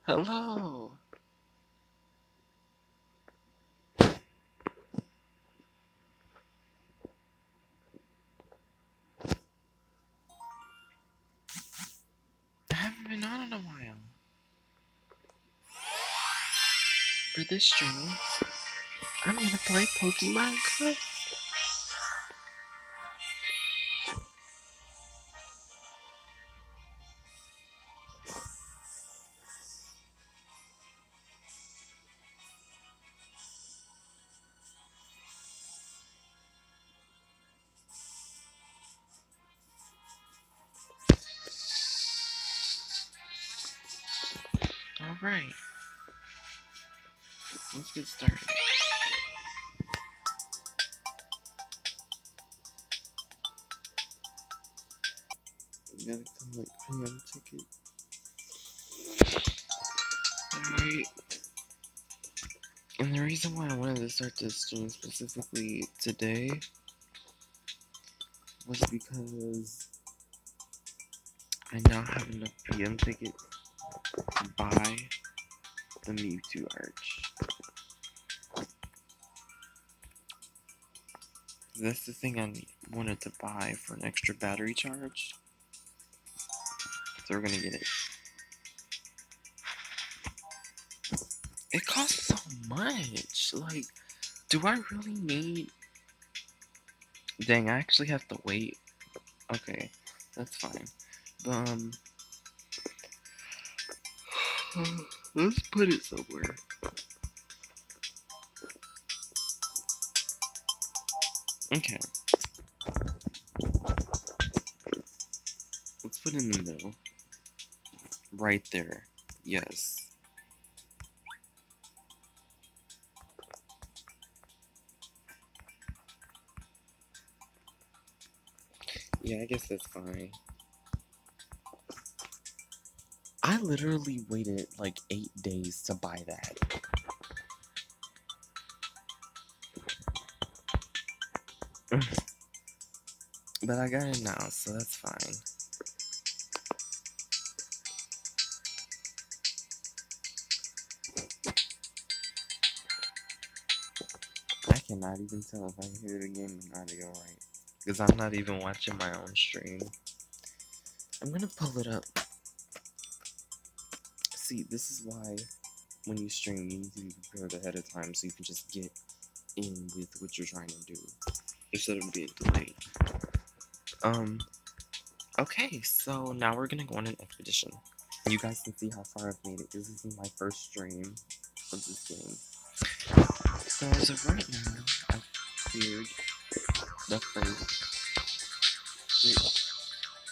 Hello. I haven't been on in a while. For this stream, I'm gonna play Pokemon Go. Alright, let's get started. You gotta collect PM ticket. Alright. And the reason why I wanted to start this stream specifically today was because I now have enough PM tickets to buy the Mewtwo Arch. That's the thing I wanted to buy for an extra battery charge. So we're gonna get it. It costs so much. Like, do I really need... Dang, I actually have to wait. Okay, that's fine. But, let's put it somewhere. Okay. Let's put it in the middle. Right there. Yes. Yeah, I guess that's fine. I literally waited like 8 days to buy that. But I got it now, so that's fine. I cannot even tell if I can hear the game and audio right. Because I'm not even watching my own stream. I'm gonna pull it up. See, this is why when you stream, you need to be prepared ahead of time so you can just get in with what you're trying to do instead of being delayed. Okay, so now we're gonna go on an expedition. You guys can see how far I've made it. This is my first stream of this game. So as of right now, I've cleared the first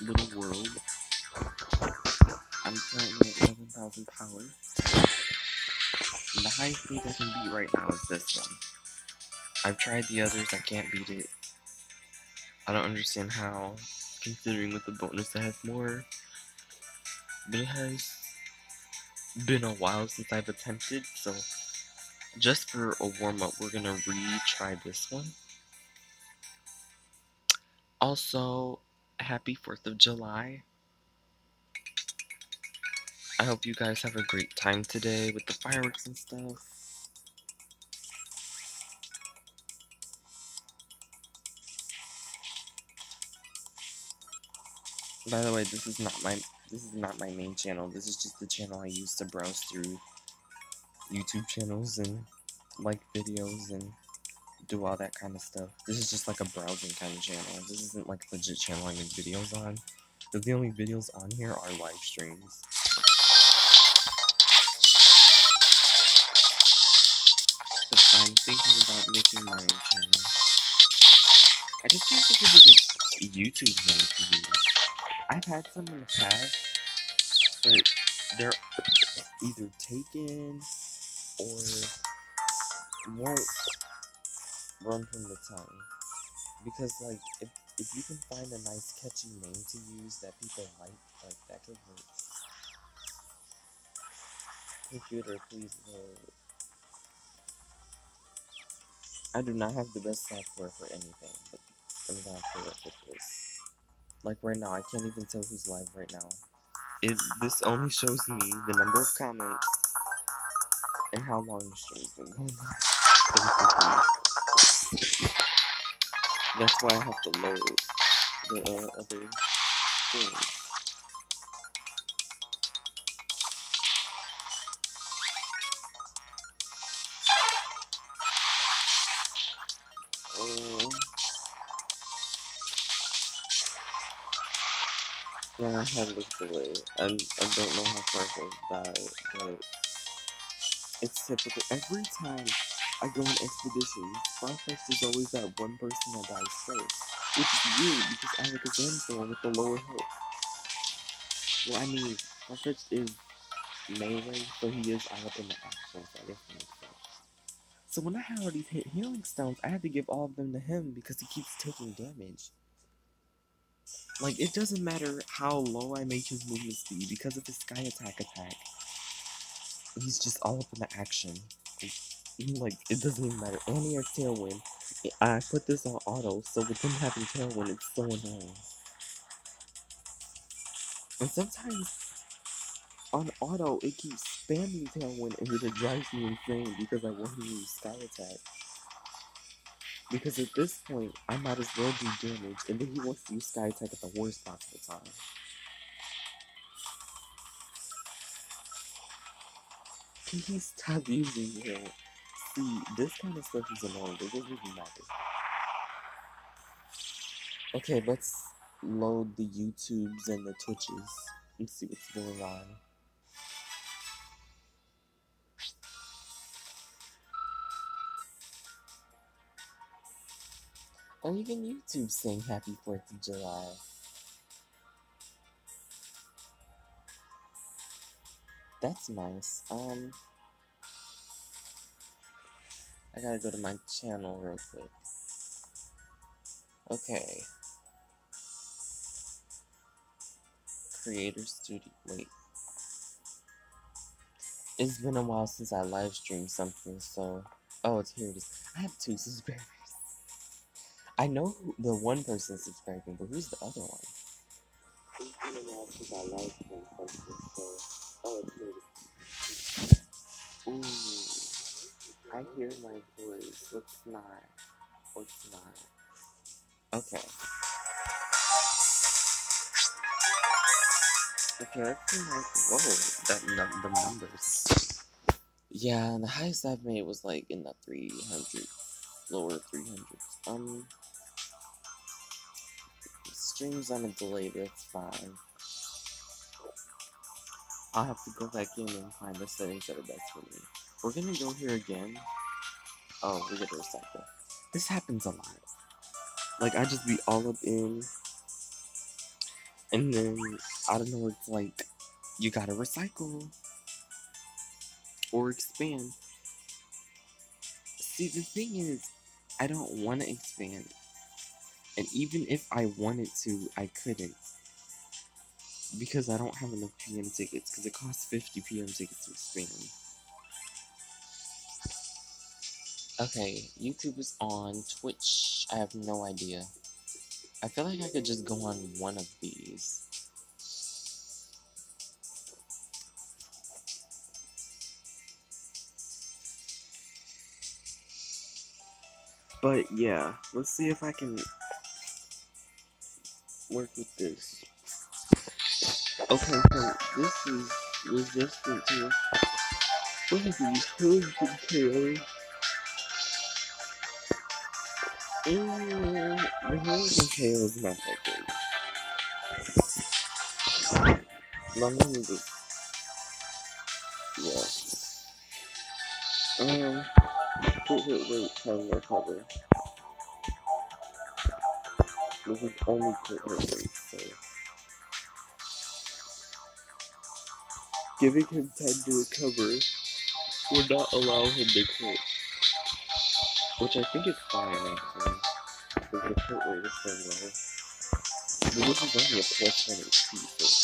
little world. I'm currently at 11,000 power. And the highest speed I can beat right now is this one. I've tried the others, I can't beat it. I don't understand how, considering with the bonus I have more. But it has been a while since I've attempted, so just for a warm-up, we're gonna retry this one. Also, happy 4th of July. I hope you guys have a great time today with the fireworks and stuff. By the way, this is not my main channel. This is just the channel I use to browse through YouTube channels and like videos and do all that kind of stuff. This is just like a browsing kind of channel. This isn't like a legit channel I make videos on. Because the only videos on here are live streams. But I'm thinking about making my own channel. I just can't think of a good YouTube name to use. I've had some in the past, but they're either taken or won't run from the tongue. Because, like, if you can find a nice catchy name to use that people like that could work. Computer, please load. I do not have the best software for anything, but I'm gonna have to work with this. Like right now, I can't even tell who's live right now. This only shows me the number of comments and how long the stream's been going on. That's why I have to load the other things. Yeah, I had looked away. I don't know how far I've died, but it's typical. Every time I go on expeditions, Farfetch'd is always that one person that dies first. Which is weird because Alakazam's the one with the lower health. Well, I mean, Farfetch'd is melee, so he is all up in the action, so I guess that makes sense. So when I had all these healing stones, I had to give all of them to him because he keeps taking damage. Like, it doesn't matter how low I make his movement speed, because of his Sky attack, he's just all up in the action. Like, it doesn't even matter. And he has Tailwind. I put this on auto, so with him having Tailwind, it's so annoying. And sometimes, on auto, it keeps spamming Tailwind, and it drives me insane because I want to use Sky attack. Because at this point, I might as well do damage, and then he wants to use Sky attack at the worst possible time. Please stop using him. See, this kind of stuff is annoying. It doesn't even matter. Okay, let's load the YouTubes and the Twitches and see what's going on. Oh, even YouTube saying Happy 4th of July. That's nice. I gotta go to my channel real quick. Okay. Creator Studio. Wait. It's been a while since I live streamed something, so. Oh, it's here. It is. I have 2 subscribers. I know the one person subscribing, but who's the other one? It's been a while since I live streamed something, so. Oh, it's here. Ooh. I hear my voice. Let's not. Let's not. Okay. Okay, let's see my. Whoa, the numbers. Yeah, the highest I've made was like in the 300s, lower 300s. Streams on a delay, but it's fine. I'll have to go back in and find the settings that are best for me. We're gonna go here again. Oh, we get to recycle. This happens a lot. Like, I just be all up in, and then, I don't know, it's like, you gotta recycle. Or expand. See, the thing is, I don't want to expand. And even if I wanted to, I couldn't. Because I don't have enough PM tickets, because it costs 50 PM tickets to expand. Okay, YouTube is on. Twitch, I have no idea. I feel like I could just go on one of these. But yeah, let's see if I can work with this. Okay, so this is resistant to. What is these? Who's the tail? The Hurricane tail is not that good. Let me just. Yeah. Wait, cover. This is only crit rate, so. Giving him time to recover would not allow him to crit. Which I think is fine, actually. Because the crit rate is so low. But this is only a plus 1 HP, so.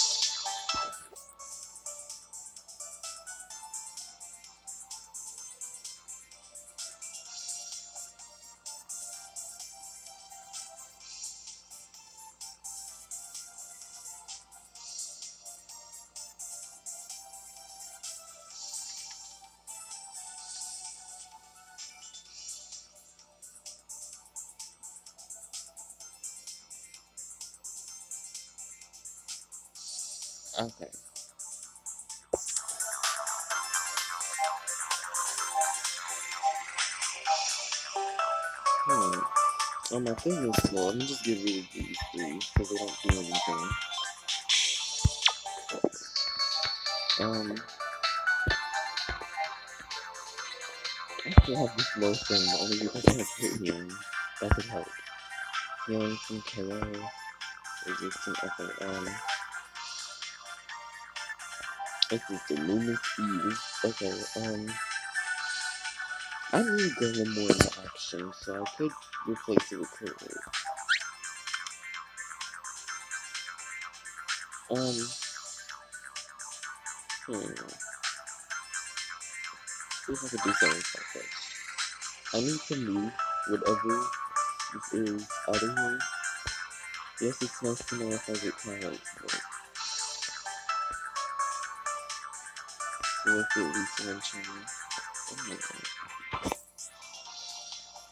Okay. My thing is slow. Let me just get rid of these three because they don't do anything. I still have this low thing, but only because I have crit healing. That could help. Healing from KO. Resistant. Okay, this is the movement speed. Okay, I need Golem more in the action, so I could replace it with crit rate. See if I could do something like that. I need to move whatever this is out of here. Yes, it's nice to know if I get talents, but so if it leads one challenge. Oh my god.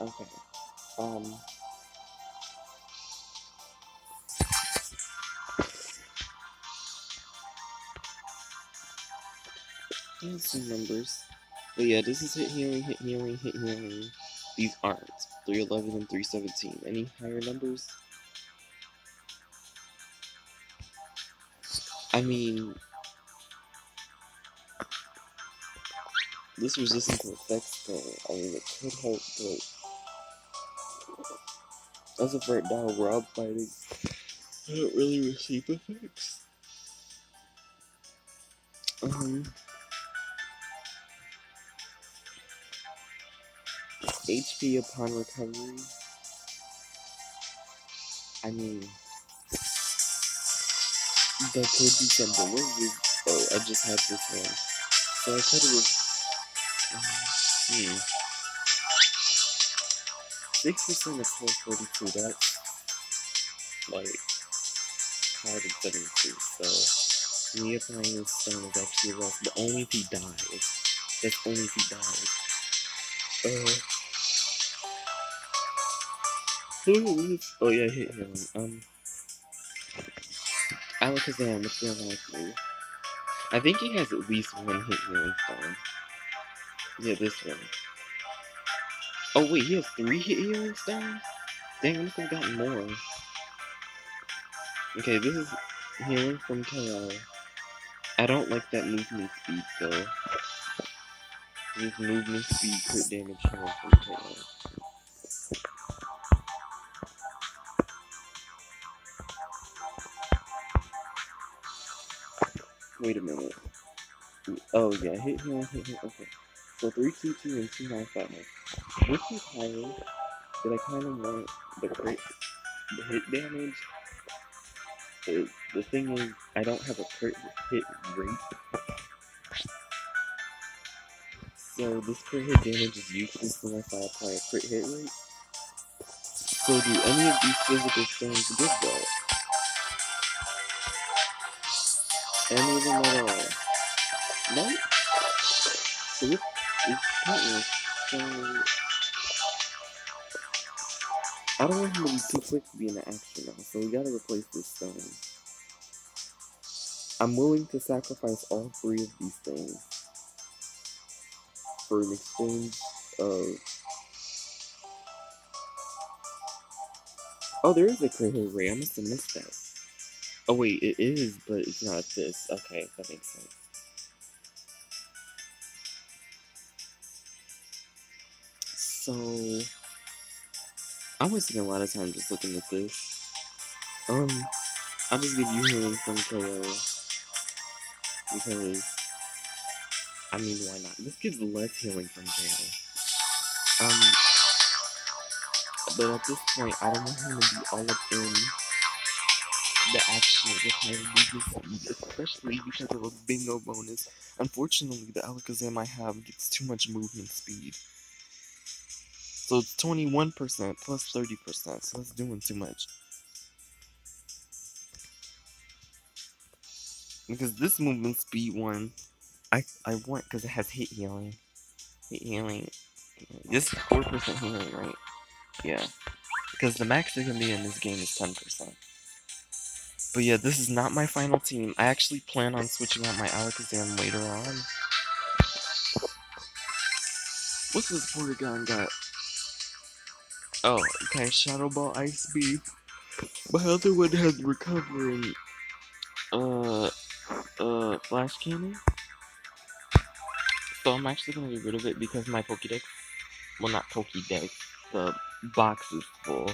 Okay. Here's some numbers. But yeah, this is hit healing, hit healing, hit healing. These aren't. 311 and 317. Any higher numbers? I mean, this resistance to effects thing, I mean, it could help, but as of right now, where I'm fighting, I don't really receive effects. HP upon recovery. I mean, there could be something. What is? Oh, I just had this one. So I could have. 6% of 442. That's like hard to 72. So me applying this stone is actually less, but only if he dies. That's only if he dies. Oh yeah, hit him. Alakazam, what's going on with you? I think he has at least one hit healing stone. Yeah, this one. Oh wait, he has 3 hit healing stones? Dang, I must have gotten more. Okay, this is healing from KO. I don't like that movement speed though. This movement speed crit damage healing from KO. Wait a minute. Oh yeah, hit healing, hit healing. Okay. So 322 and 295. Which is higher? But I kind of want the crit, the hit damage. The thing is, I don't have a crit hit rate. So this crit hit damage is useless unless I apply a crit hit rate. So do any of these physical stones give that? Any of them at all? No? So this is pointless. So I don't want him to be too quick to be in the action now, so we gotta replace this stone. I'm willing to sacrifice all 3 of these things for an exchange of... Oh, there is a crit hit rate. I must have missed that. Oh wait, it is, but it's not this. Okay, that makes sense. So I'm wasting a lot of time just looking at this. I'll just give you healing from KO because I mean, why not? This gives less healing from KO. But at this point, I don't want him to be all up in the action with higher movement speed, especially because of a bingo bonus. Unfortunately, the Alakazam I have gets too much movement speed. So it's 21% plus 30%, so that's doing too much. Because this movement speed one, I want because it has hit healing. Hit healing. This is 4% healing, right? Yeah. Because the max it can be in this game is 10%. But yeah, this is not my final team. I actually plan on switching out my Alakazam later on. What's this Porygon got? Oh, okay, Shadow Ball, Ice Beam. My other one has Recovering, uh, Flash Cannon. So I'm actually gonna get rid of it because my Pokédex, well not Pokédex, the box is full.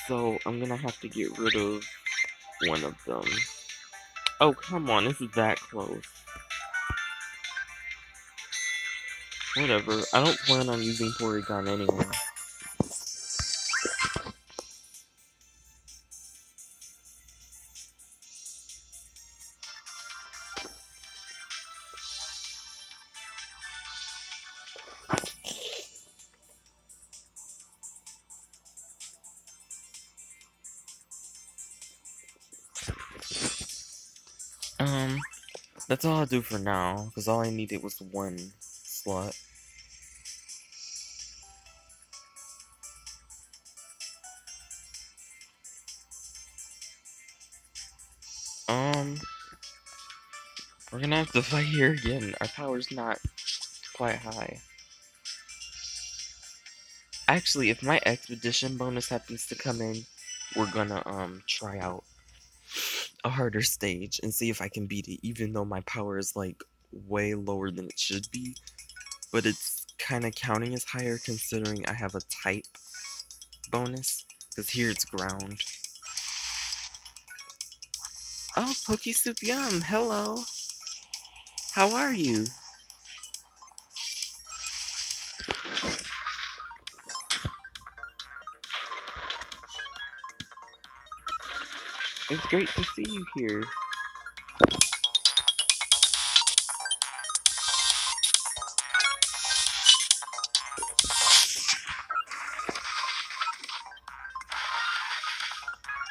So I'm gonna have to get rid of one of them. Oh, come on, this is that close. Whatever, I don't plan on using Porygon anyway. That's all I'll do for now, because all I needed was one slot. We're gonna have to fight here again. Our power's not quite high. Actually, if my expedition bonus happens to come in, we're gonna, try out a harder stage and see if I can beat it, even though my power is, like, way lower than it should be. But it's kind of counting as higher considering I have a type bonus, because here it's ground. Oh, Pokesoup Yum, hello! How are you? It's great to see you here.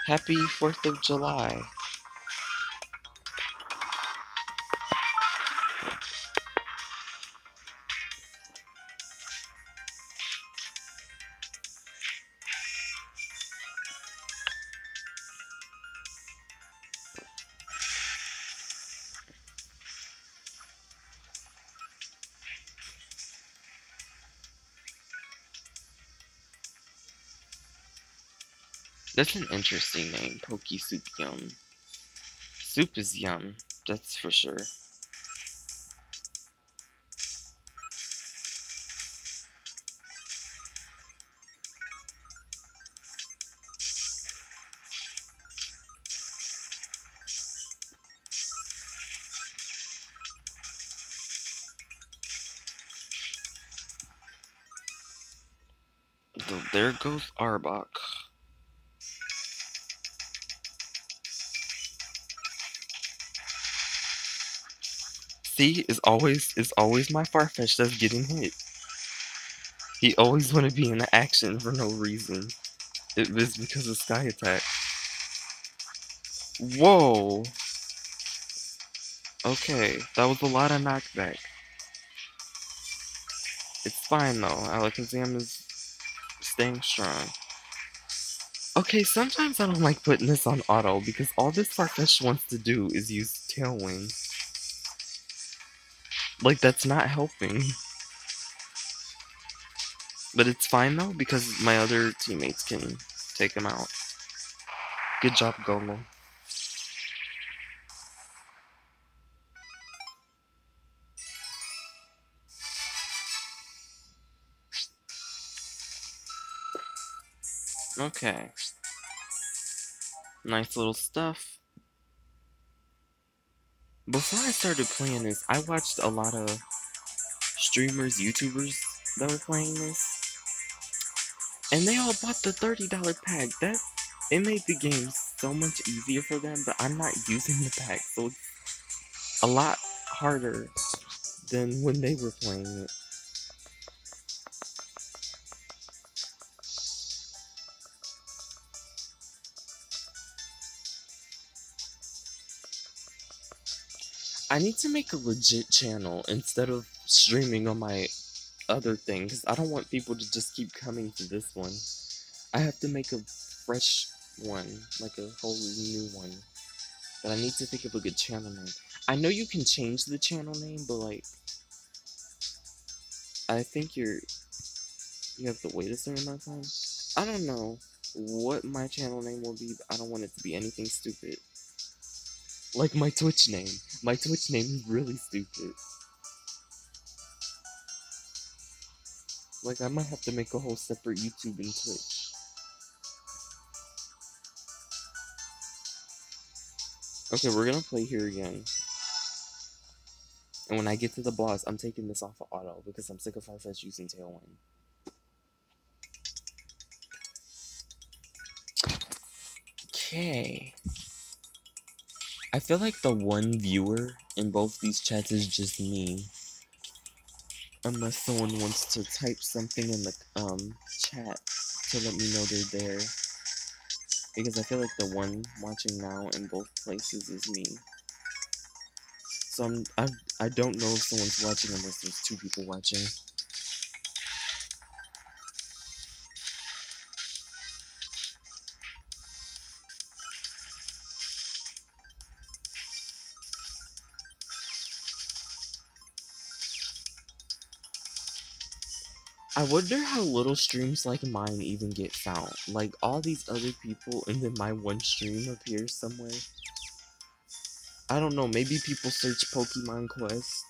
Happy 4th of July. That's an interesting name, Pokesoup Yum. Soup is yum, that's for sure. So there goes Arbok. See, it's always my Farfetch that's getting hit. He always want to be in the action for no reason. It is because of Sky Attack. Whoa! Okay, that was a lot of knockback. It's fine though, Alakazam is staying strong. Okay, sometimes I don't like putting this on auto because all this Farfetch wants to do is use Tailwind. Like, that's not helping. But it's fine though, because my other teammates can take him out. Good job, Golem. Okay. Nice little stuff. Before I started playing this, I watched a lot of streamers, YouTubers that were playing this. And they all bought the $30 pack. It made the game so much easier for them, but I'm not using the pack, so it's a lot harder than when they were playing it. I need to make a legit channel instead of streaming on my other thing, because I don't want people to just keep coming to this one. I have to make a fresh one, like a whole new one. But I need to think of a good channel name. I know you can change the channel name, but like, I think you have to wait a certain amount of time. I don't know what my channel name will be, but I don't want it to be anything stupid. Like my Twitch name. My Twitch name is really stupid. Like, I might have to make a whole separate YouTube and Twitch. Okay, we're gonna play here again. And when I get to the boss, I'm taking this off of auto because I'm sick of Farfetch using Tailwind. Okay. I feel like the one viewer in both these chats is just me. Unless someone wants to type something in the chat to let me know they're there. Because I feel like the one watching now in both places is me. So I don't know if someone's watching unless there's two people watching. I wonder how little streams like mine even get found. Like, all these other people, and then my one stream appears somewhere. I don't know, maybe people search Pokemon Quest,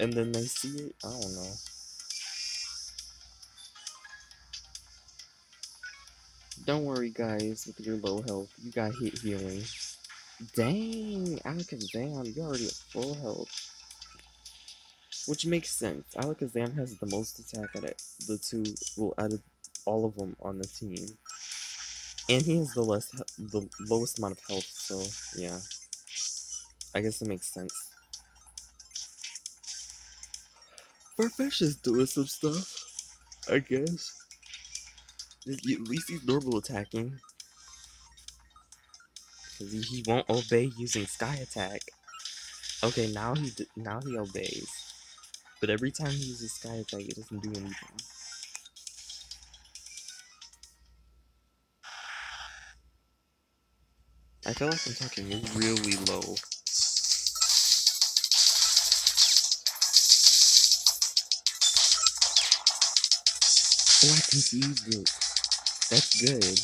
and then they see it? I don't know. Don't worry, guys, with your low health. You got hit healing. Dang, Alakazam, you're already at full health. Which makes sense. Alakazam has the most attack out of the two, well, out of all of them on the team. And he has the lowest amount of health, so yeah. I guess it makes sense. Farfetch is doing some stuff, I guess. At least he's normal attacking. Because he won't obey using Sky Attack. Okay, now he obeys. But every time he uses Sky Attack, it doesn't do anything. I feel like I'm talking really low. Oh, I confused it. That's good.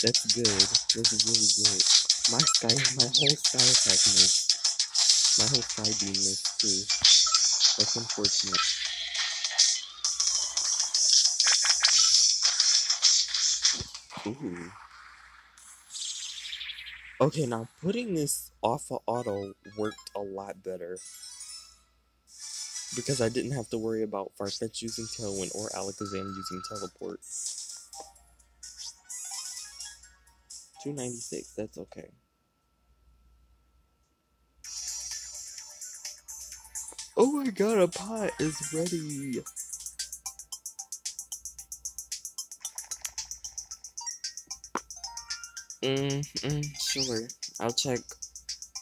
That's good. This is really good. My whole Sky Attack missed. My whole Sky Beam missed too. That's unfortunate. Ooh. Okay, now putting this off of auto worked a lot better. Because I didn't have to worry about Farfetch using Tailwind or Alakazam using Teleport. 296, that's okay. Oh my god, a pot is ready! Sure. I'll check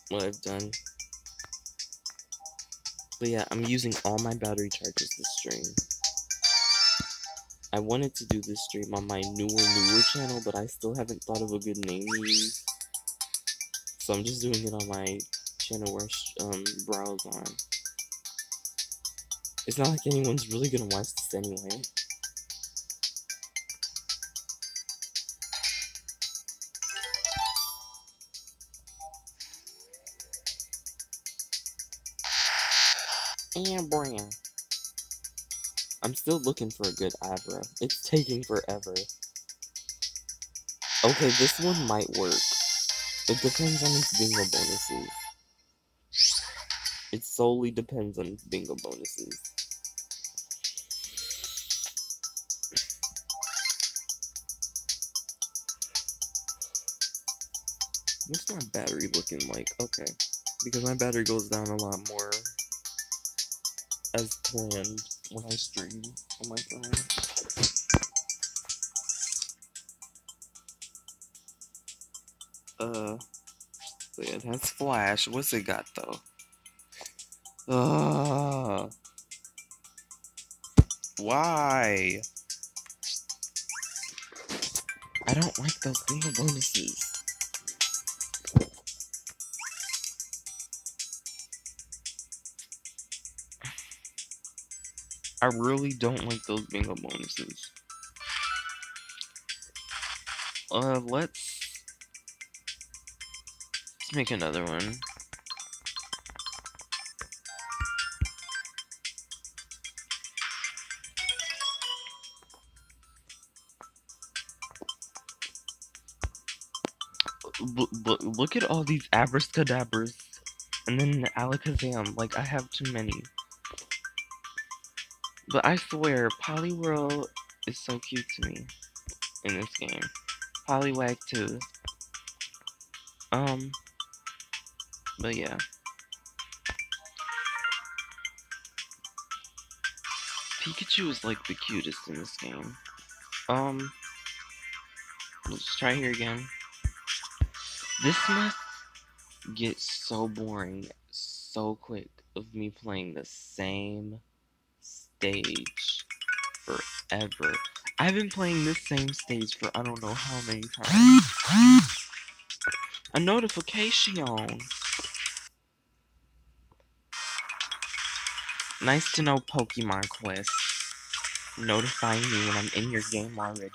what I've done. But yeah, I'm using all my battery chargers this stream. I wanted to do this stream on my newer channel, but I still haven't thought of a good name to use. So I'm just doing it on my channel where I browse on. It's not like anyone's really gonna watch this anyway. And brand. I'm still looking for a good Abra. It's taking forever. Okay, this one might work. It depends on its bingo bonuses. It solely depends on its bingo bonuses. What's my battery looking like? Okay. Because my battery goes down a lot more as planned when I stream on my phone. So yeah, it has flash. What's it got though? Why? I don't like those bingo bonuses. I really don't like those bingo bonuses. Let's make another one. But look at all these abracadabras. And then Alakazam. Like, I have too many. But I swear, Poliwhirl is so cute to me in this game. Poliwag too. But yeah. Pikachu is like the cutest in this game. Let's try here again. This must get so boring so quick of me playing the same stage forever. I've been playing this same stage for I don't know how many times. A notification. Nice to know Pokemon Quest notifying me when I'm in your game already.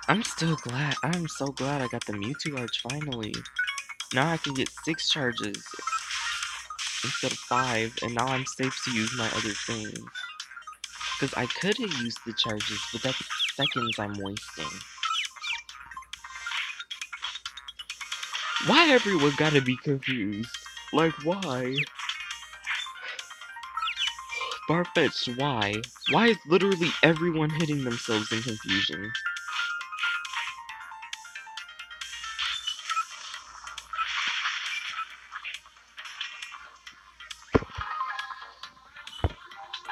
I'm so glad I got the Mewtwo Arch finally. Now I can get 6 charges instead of 5, and now I'm safe to use my other things. Because I could have used the charges, but that's seconds I'm wasting. Why everyone gotta be confused? Like, why? Farfetch'd, why? Why is literally everyone hitting themselves in confusion?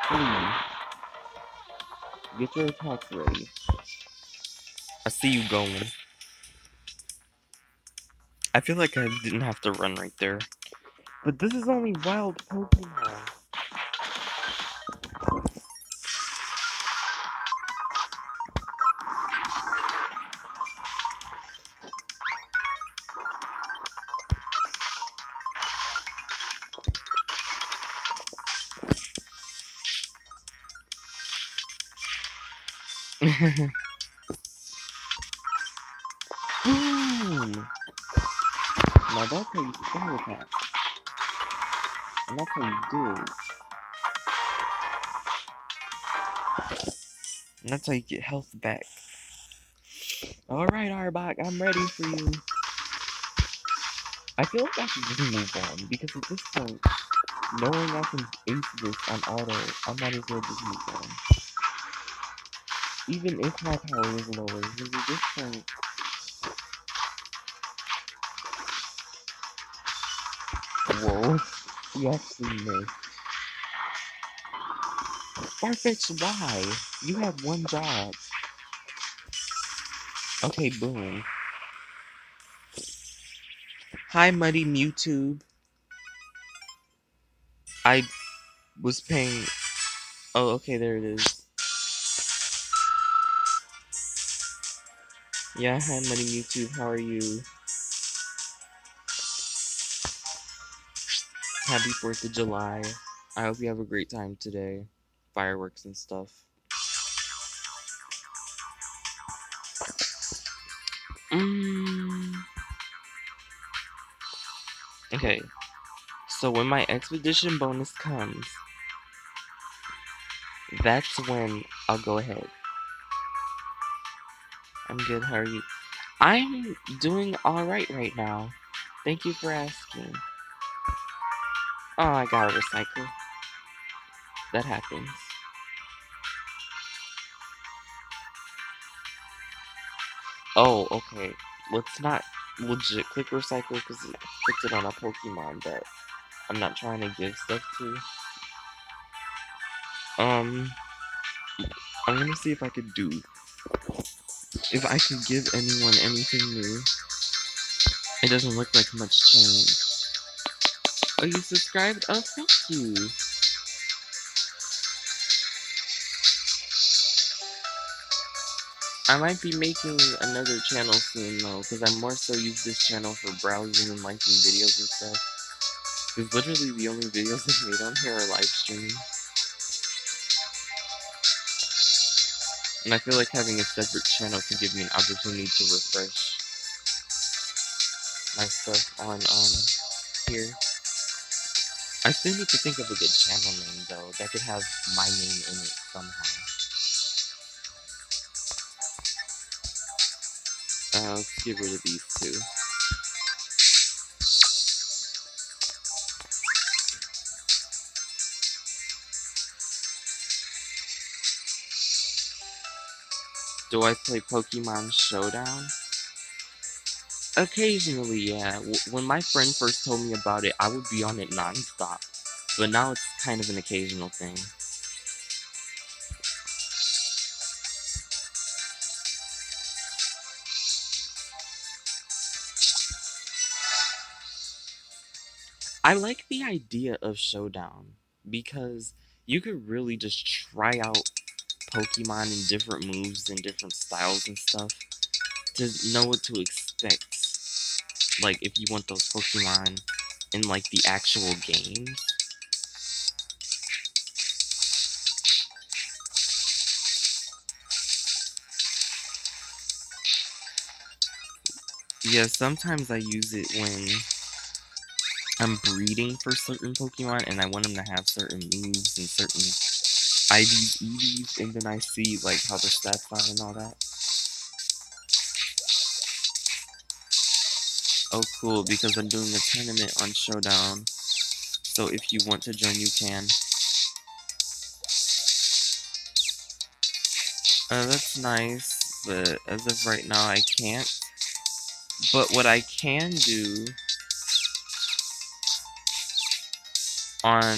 Please, get your attacks ready. I see you going. I feel like I didn't have to run right there. But this is only wild Pokemon. Boom! Now that's how you spell attack. And that's how you do it. And that's how you get health back. Alright, Arbok, I'm ready for you. I feel like I should just move on, because at this point, knowing I can ace this on auto, I might as well just move on. Even if my power is lower, because at this point... Whoa, you actually missed. Farfetch'd, why? You have one job. Okay, boom. Hi, Muddy Mewtwo. I was paying... Oh, okay, there it is. Yeah, hi, Muddy Mewtwo, how are you? Happy 4th of July. I hope you have a great time today. Fireworks and stuff. Okay, so when my expedition bonus comes, that's when I'll go ahead. I'm good, how are you? I'm doing alright right now. Thank you for asking. Oh, I gotta recycle. That happens. Oh, okay. Let's not legit click recycle because it puts it on a Pokemon that I'm not trying to give stuff to. I'm gonna see if I could do. If I could give anyone anything new. It doesn't look like much change. Oh, you subscribed? Oh, thank you. I might be making another channel soon though, because I more so use this channel for browsing and liking videos and stuff. Because literally the only videos I've made on here are live streaming. And I feel like having a separate channel can give me an opportunity to refresh my stuff on here. I still need to think of a good channel name though that could have my name in it somehow. Let's get rid of these two. Do I play Pokemon Showdown? Occasionally, yeah. When my friend first told me about it, I would be on it nonstop. But now it's kind of an occasional thing. I like the idea of Showdown because you could really just try out Pokemon in different moves and different styles and stuff to know what to expect. Like, if you want those Pokemon in, like, the actual game. Yeah, sometimes I use it when I'm breeding for certain Pokemon and I want them to have certain moves and certain IVs, EVs, and then I see, like, how the stats are and all that. Oh, cool, because I'm doing a tournament on Showdown. So if you want to join, you can. That's nice, but as of right now, I can't. But what I can do on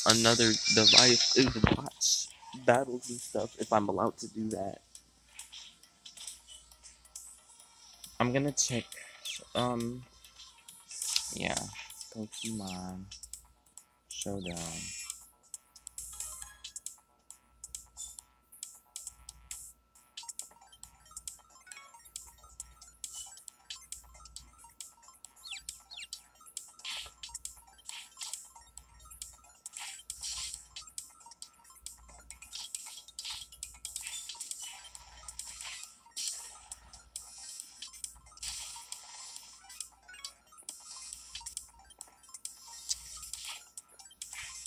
another device is watch battles and stuff if I'm allowed to do that. I'm gonna check. Um, yeah, Pokemon Showdown.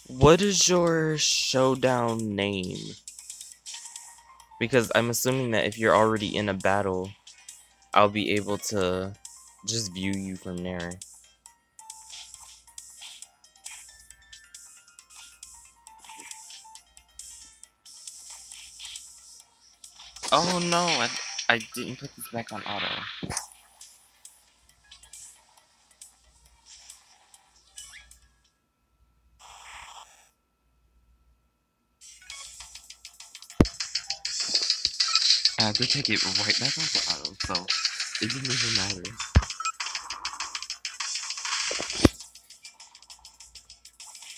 What is your Showdown name? Because I'm assuming that if you're already in a battle, I'll be able to just view you from there. Oh no, I didn't put this back on auto. I had to take it right back off auto, so it didn't even matter.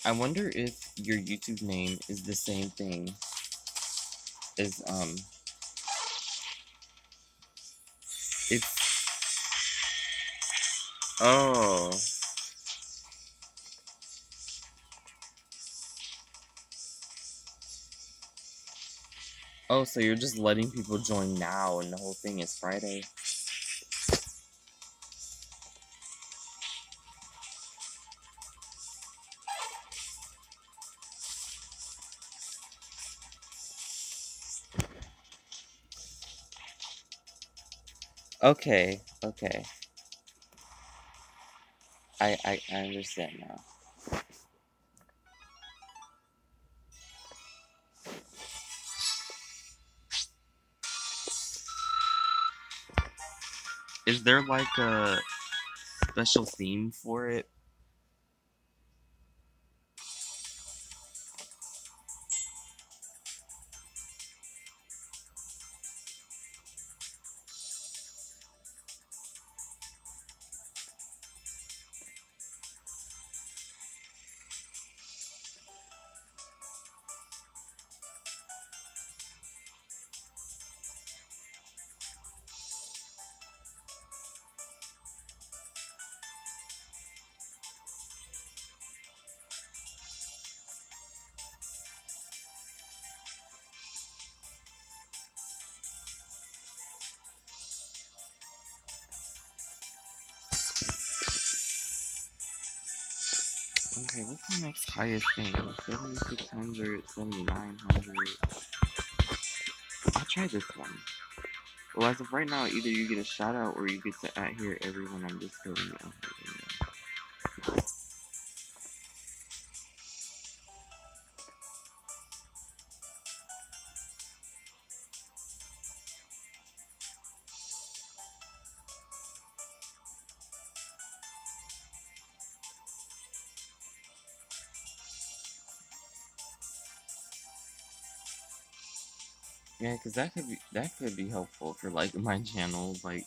I wonder if your YouTube name is the same thing as it's oh. Oh, so you're just letting people join now and the whole thing is Friday. Okay, okay. I understand now. Is there like a special theme for it? Okay, what's my next highest thing? 7,600, 7,900. I'll try this one. Well, as of right now, either you get a shout out or you get to hear everyone on Discord. Yeah, because that could be helpful for like my channel, like,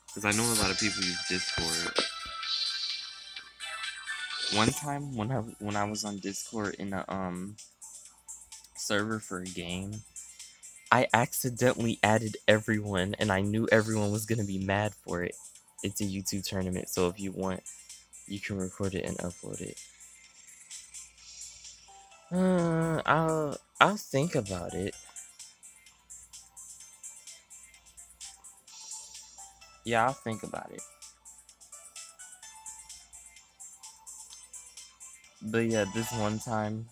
because I know a lot of people use Discord. One time when I was on Discord in a server for a game, I accidentally added everyone, and I knew everyone was gonna be mad for it. It's a YouTube tournament, so if you want, you can record it and upload it. I'll think about it. Yeah, I'll think about it. But yeah, this one time,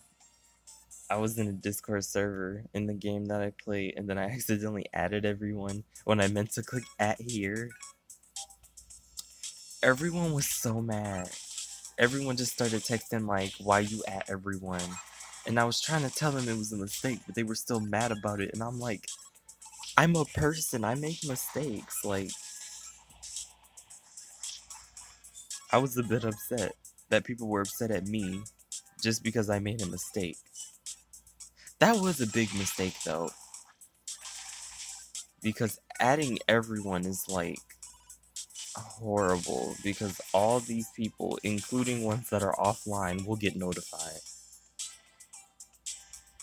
I was in a Discord server in the game that I played, and then I accidentally added everyone when I meant to click at here. Everyone was so mad. Everyone just started texting like, why you at everyone? And I was trying to tell them it was a mistake, but they were still mad about it. And I'm like, I'm a person. I make mistakes. Like, I was a bit upset that people were upset at me just because I made a mistake. That was a big mistake though, because adding everyone is like horrible because all these people, including ones that are offline, will get notified.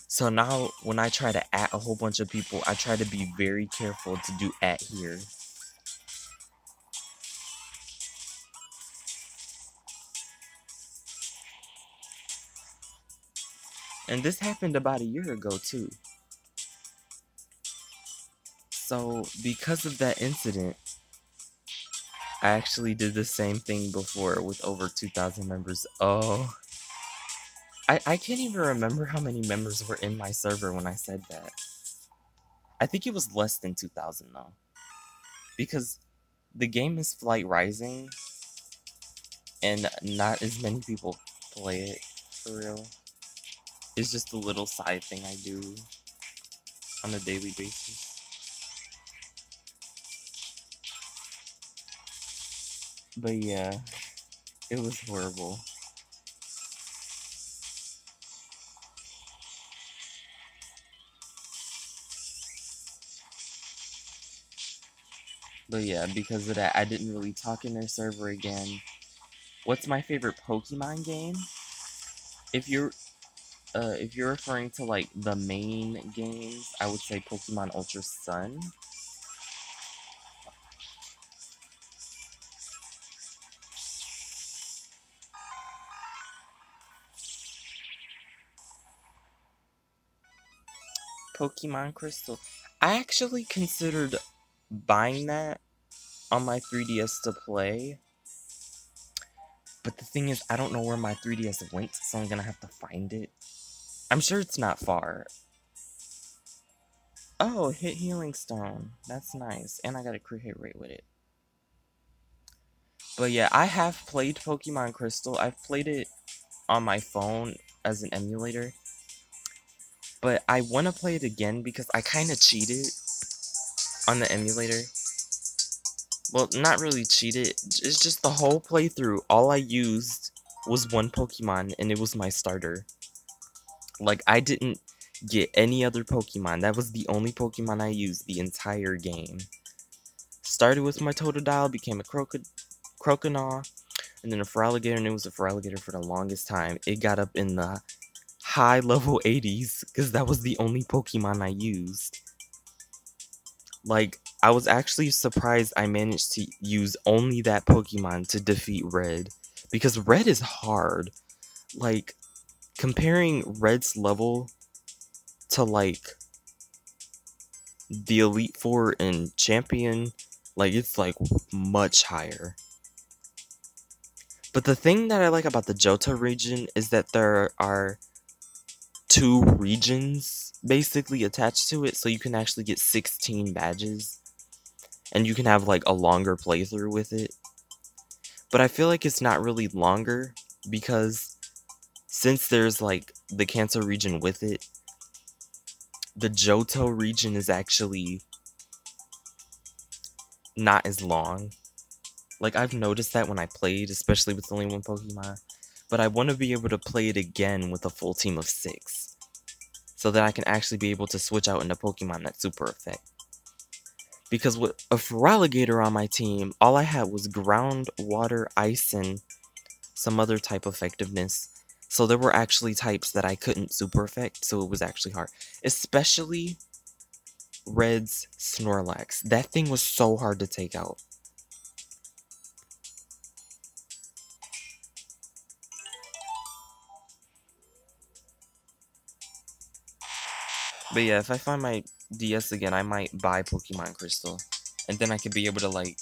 So now when I try to add a whole bunch of people, I try to be very careful to do at here. And this happened about a year ago too. So because of that incident, I actually did the same thing before with over 2,000 members. Oh, I can't even remember how many members were in my server when I said that. I think it was less than 2,000 though. Because the game is Flight Rising, and not as many people play it for real. It's just a little side thing I do on a daily basis. But yeah, it was horrible. But yeah, because of that, I didn't really talk in their server again. What's my favorite Pokemon game? If you're referring to like the main games, I would say Pokemon Ultra Sun. Pokemon Crystal. I actually considered buying that on my 3DS to play. But the thing is, I don't know where my 3DS went, so I'm gonna have to find it. I'm sure it's not far. Oh, hit Healing Stone. That's nice. And I got a crit hit rate with it. But yeah, I have played Pokemon Crystal. I've played it on my phone as an emulator. But I want to play it again because I kind of cheated on the emulator. Well, not really cheated. It's just the whole playthrough. All I used was one Pokemon, and it was my starter. Like, I didn't get any other Pokemon. That was the only Pokemon I used the entire game. Started with my Totodile, became a Croconaw, and then a Feraligatr, and it was a Feraligatr for the longest time. It got up in the high level 80s, because that was the only Pokemon I used. Like, I was actually surprised I managed to use only that Pokemon to defeat Red, because Red is hard. Like, comparing Red's level to, like, the Elite Four and Champion, like, it's, like, much higher. But the thing that I like about the Johto region is that there are 2 regions basically attached to it, so you can actually get 16 badges, and you can have like a longer playthrough with it. But I feel like it's not really longer because since there's like the Kanto region with it, the Johto region is actually not as long. Like, I've noticed that when I played, especially with only one Pokemon, but I want to be able to play it again with a full team of 6, so that I can actually be able to switch out into Pokemon that super effect. Because with a Feraligatr on my team, all I had was ground, water, ice, and some other type effectiveness. So there were actually types that I couldn't super effect, so it was actually hard. Especially Red's Snorlax. That thing was so hard to take out. But yeah, if I find my DS again, I might buy Pokemon Crystal. And then I could be able to, like,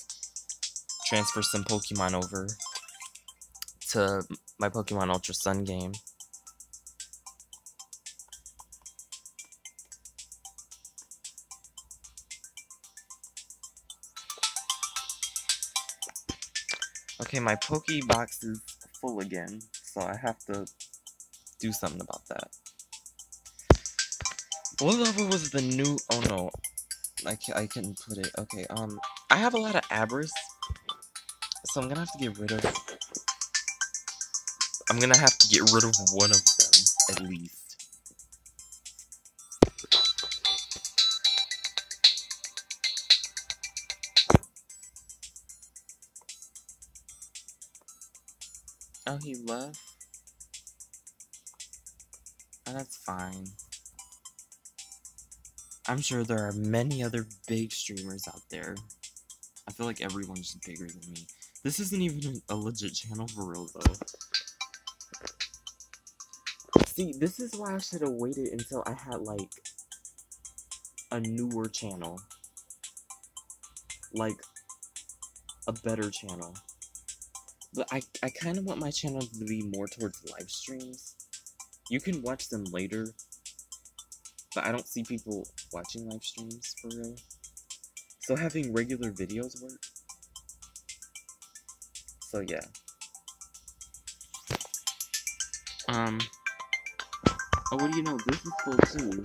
transfer some Pokemon over to my Pokemon Ultra Sun game. Okay, my Pokebox is full again, so I have to do something about that. What level was the new... Oh no, I couldn't put it. Okay, I have a lot of Abras, so I'm gonna have to get rid of... I'm gonna have to get rid of one of them, at least. Oh, he left? Oh, that's fine. I'm sure there are many other big streamers out there. I feel like everyone's bigger than me. This isn't even a legit channel for real, though. See, this is why I should have waited until I had, like, a newer channel. Like, a better channel. But I kind of want my channel to be more towards live streams. You can watch them later, but I don't see people watching live streams for real. So having regular videos work. So yeah. Oh, what do you know? This is full too.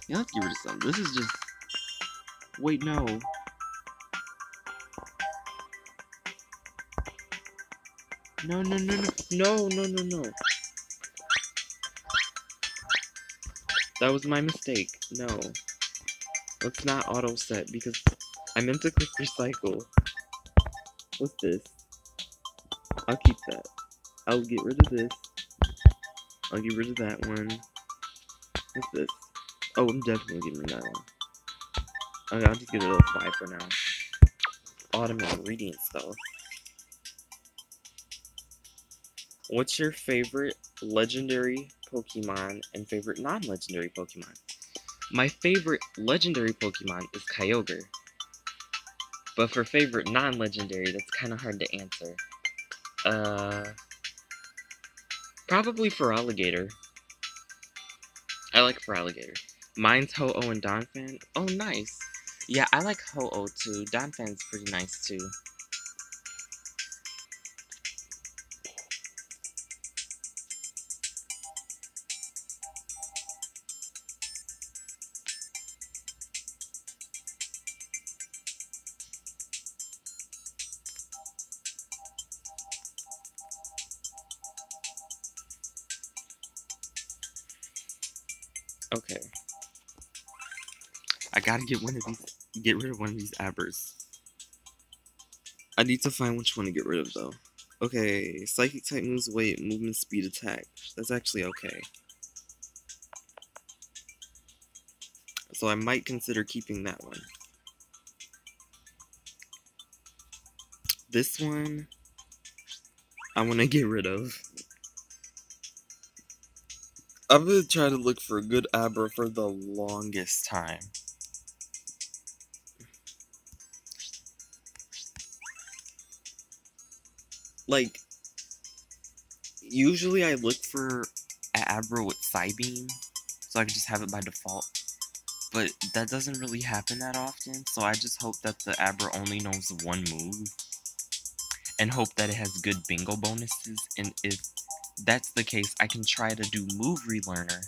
Yeah, let's get rid of some. This is just... Wait, no. No, no, no, no. No, no, no, no. That was my mistake. No. Let's not auto set because I meant to click recycle. What's this? I'll keep that. I'll get rid of this. I'll get rid of that one. What's this? Oh, I'm definitely getting rid of that one. Okay, I'll just get rid of 5 for now. Autumn ingredients, though. What's your favorite legendary Pokemon and favorite non-legendary Pokemon? My favorite legendary Pokemon is Kyogre. But for favorite non-legendary, that's kind of hard to answer. Probably Feraligatr. I like Feraligatr. Mine's Ho-Oh and Donphan. Oh, nice. Yeah, I like Ho-Oh too. Donphan's pretty nice too. Okay. I gotta get rid of one of these Abras. I need to find which one to get rid of though. Okay, Psychic type moves weight, movement, speed, attack. That's actually okay. So I might consider keeping that one. This one, I want to get rid of. I'm gonna try to look for a good Abra for the longest time. Like, usually I look for an Abra with Psybeam, so I can just have it by default. But that doesn't really happen that often, so I just hope that the Abra only knows one move, and hope that it has good bingo bonuses, and if that's the case, I can try to do Move Relearner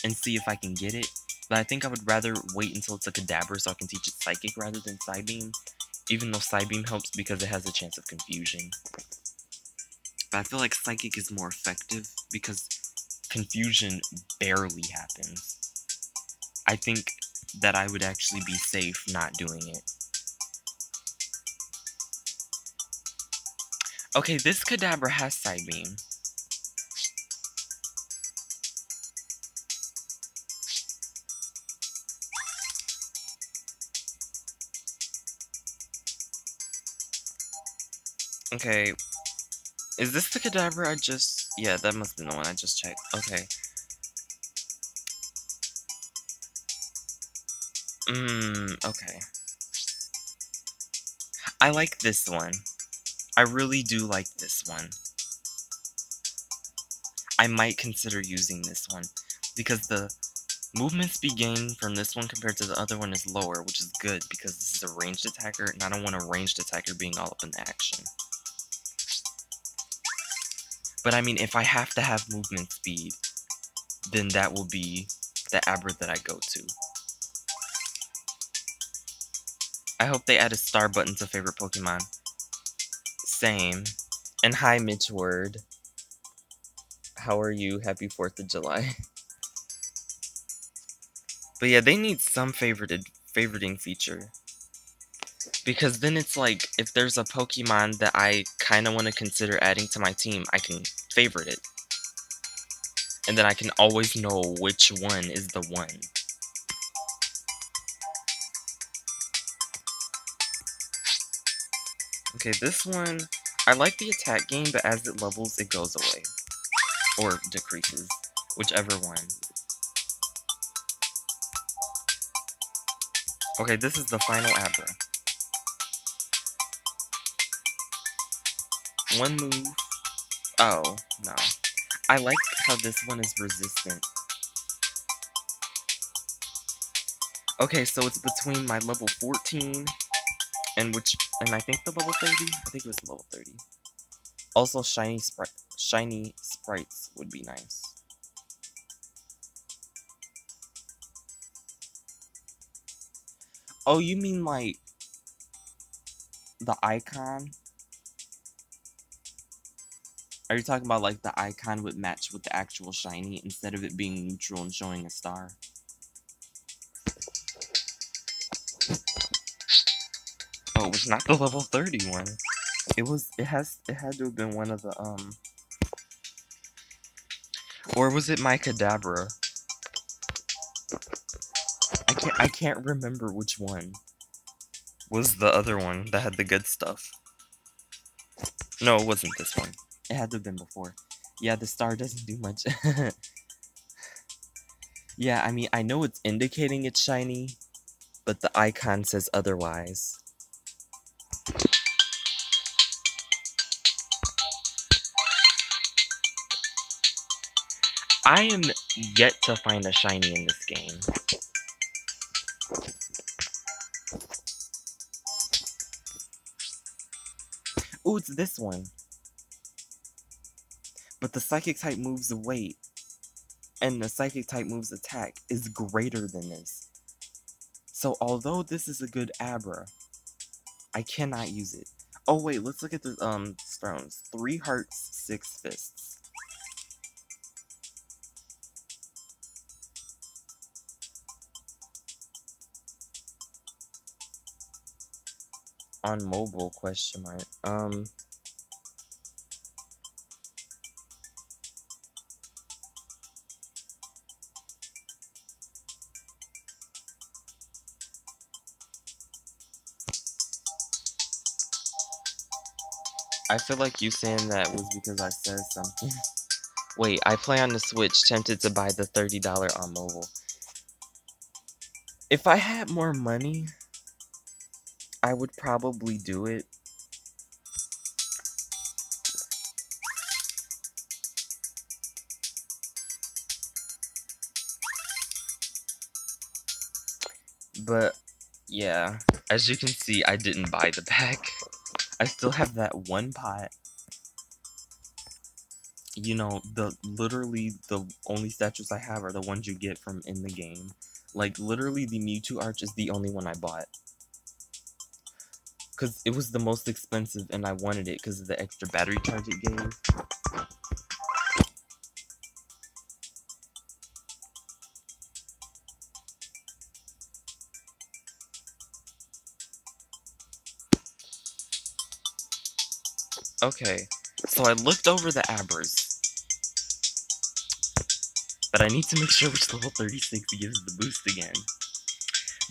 and see if I can get it. But I think I would rather wait until it's a Kadabra so I can teach it Psychic rather than Psybeam, even though Psybeam helps because it has a chance of confusion. But I feel like Psychic is more effective because confusion barely happens. I think that I would actually be safe not doing it. Okay, this Kadabra has Psybeam. Okay, is this the Kadabra I just... Yeah, that must have been the one I just checked. Okay. Okay. I like this one. I really do like this one. I might consider using this one, because the movement speed gain from this one compared to the other one is lower, which is good, because this is a ranged attacker, and I don't want a ranged attacker being all up in the action. But I mean, if I have to have movement speed, then that will be the Abra that I go to. I hope they add a star button to favorite Pokemon. Same. And hi, Mitch Word. How are you? Happy 4th of July. But yeah, they need some favoriting feature. Because then it's like, if there's a Pokemon that I kind of want to consider adding to my team, I can favorite it. And then I can always know which one is the one. Okay, this one, I like the attack gain, but as it levels, it goes away. Or decreases. Whichever one. Okay, this is the final Abra. One move. Oh, no. I like how this one is resistant. Okay, so it's between my level 14 and I think the level 30? I think it was level 30. Also, shiny sprites would be nice. Oh, you mean like the icon? Are you talking about like the icon would match with the actual shiny instead of it being neutral and showing a star? Oh, it was not the level 30 one. It had to have been one of the or was it my Kadabra? I can't remember which one was the other one that had the good stuff. No, it wasn't this one. It had to have been before. Yeah, the star doesn't do much. Yeah, I mean, I know it's indicating it's shiny, but the icon says otherwise. I am yet to find a shiny in this game. Ooh, it's this one. But the Psychic type moves weight, and the Psychic type moves attack is greater than this. So although this is a good Abra, I cannot use it. Oh wait, let's look at the stones. 3 hearts, 6 fists. On mobile, question mark. I feel like you saying that was because I said something. Wait, I play on the Switch, tempted to buy the $30 on mobile. If I had more money, I would probably do it. But, yeah, as you can see, I didn't buy the pack. I still have that one pot. You know, literally the only statues I have are the ones you get from in the game. Like, literally, the Mewtwo Arch is the only one I bought. Because it was the most expensive and I wanted it because of the extra battery charge it gave. Okay, so I looked over the Abras. But I need to make sure which level 36 gives the boost again.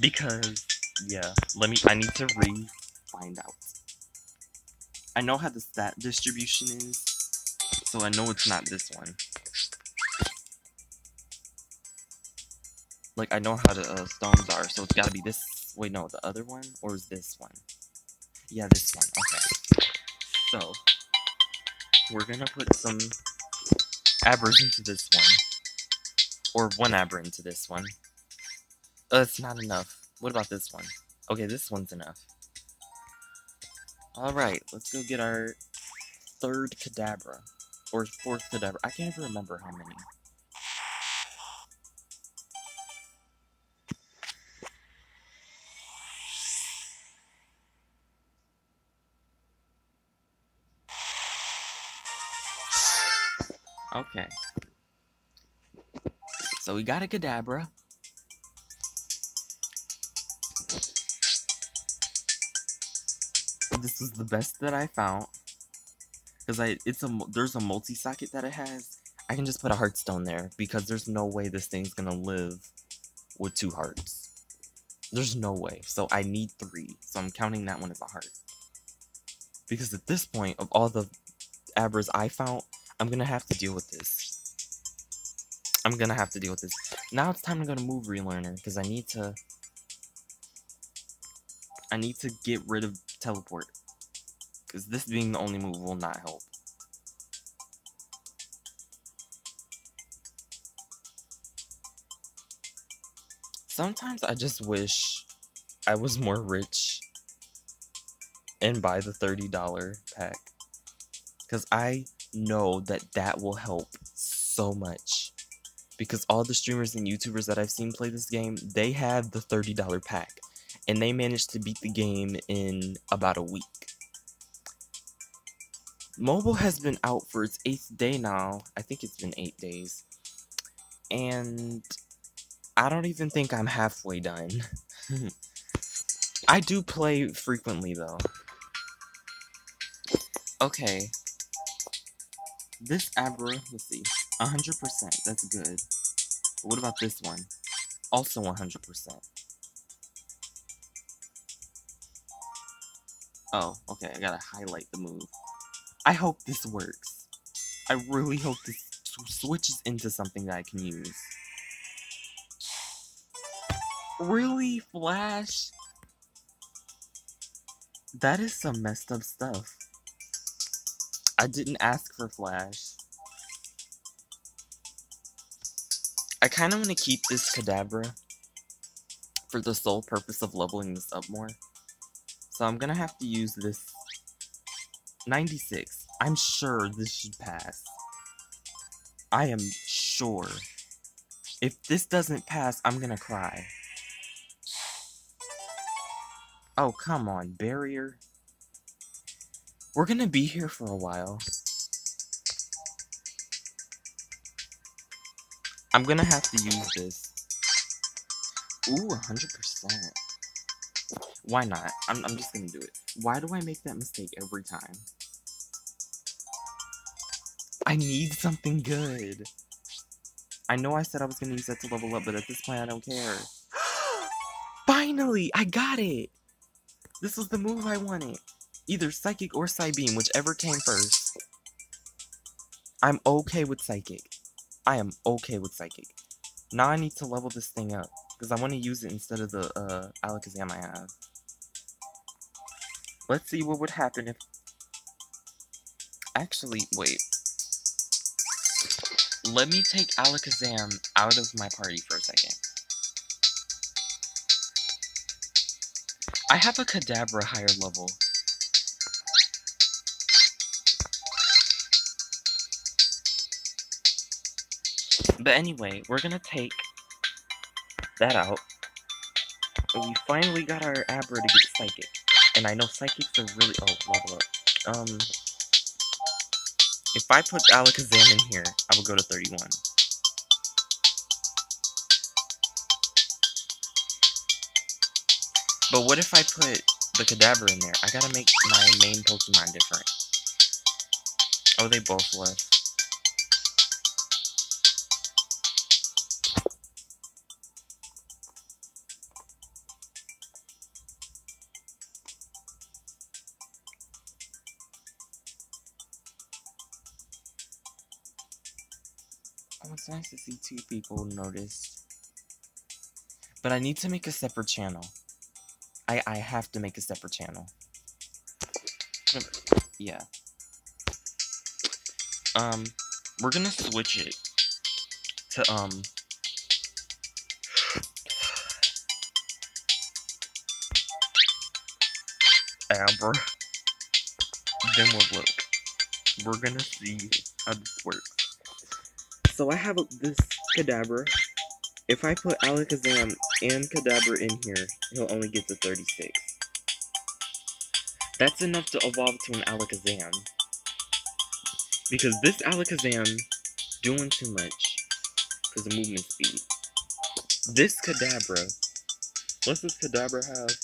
Because, yeah, I need to find out. I know how the stat distribution is, so I know it's not this one. Like, I know how the stones are, so it's gotta be this. Wait, no, the other one? Or is this one? Yeah, this one. Okay. So, we're gonna put some Abras into this one. Or one Abra into this one. It's not enough. What about this one? Okay, this one's enough. Alright, let's go get our third Kadabra. Or fourth Kadabra. I can't even remember how many. Okay. So we got a Kadabra. This is the best that I found. Because there's a multi-socket that it has. I can just put a Heartstone there. Because there's no way this thing's gonna live with 2 hearts. There's no way. So I need 3. So I'm counting that one as a heart. Because at this point, of all the Abras I found, I'm gonna have to deal with this. I'm gonna have to deal with this. Now it's time to go to Move Relearner, because I need to get rid of Teleport. Because this being the only move will not help. Sometimes I just wish I was more rich and buy the $30 pack. Because I know that will help so much. Because all the streamers and YouTubers that I've seen play this game, they have the $30 pack. And they managed to beat the game in about a week. Mobile has been out for its 8th day now. I think it's been 8 days. And I don't even think I'm halfway done. I do play frequently, though. Okay. This Abra, let's see. 100%, that's good. But what about this one? Also 100%. Oh, okay, I gotta highlight the move. I hope this works. I really hope this switches into something that I can use. Really, Flash? That is some messed up stuff. I didn't ask for Flash. I kind of want to keep this Kadabra for the sole purpose of leveling this up more. So I'm gonna have to use this 96. I'm sure this should pass. I am sure. If this doesn't pass, I'm gonna cry. Oh, come on, barrier. We're gonna be here for a while. I'm gonna have to use this. Ooh, 100%. Why not? I'm just gonna do it. Why do I make that mistake every time? I need something good. I know I said I was gonna use that to level up, but at this point I don't care. Finally! I got it! This was the move I wanted. Either Psychic or Psybeam, whichever came first. I'm okay with Psychic. I am okay with Psychic. Now I need to level this thing up. Because I want to use it instead of the Alakazam I have. Let's see what would happen if... Actually, wait. Let me take Alakazam out of my party for a second. I have a Kadabra higher level. But anyway, we're gonna take that out. And we finally got our Abra to get Psychic. And I know Psychics are really... Oh, level up. If I put Alakazam in here, I will go to 31. But what if I put the Kadabra in there? I gotta make my main Pokemon different. Oh, they both left. Oh, it's nice to see 2 people notice. But I need to make a separate channel. I have to make a separate channel. Yeah. We're gonna switch it to, Abra. Then we'll look. We're gonna see how this works. So I have this Kadabra. If I put Alakazam and Kadabra in here, he'll only get to 36. That's enough to evolve to an Alakazam. Because this Alakazam doing too much because of movement speed. This Kadabra, what's this Kadabra have?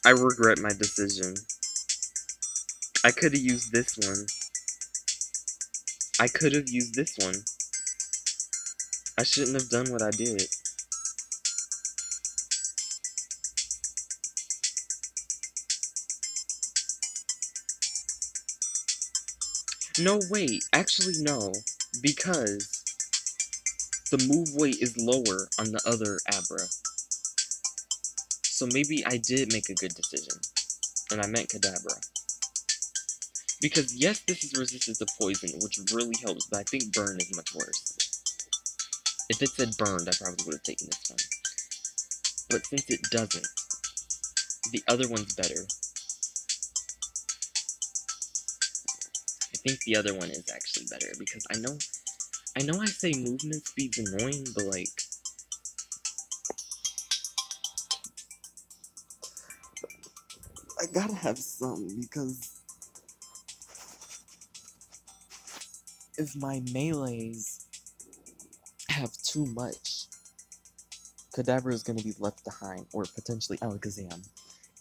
I regret my decision. I could have used this one. I could have used this one. I shouldn't have done what I did. No, wait. Actually, no. Because the move weight is lower on the other Abra. So maybe I did make a good decision. And I meant Kadabra. Because yes, this is resistant to poison, which really helps, but I think burn is much worse. If it said burned, I probably would have taken this one. But since it doesn't, the other one's better. I think the other one is actually better, because I know I say movement speed's annoying, but like... I gotta have some, because... if my melees have too much, Kadabra is gonna be left behind, or potentially Alakazam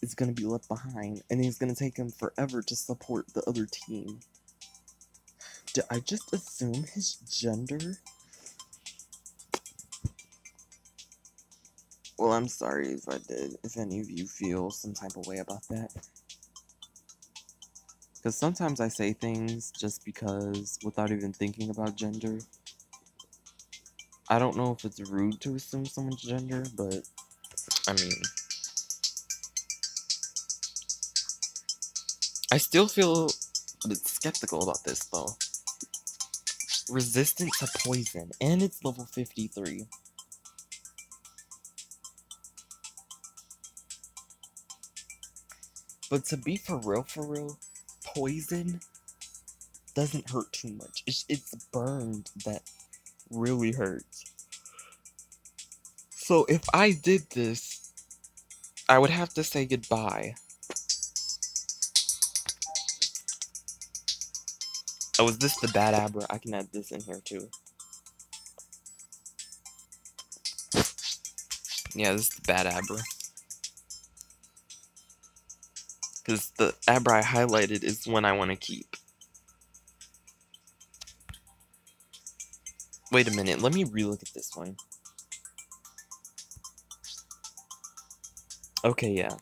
is gonna be left behind, and it's gonna take him forever to support the other team. Did I just assume his gender? Well, I'm sorry if I did, if any of you feel some type of way about that. Because sometimes I say things just because, without even thinking about gender. I don't know if it's rude to assume someone's gender, but, I mean... I still feel a bit skeptical about this, though. Resistant to poison, and it's level 53. But to be for real, poison doesn't hurt too much. It's burned that really hurts. So if I did this, I would have to say goodbye. Oh, is this the bad Abra? I can add this in here too. Yeah, this is the bad Abra. Because the Abra I highlighted is the one I want to keep. Wait a minute, let me relook at this one. Okay, yeah.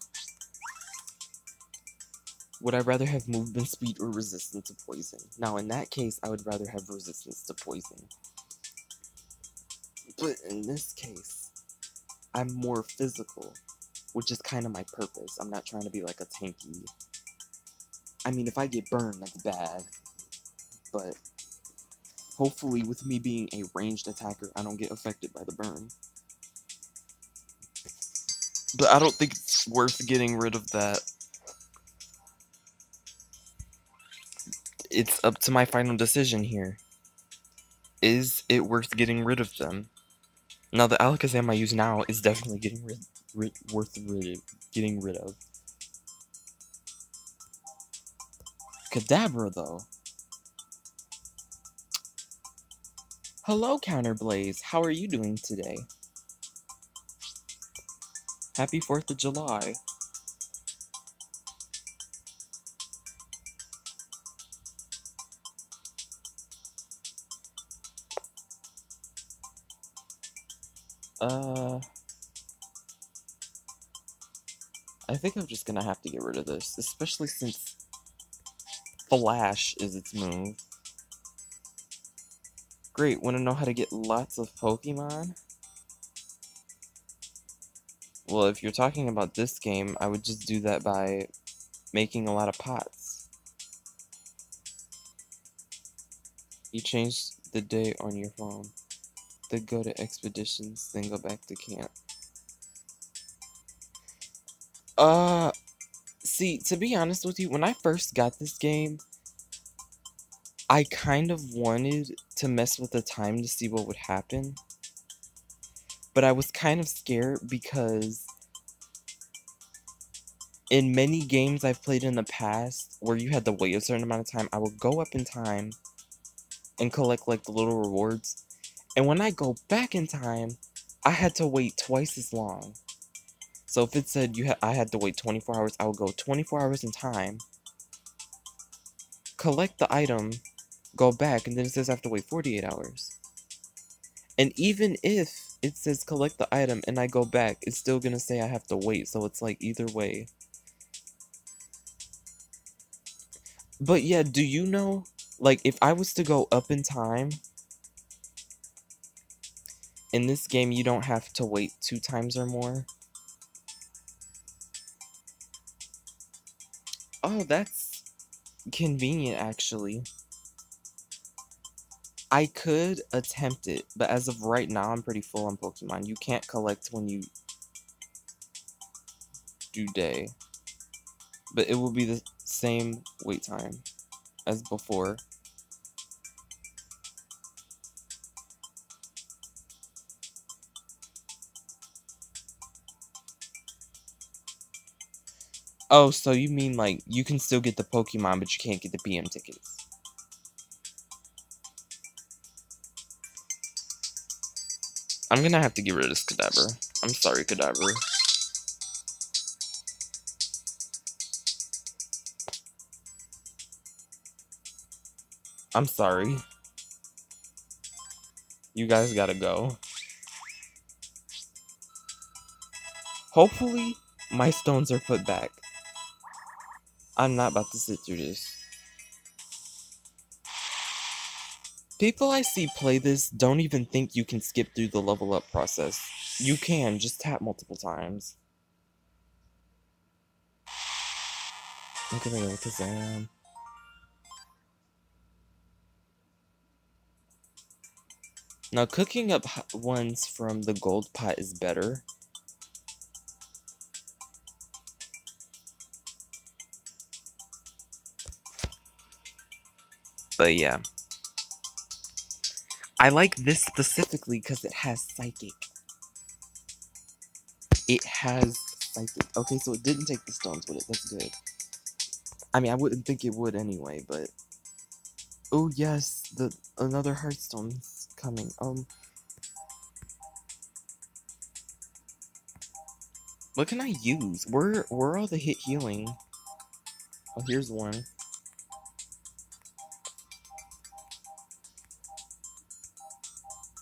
Would I rather have movement speed or resistance to poison? Now, in that case, I would rather have resistance to poison. But in this case, I'm more physical, which is kind of my purpose. I'm not trying to be like a tanky. I mean, if I get burned, that's bad. But hopefully with me being a ranged attacker, I don't get affected by the burn. But I don't think it's worth getting rid of that. It's up to my final decision here. Is it worth getting rid of them? Now, the Alakazam I use now is definitely getting getting rid of. Kadabra, though. Hello, Counterblaze. How are you doing today? Happy 4th of July. I think I'm just gonna have to get rid of this, especially since Flash is its move. Great, wanna know how to get lots of Pokemon? Well, if you're talking about this game, I would just do that by making a lot of pots. You change the day on your phone. Then go to expeditions, then go back to camp. See, to be honest with you, when I first got this game, I kind of wanted to mess with the time to see what would happen. But I was kind of scared because in many games I've played in the past where you had to wait a certain amount of time, I would go up in time and collect like the little rewards. And when I go back in time, I had to wait twice as long. So if it said I had to wait 24 hours, I would go 24 hours in time, collect the item, go back, and then it says I have to wait 48 hours. And even if it says collect the item and I go back, it's still gonna say I have to wait, so it's like either way. But yeah, do you know, like, if I was to go up in time, in this game you don't have to wait 2 times or more? Oh, that's convenient, actually. I could attempt it, but as of right now, I'm pretty full on Pokemon. You can't collect when you do day. But it will be the same wait time as before. Oh, so you mean, like, you can still get the Pokemon, but you can't get the BM tickets. I'm gonna have to get rid of this Kadabra. I'm sorry, Kadabra. I'm sorry. You guys gotta go. Hopefully, my stones are put back. I'm not about to sit through this. People I see play this don't even think you can skip through the level up process. You can, just tap multiple times. Look at me, Alakazam. Now, cooking up ones from the gold pot is better. But yeah. I like this specifically because it has Psychic. It has Psychic. Okay, so it didn't take the stones with it. That's good. I mean, I wouldn't think it would anyway, but... Oh, yes, another Hearthstone's coming. What can I use? Where are all the hit healing? Oh, here's one.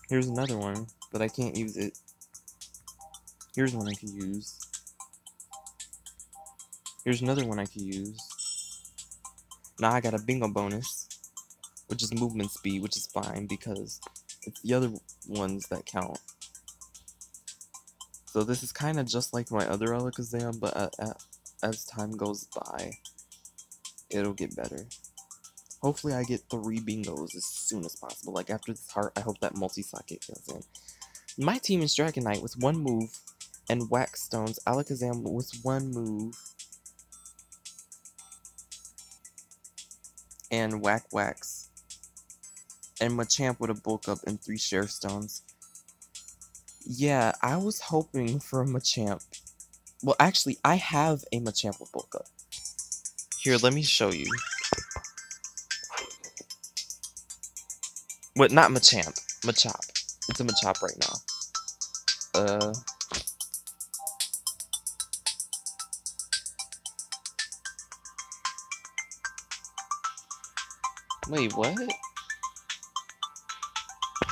Here's another one, but I can't use it. Here's one I could use. Here's another one I could use. Now I got a bingo bonus, which is movement speed, which is fine because it's the other ones that count. So this is kind of just like my other Alakazam, but as time goes by. It'll get better. Hopefully I get 3 bingos as soon as possible. Like, after this heart, I hope that multi-socket goes in. My team is Dragonite with 1 move, and Wax Stones. Alakazam with 1 move, and Wax. And Machamp with a bulk up and 3 Sheriff Stones. Yeah, I was hoping for a Machamp. Well, actually, I have a Machamp with bulk up. Here, let me show you. What? Not Machamp. Machop. It's a Machop right now. Wait, what?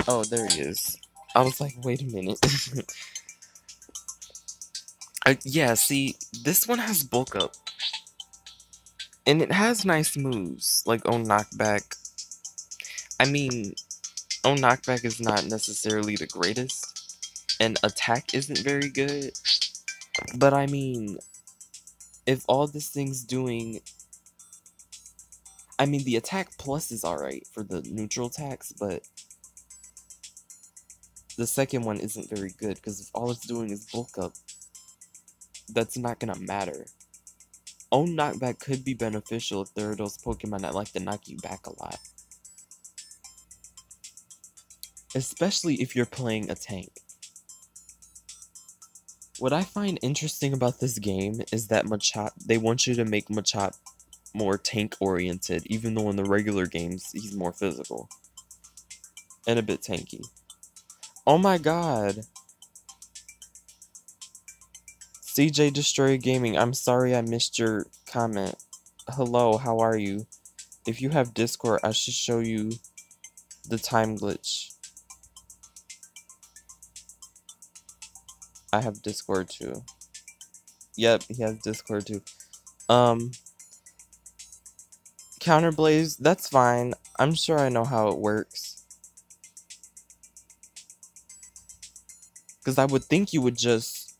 Oh, there he is. I was like, wait a minute. Yeah, see, this one has bulk up. And it has nice moves, like Oh Knockback. I mean, Oh Knockback is not necessarily the greatest, and attack isn't very good. But I mean, if all this thing's doing... I mean, the attack plus is alright for the neutral attacks, but the second one isn't very good, because if all it's doing is bulk up, that's not gonna matter. Oh Knockback could be beneficial if there are those Pokemon that like to knock you back a lot. Especially if you're playing a tank. What I find interesting about this game is that Machop, they want you to make Machop more tank-oriented, even though in the regular games, he's more physical. And a bit tanky. Oh my god! CJ Destroyer Gaming, I'm sorry I missed your comment. Hello, how are you? If you have Discord, I should show you the time glitch. I have Discord too. Yep, he has Discord too. Counterblaze, that's fine. I'm sure I know how it works. Because I would think you would just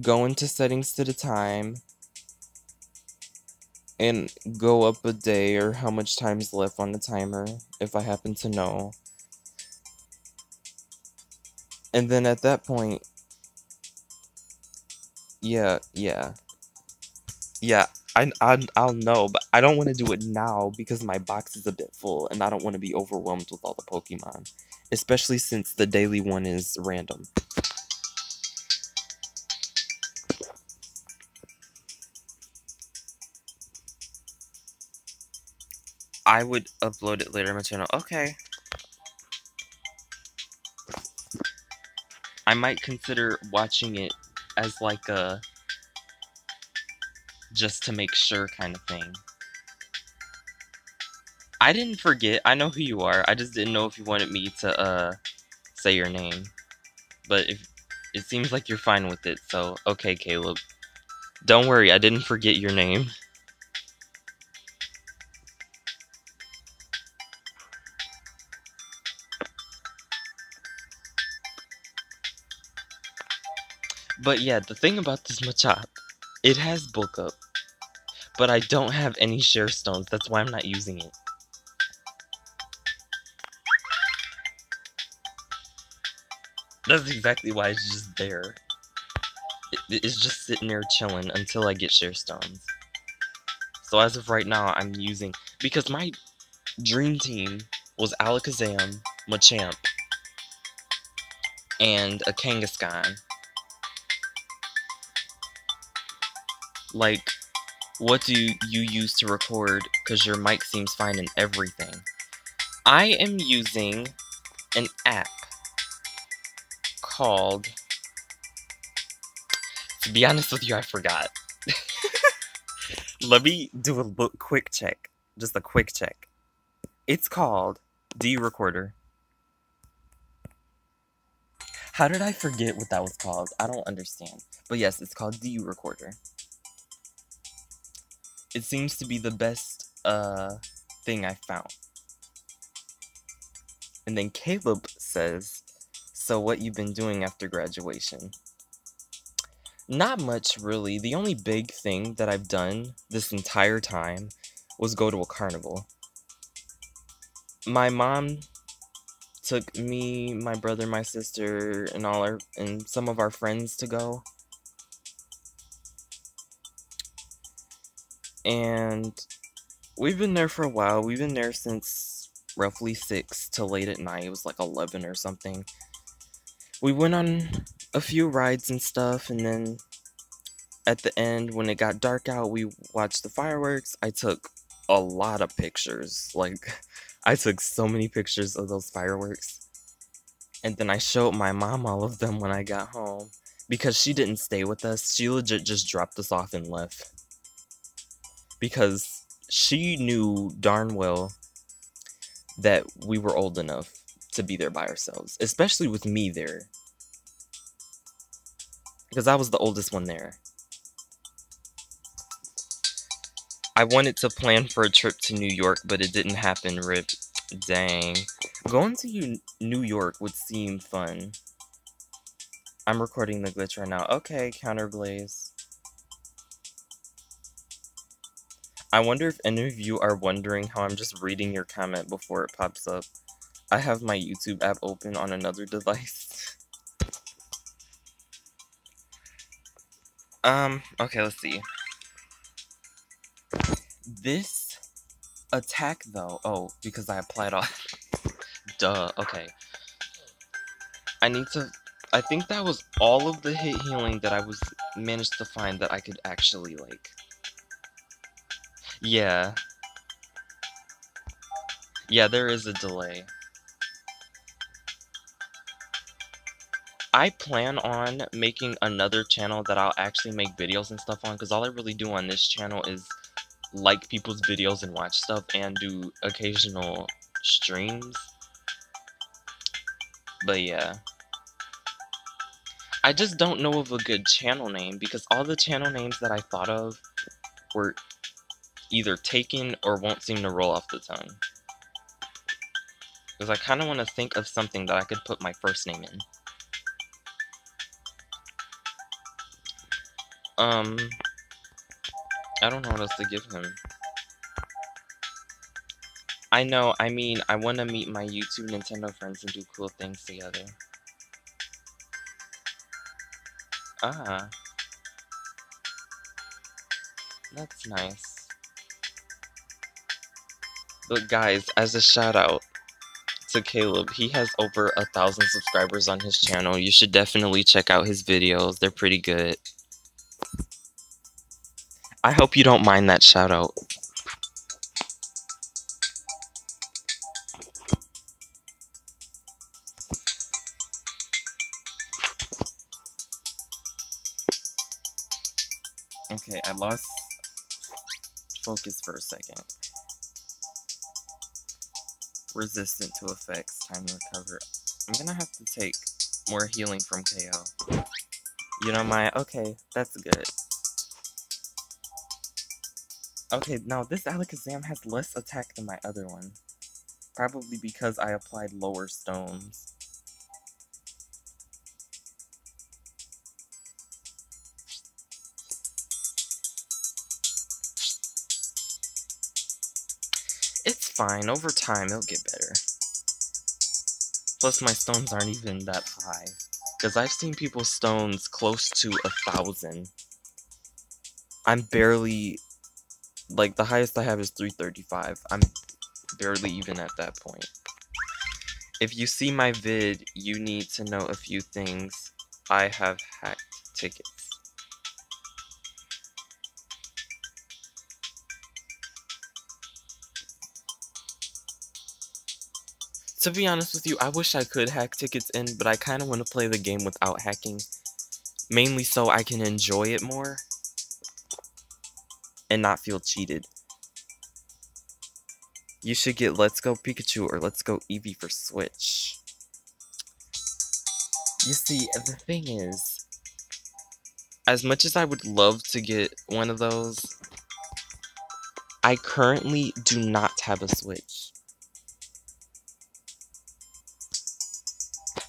go into settings to the time and go up a day or how much time's left on the timer, if I happen to know. And then at that point, yeah, I'll know, but I don't want to do it now because my box is a bit full and I don't want to be overwhelmed with all the Pokemon, especially since the daily one is random. I would upload it later on my channel. Okay. I might consider watching it as like a just to make sure kind of thing. I didn't forget. I know who you are. I just didn't know if you wanted me to say your name. But if it seems like you're fine with it, so okay, Caleb. Don't worry, I didn't forget your name. But yeah, the thing about this Machop, it has bulk up, but I don't have any share stones. That's why I'm not using it. That's exactly why it's just there. It's just sitting there chilling until I get share stones. So as of right now, I'm using... Because my dream team was Alakazam, Machamp, and a Kangaskhan. Like, what do you use to record? Because your mic seems fine in everything. I am using an app called... To be honest with you, I forgot. Let me do a quick check. Just a quick check. It's called D Recorder. How did I forget what that was called? I don't understand. But yes, it's called D Recorder. It seems to be the best thing I found. And then Caleb says, so what you've been doing after graduation? Not much, really. The only big thing that I've done this entire time was go to a carnival. My mom took me, my brother, my sister, and some of our friends to go. And we've been there for a while. We've been there since roughly 6 till late at night. It was like 11 or something. We went on a few rides and stuff, and then at the end, when it got dark out, we watched the fireworks. I took a lot of pictures. Like, I took so many pictures of those fireworks. And then I showed my mom all of them when I got home. Because she didn't stay with us. She legit just dropped us off and left. Because she knew darn well that we were old enough to be there by ourselves. Especially with me there. Because I was the oldest one there. I wanted to plan for a trip to New York, but it didn't happen, rip. Dang. Going to New York would seem fun. I'm recording the glitch right now. Okay, Counterblaze. I wonder if any of you are wondering how I'm just reading your comment before it pops up. I have my YouTube app open on another device. Okay, let's see. This attack, though... Oh, because I applied all... Duh, okay. I think that was all of the hit healing that I managed to find that I could actually, like... Yeah. Yeah, there is a delay. I plan on making another channel that I'll actually make videos and stuff on, because all I really do on this channel is like people's videos and watch stuff and do occasional streams. But yeah. I just don't know of a good channel name, because all the channel names that I thought of were either taken or won't seem to roll off the tongue. Because I kind of want to think of something that I could put my first name in. I don't know what else to give him. I know, I mean, I want to meet my YouTube Nintendo friends and do cool things together. Ah. That's nice. But guys, as a shout out to Caleb, he has over 1,000 subscribers on his channel. You should definitely check out his videos. They're pretty good. I hope you don't mind that shout out. Okay, I lost focus for a second. Resistant to effects, time to recover. I'm gonna have to take more healing from KO. You know okay, that's good. Okay, now this Alakazam has less attack than my other one. Probably because I applied lower stones. It's fine, over time it'll get better. Plus my stones aren't even that high. Because I've seen people's stones close to 1,000. I'm barely... Like, the highest I have is 335. I'm barely even at that point. If you see my vid, you need to know a few things. I have hacked tickets. To be honest with you, I wish I could hack tickets in, but I kind of want to play the game without hacking. Mainly so I can enjoy it more. And not feel cheated. You should get Let's Go Pikachu or Let's Go Eevee for Switch. You see, the thing is, as much as I would love to get one of those, I currently do not have a Switch.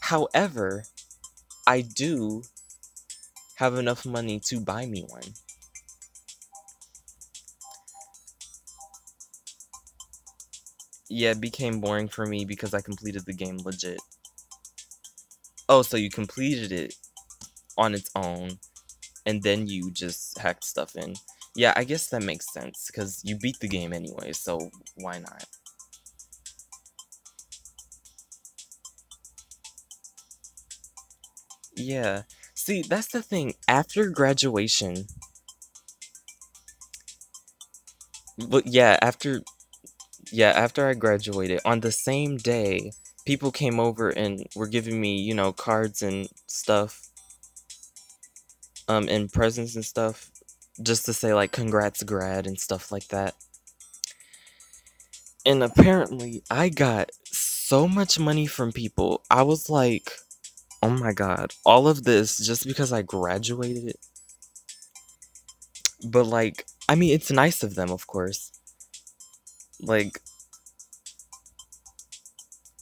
However, I do have enough money to buy me one. Yeah, it became boring for me because I completed the game legit. Oh, so you completed it on its own, and then you just hacked stuff in. Yeah, I guess that makes sense, because you beat the game anyway, so why not? Yeah. See, that's the thing. After graduation, but after I graduated, on the same day, people came over and were giving me, cards and stuff, and presents and stuff, just to say, like, congrats, grad, and stuff like that. And apparently, I got so much money from people. I was like, oh my god, all of this just because I graduated? But, like, I mean, it's nice of them, of course. Like,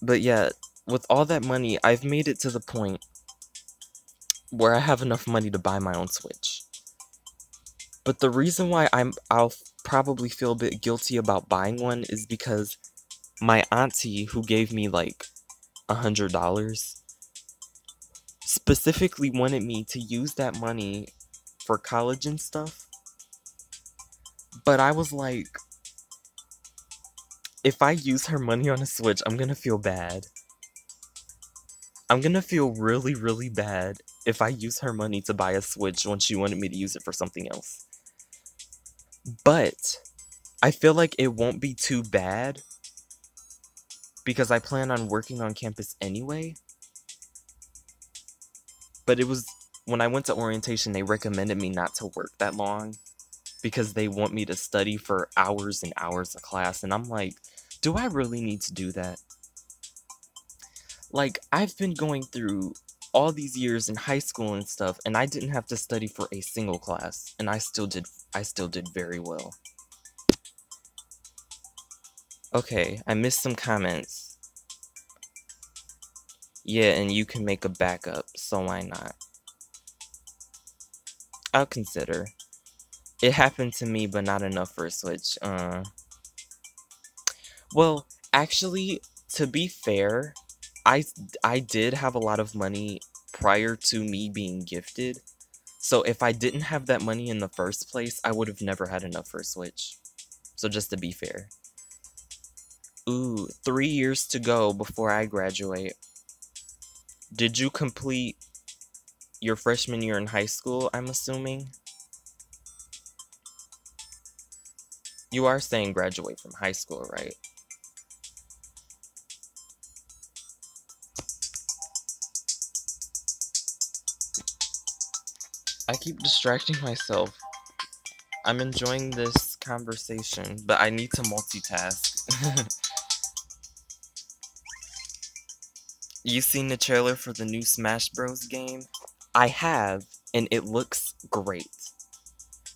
but yeah, with all that money, I've made it to the point where I have enough money to buy my own Switch. But the reason why I'll probably feel a bit guilty about buying one is because my auntie, who gave me like $100, specifically wanted me to use that money for college and stuff. But I was like, if I use her money on a Switch, I'm gonna feel bad. I'm gonna feel really, really bad if I use her money to buy a Switch when she wanted me to use it for something else. But I feel like it won't be too bad because I plan on working on campus anyway. But it was when I went to orientation, they recommended me not to work that long because they want me to study for hours and hours of class. And I'm like, do I really need to do that? Like, I've been going through all these years in high school and stuff, and I didn't have to study for a single class, and I still did very well. Okay, I missed some comments. Yeah, and you can make a backup, so why not? I'll consider. It happened to me, but not enough for a Switch. Well, actually, to be fair, I I did have a lot of money prior to me being gifted. So if I didn't have that money in the first place, I would have never had enough for a Switch. So just to be fair. Ooh, 3 years to go before I graduate. Did you complete your freshman year in high school, I'm assuming? You are saying graduate from high school, right? I keep distracting myself. I'm enjoying this conversation, but I need to multitask. You seen the trailer for the new Smash Bros. Game? I have, and it looks great.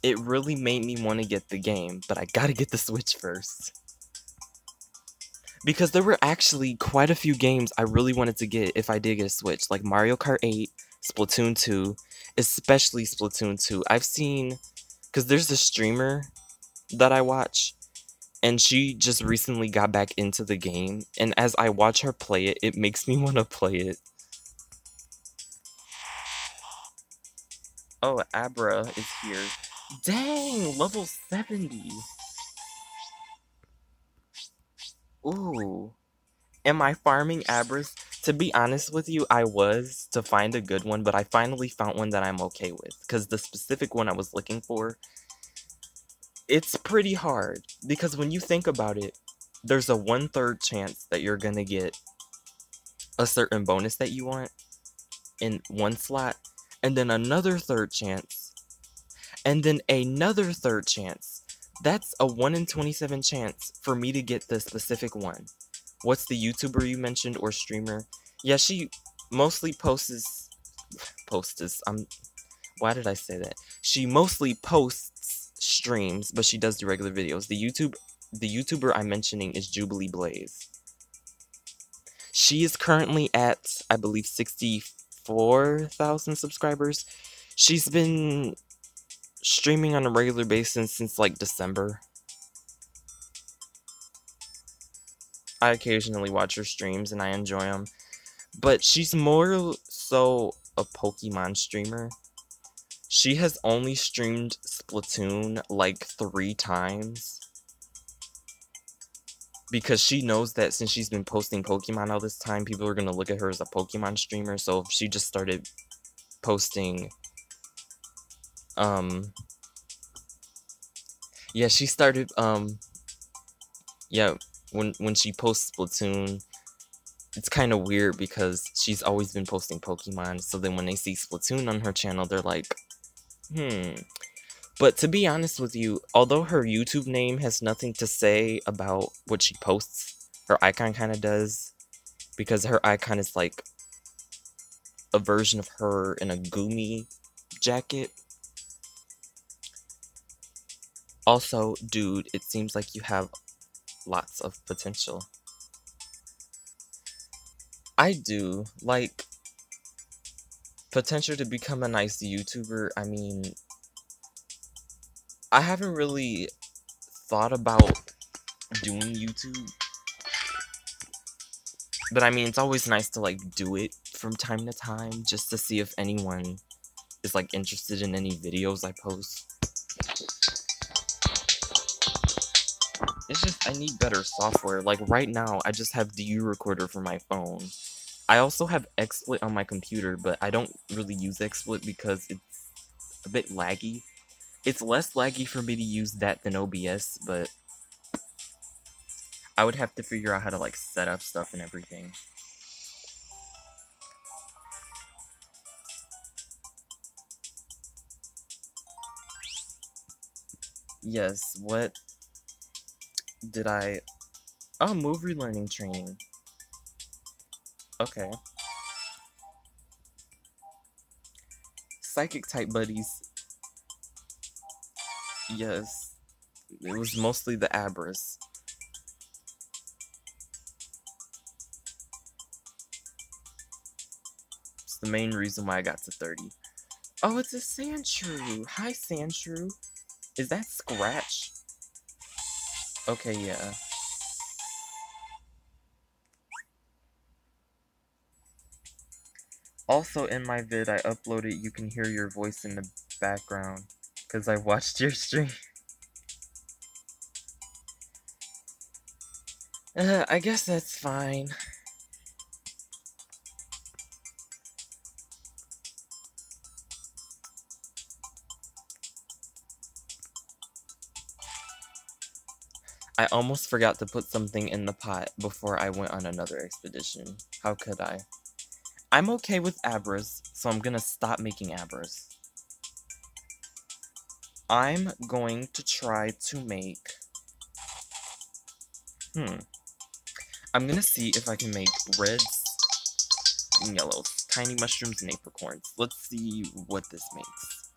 It really made me want to get the game, but I gotta get the Switch first. Because there were actually quite a few games I really wanted to get if I did get a Switch, like Mario Kart 8, Splatoon 2, especially Splatoon 2. I've seen, because there's a streamer that I watch, and she just recently got back into the game, and as I watch her play it, it makes me want to play it. Oh, Abra is here. Dang, level 70. Ooh. Am I farming Abras? To be honest with you, I was to find a good one, but I finally found one that I'm okay with. Because the specific one I was looking for, it's pretty hard. Because when you think about it, there's a 1/3 chance that you're gonna get a certain bonus that you want in one slot, and then another third chance, and then another third chance. That's a 1 in 27 chance for me to get the specific one. What's the YouTuber you mentioned or streamer? Yeah, she mostly posts. Why did I say that? She mostly posts streams, but she does do regular videos. The YouTuber I'm mentioning is Jubilee Blaze. She is currently at, I believe, 64,000 subscribers. She's been streaming on a regular basis since like December. I occasionally watch her streams and I enjoy them. But she's more so a Pokemon streamer. She has only streamed Splatoon like 3 times. Because she knows that since she's been posting Pokemon all this time, people are going to look at her as a Pokemon streamer. So she just started posting, yeah, she started, yeah, when she posts Splatoon, it's kind of weird because she's always been posting Pokemon. So then when they see Splatoon on her channel, they're like, But to be honest with you, although her YouTube name has nothing to say about what she posts, her icon kind of does. Because her icon is like a version of her in a Gumi jacket. Also, dude, it seems like you have lots of potential. I do. Like, potential to become a nice YouTuber. I mean, I haven't really thought about doing YouTube. But I mean, it's always nice to like do it from time to time just to see if anyone is like interested in any videos I post. It's just I need better software. Like right now, I just have DU Recorder for my phone. I also have XSplit on my computer, but I don't really use XSplit because it's a bit laggy. It's less laggy for me to use that than OBS, but I would have to figure out how to like set up stuff and everything. Yes, what did I... Oh, move relearning training. Okay. Psychic type buddies. Yes. It was mostly the Abras. It's the main reason why I got to 30. Oh, it's a Sandshrew. Hi, Sandshrew. Is that Scratch? Okay, yeah. Also, in my vid I uploaded, you can hear your voice in the background. Because I watched your stream. I guess that's fine. I almost forgot to put something in the pot before I went on another expedition. How could I? I'm okay with Abras, so I'm gonna stop making Abras. I'm going to try to make... I'm gonna see if I can make reds and yellows. Tiny mushrooms and apricorns. Let's see what this makes.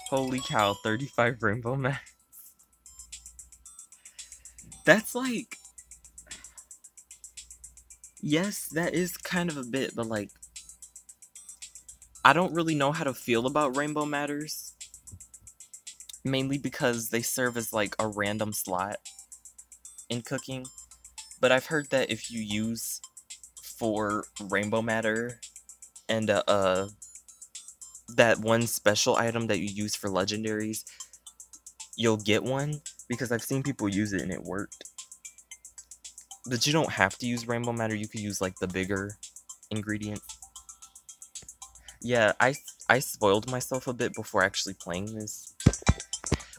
Holy cow, 35 rainbow mats. That's like... Yes, that is kind of a bit, but like... I don't really know how to feel about rainbow matters. Mainly because they serve as like a random slot in cooking. But I've heard that if you use 4 rainbow matter and that one special item that you use for legendaries, you'll get one, because I've seen people use it and it worked. But you don't have to use rainbow matter, you could use like the bigger ingredient. Yeah, I spoiled myself a bit before actually playing this,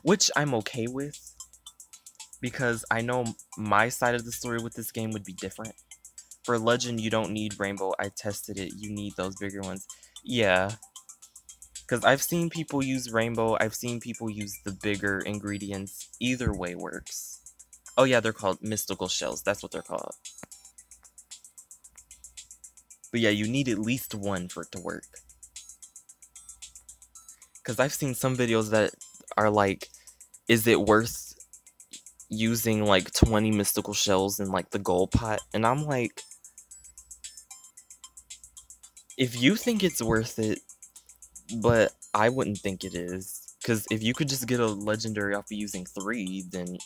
which I'm okay with, because I know my side of the story with this game would be different. For Legend, you don't need rainbow. I tested it. You need those bigger ones. Yeah. Because I've seen people use rainbow. I've seen people use the bigger ingredients. Either way works. Oh yeah, they're called mystical shells. That's what they're called. But yeah, you need at least one for it to work. Because I've seen some videos that are like, is it worth using like 20 mystical shells in like the gold pot? And I'm like, if you think it's worth it, but I wouldn't think it is. Because if you could just get a legendary off of using 3, then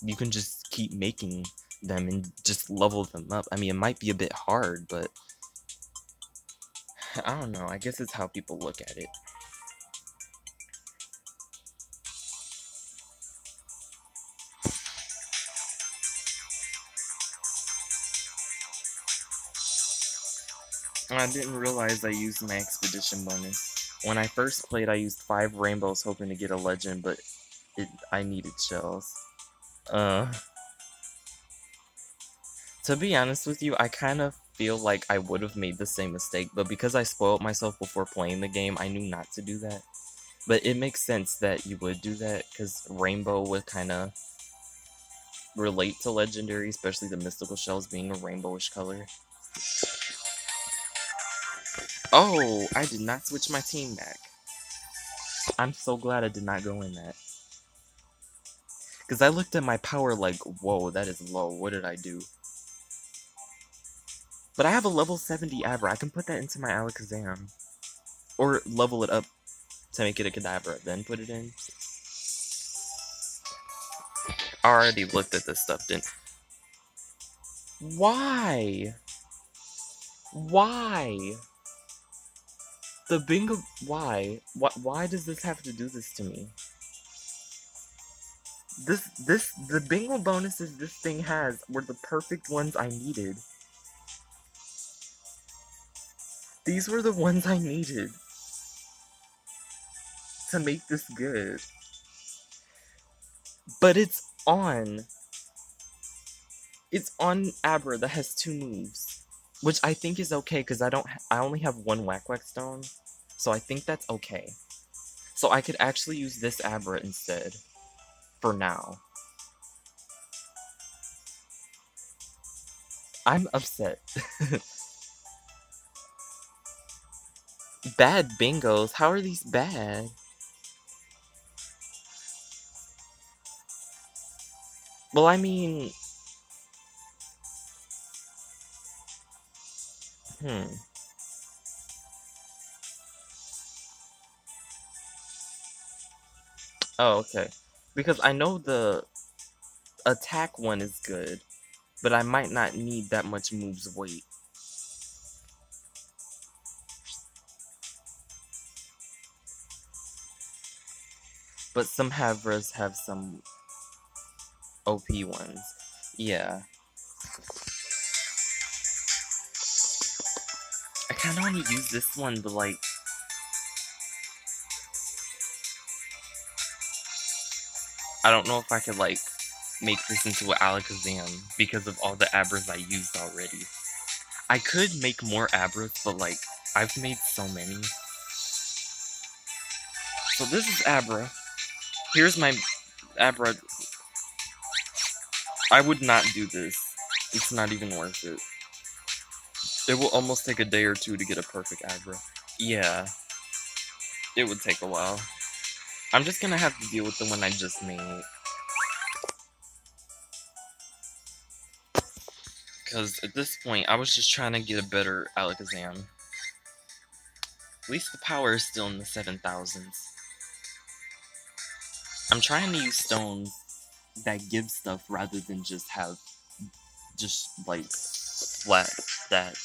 you can just keep making them and just level them up. I mean, it might be a bit hard, but I don't know. I guess it's how people look at it. I didn't realize I used my expedition bonus. When I first played, I used 5 rainbows hoping to get a legend, but I needed shells. To be honest with you, I kind of feel like I would have made the same mistake, but because I spoiled myself before playing the game, I knew not to do that. But it makes sense that you would do that, because rainbow would kind of relate to legendary, especially the mystical shells being a rainbowish color. Oh, I did not switch my team back. I'm so glad I did not go in that. Because I looked at my power like, whoa, that is low. What did I do? But I have a level 70 Abra. I can put that into my Alakazam. Or level it up to make it a Kadabra, then put it in. I already looked at this stuff, didn't... Why? Why? The bingo... Why? Why does this have to do this to me? The bingo bonuses this thing has were the perfect ones I needed. These were the ones I needed to make this good. But it's on Abra that has 2 moves, which I think is okay because I only have 1 Whack Whack Stone, so I think that's okay. So I could actually use this Abra instead, for now. I'm upset. Bad bingos? How are these bad? Well, I mean... Oh, okay. Because I know the attack one is good, but I might not need that much moves weight. But some Havras have some OP ones. Yeah. I kind of want to use this one to, like... I don't know if I could, like, make this into an Alakazam because of all the Abras I used already. I could make more Abras, but, like, I've made so many. So this is Abra. Here's my Abra. I would not do this. It's not even worth it. It will almost take a day or 2 to get a perfect Abra. Yeah. It would take a while. I'm just gonna have to deal with the one I just made. Because at this point, I was just trying to get a better Alakazam. At least the power is still in the 7,000s. I'm trying to use stones that give stuff rather than just have, like, flat that.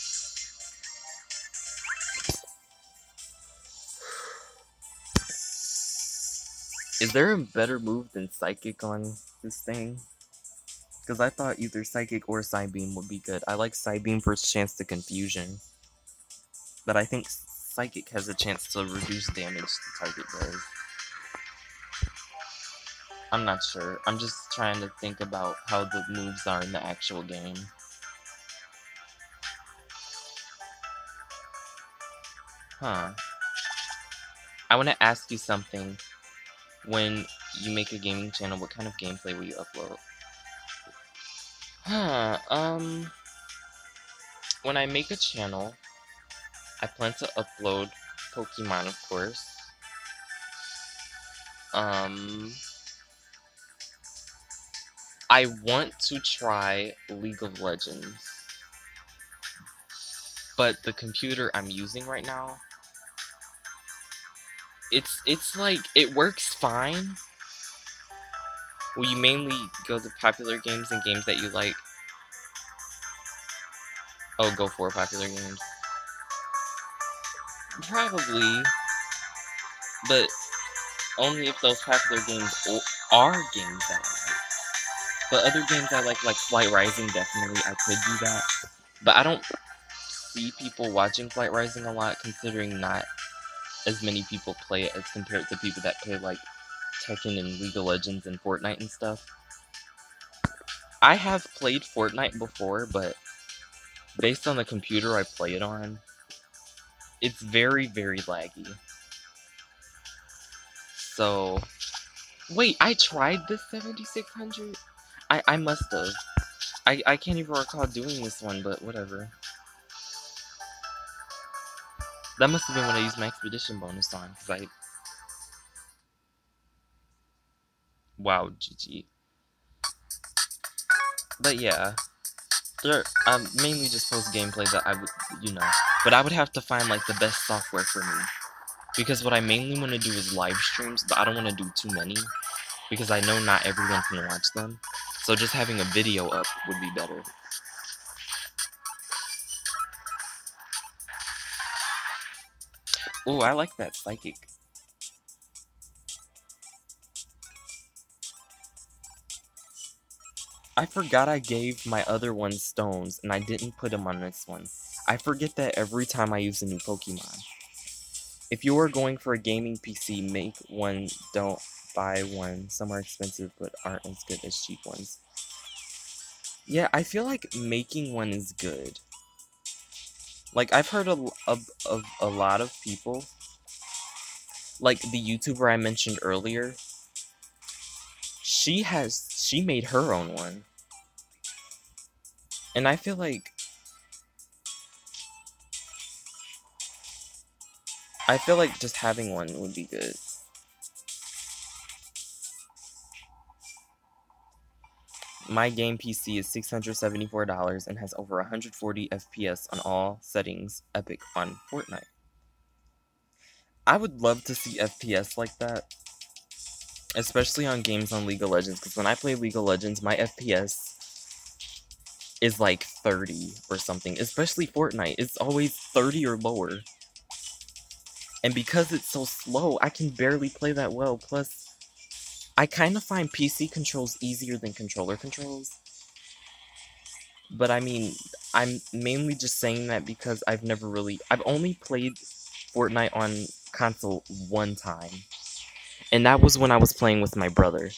Is there a better move than Psychic on this thing? Because I thought either Psychic or Psybeam would be good. I like Psybeam for its chance to Confusion. But I think Psychic has a chance to reduce damage the target does. I'm not sure. I'm just trying to think about how the moves are in the actual game. Huh. I want to ask you something. When you make a gaming channel, what kind of gameplay will you upload? When I make a channel, I plan to upload Pokemon, of course. I want to try League of Legends. But the computer I'm using right now, it's like, it works fine. Will you mainly go to popular games and games that you like? Oh, go for popular games. Probably, but only if those popular games are games that I like. But other games I like Flight Rising, definitely I could do that. But I don't see people watching Flight Rising a lot, considering not as many people play it as compared to people that play like Tekken and League of Legends and Fortnite and stuff. I have played Fortnite before, but based on the computer I play it on, it's very, very laggy. So, wait, I tried this 7600? I must have. I can't even recall doing this one, but whatever. That must have been when I used my expedition bonus on, because I... Wow, GG. But yeah, there mainly just post gameplay that I would, but I would have to find like the best software for me. Because what I mainly want to do is live streams, but I don't want to do too many, because I know not everyone can watch them. So just having a video up would be better. Oh, I like that psychic. I forgot I gave my other one stones, and I didn't put them on this one. I forget that every time I use a new Pokemon. If you are going for a gaming PC, make one, don't buy one. Some are expensive, but aren't as good as cheap ones. Yeah, I feel like making one is good. Like, I've heard of a lot of people, like the YouTuber I mentioned earlier, she made her own one. And I feel like just having one would be good. My game PC is $674 and has over 140 FPS on all settings, epic on Fortnite. I would love to see FPS like that, especially on games on League of Legends, because when I play League of Legends, my FPS is like 30 or something, especially Fortnite. It's always 30 or lower. And because it's so slow, I can barely play that well. Plus, I kind of find PC controls easier than controller controls. But I mean, I'm mainly just saying that because I've only played Fortnite on console one time. And that was when I was playing with my brother.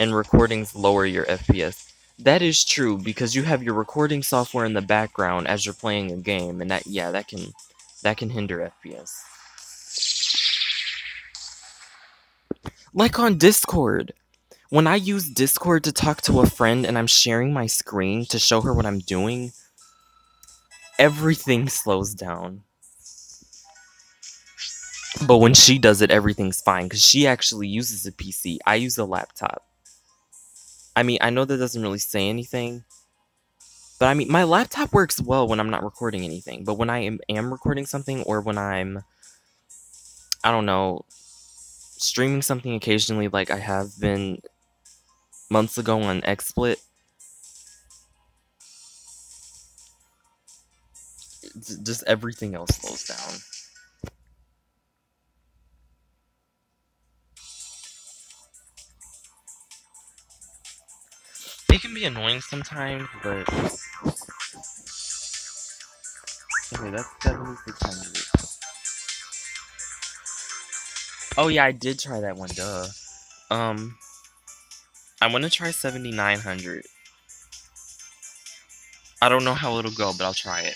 And recordings lower your FPS. That is true, because you have your recording software in the background as you're playing a game, and that can hinder FPS. Like on Discord. When I use Discord to talk to a friend and I'm sharing my screen to show her what I'm doing, everything slows down. But when she does it, everything's fine, because she actually uses a PC. I use a laptop. I mean, I know that doesn't really say anything, but I mean, my laptop works well when I'm not recording anything. But when I am recording something, or when I'm, I don't know, streaming something occasionally, like I have been months ago on XSplit, just everything else slows down. It can be annoying sometimes, but... Okay, that's 7,600. Oh yeah, I did try that one, duh. I want to try 7,900. I don't know how it'll go, but I'll try it.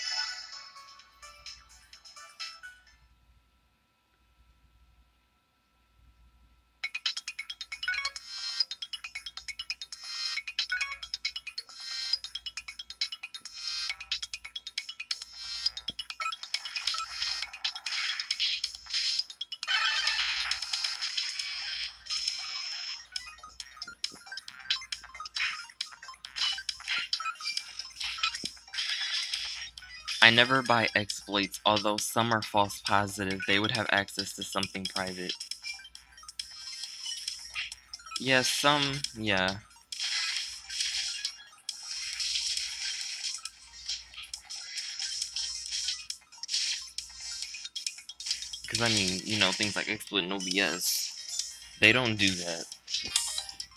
I never buy exploits, although some are false positive. They would have access to something private. Yeah, yeah. Because, I mean, things like Exploit and OBS, they don't do that.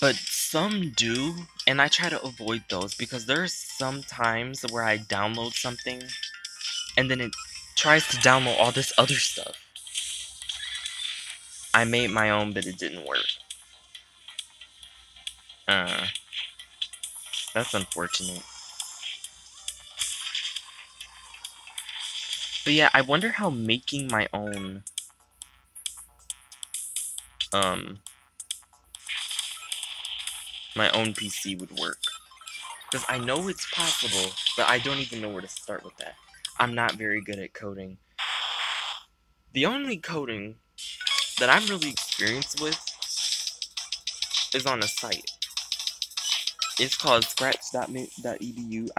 But some do, and I try to avoid those because there's some times where I download something and then it tries to download all this other stuff. I made my own, but it didn't work. Uh, that's unfortunate. But yeah, I wonder how making um, my own PC would work. Because I know it's possible, but I don't even know where to start with that. I'm not very good at coding. The only coding that I'm really experienced with is on a site. It's called scratch.edu.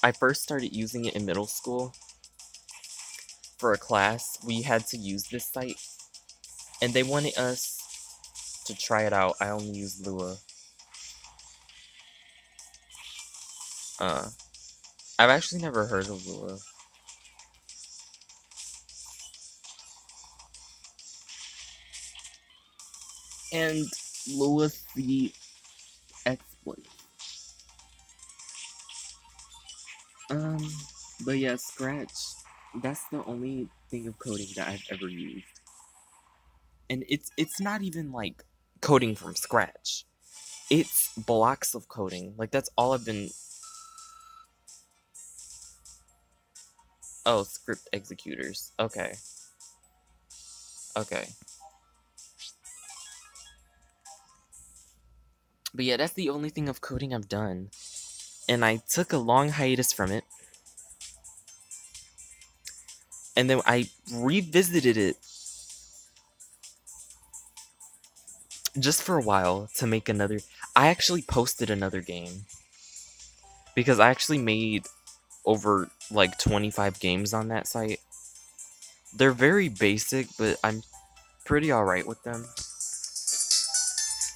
I first started using it in middle school for a class. We had to use this site, and they wanted us to try it out. I only used Lua. I've actually never heard of Lua. And Lua C exploit. Um, but yeah, Scratch, that's the only thing of coding that I've ever used. And it's not even like coding from scratch. It's blocks of coding. Like that's all I've been. Oh, script executors. Okay. Okay. But yeah, that's the only thing of coding I've done. And I took a long hiatus from it. And then I revisited it just for a while to make another. I actually posted another game. Because I actually made over like 25 games on that site. They're very basic, but I'm pretty alright with them.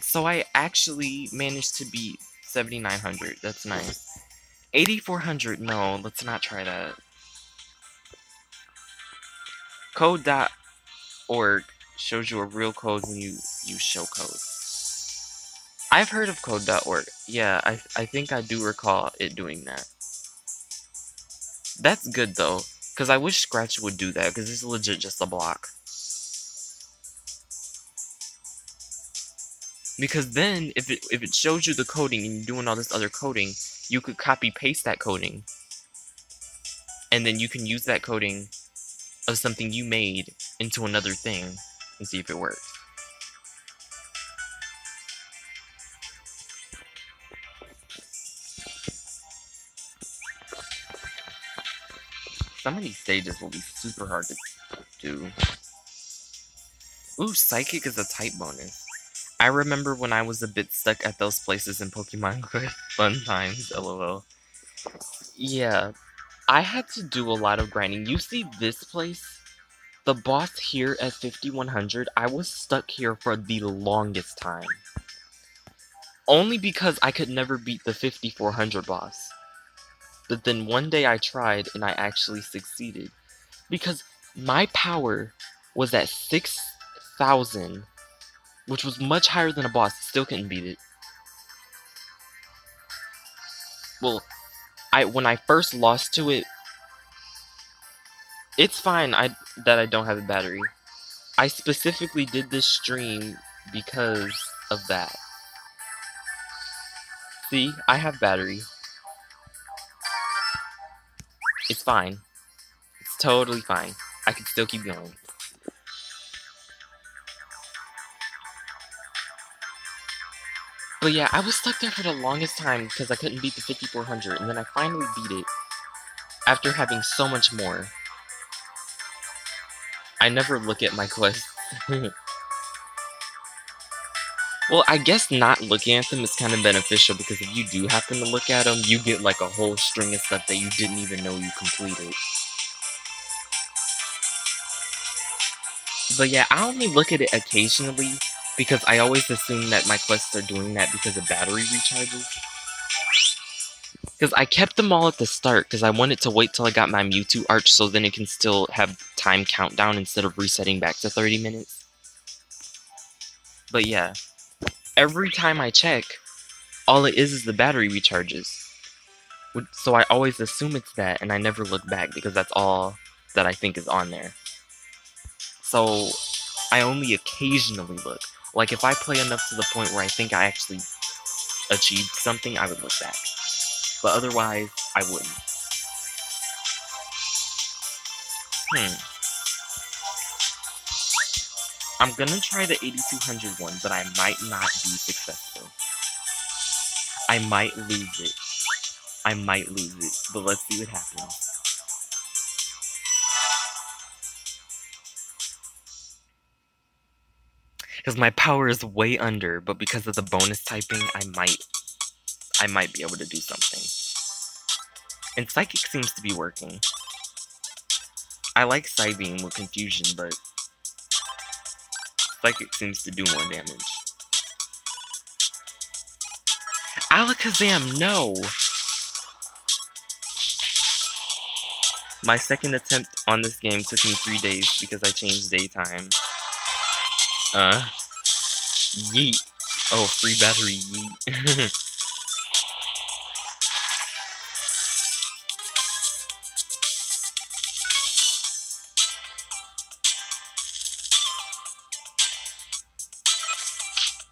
So I actually managed to beat 7,900. That's nice. 8,400. No, let's not try that. Code.org shows you a real code when you use shellcode. I've heard of code.org. Yeah, I think I do recall it doing that. That's good though, because I wish Scratch would do that, because it's legit just a block. Because then, if it shows you the coding and you're doing all this other coding, you could copy paste that coding, and then you can use that coding of something you made into another thing and see if it works. Some of these stages will be super hard to do. Ooh, Psychic is a type bonus. I remember when I was a bit stuck at those places in Pokemon Quest. Fun times, lol. Yeah, I had to do a lot of grinding. You see this place? The boss here at 5100, I was stuck here for the longest time. Only because I could never beat the 5400 boss. But then one day I tried and I actually succeeded. Because my power was at 6,000, which was much higher than a boss. Still couldn't beat it. Well, when I first lost to it, it's fine that I don't have a battery. I specifically did this stream because of that. See, I have battery. It's fine. It's totally fine. I can still keep going. But yeah, I was stuck there for the longest time because I couldn't beat the 5400, and then I finally beat it after having so much more. I never look at my quests. Well, I guess not looking at them is kind of beneficial because if you do happen to look at them, you get like a whole string of stuff that you didn't even know you completed. But yeah, I only look at it occasionally Because I always assume that my quests are doing that because of battery recharges. Because I kept them all at the start because I wanted to wait till I got my Mewtwo Arch so then it can still have time countdown instead of resetting back to 30 minutes. But yeah, every time I check, all it is the battery recharges. So I always assume it's that and I never look back because that's all that I think is on there. So I only occasionally look. Like if I play enough to the point where I think I actually achieved something, I would look back. But otherwise, I wouldn't. I'm gonna try the 8200 one, but I might not be successful. I might lose it. But let's see what happens. Because my power is way under, but because of the bonus typing, I might be able to do something. And Psychic seems to be working. I like Psybeam with Confusion, but Psychic seems to do more damage. Alakazam, no! My second attempt on this game took me 3 days because I changed daytime. Yeet. Oh, free battery, yeet.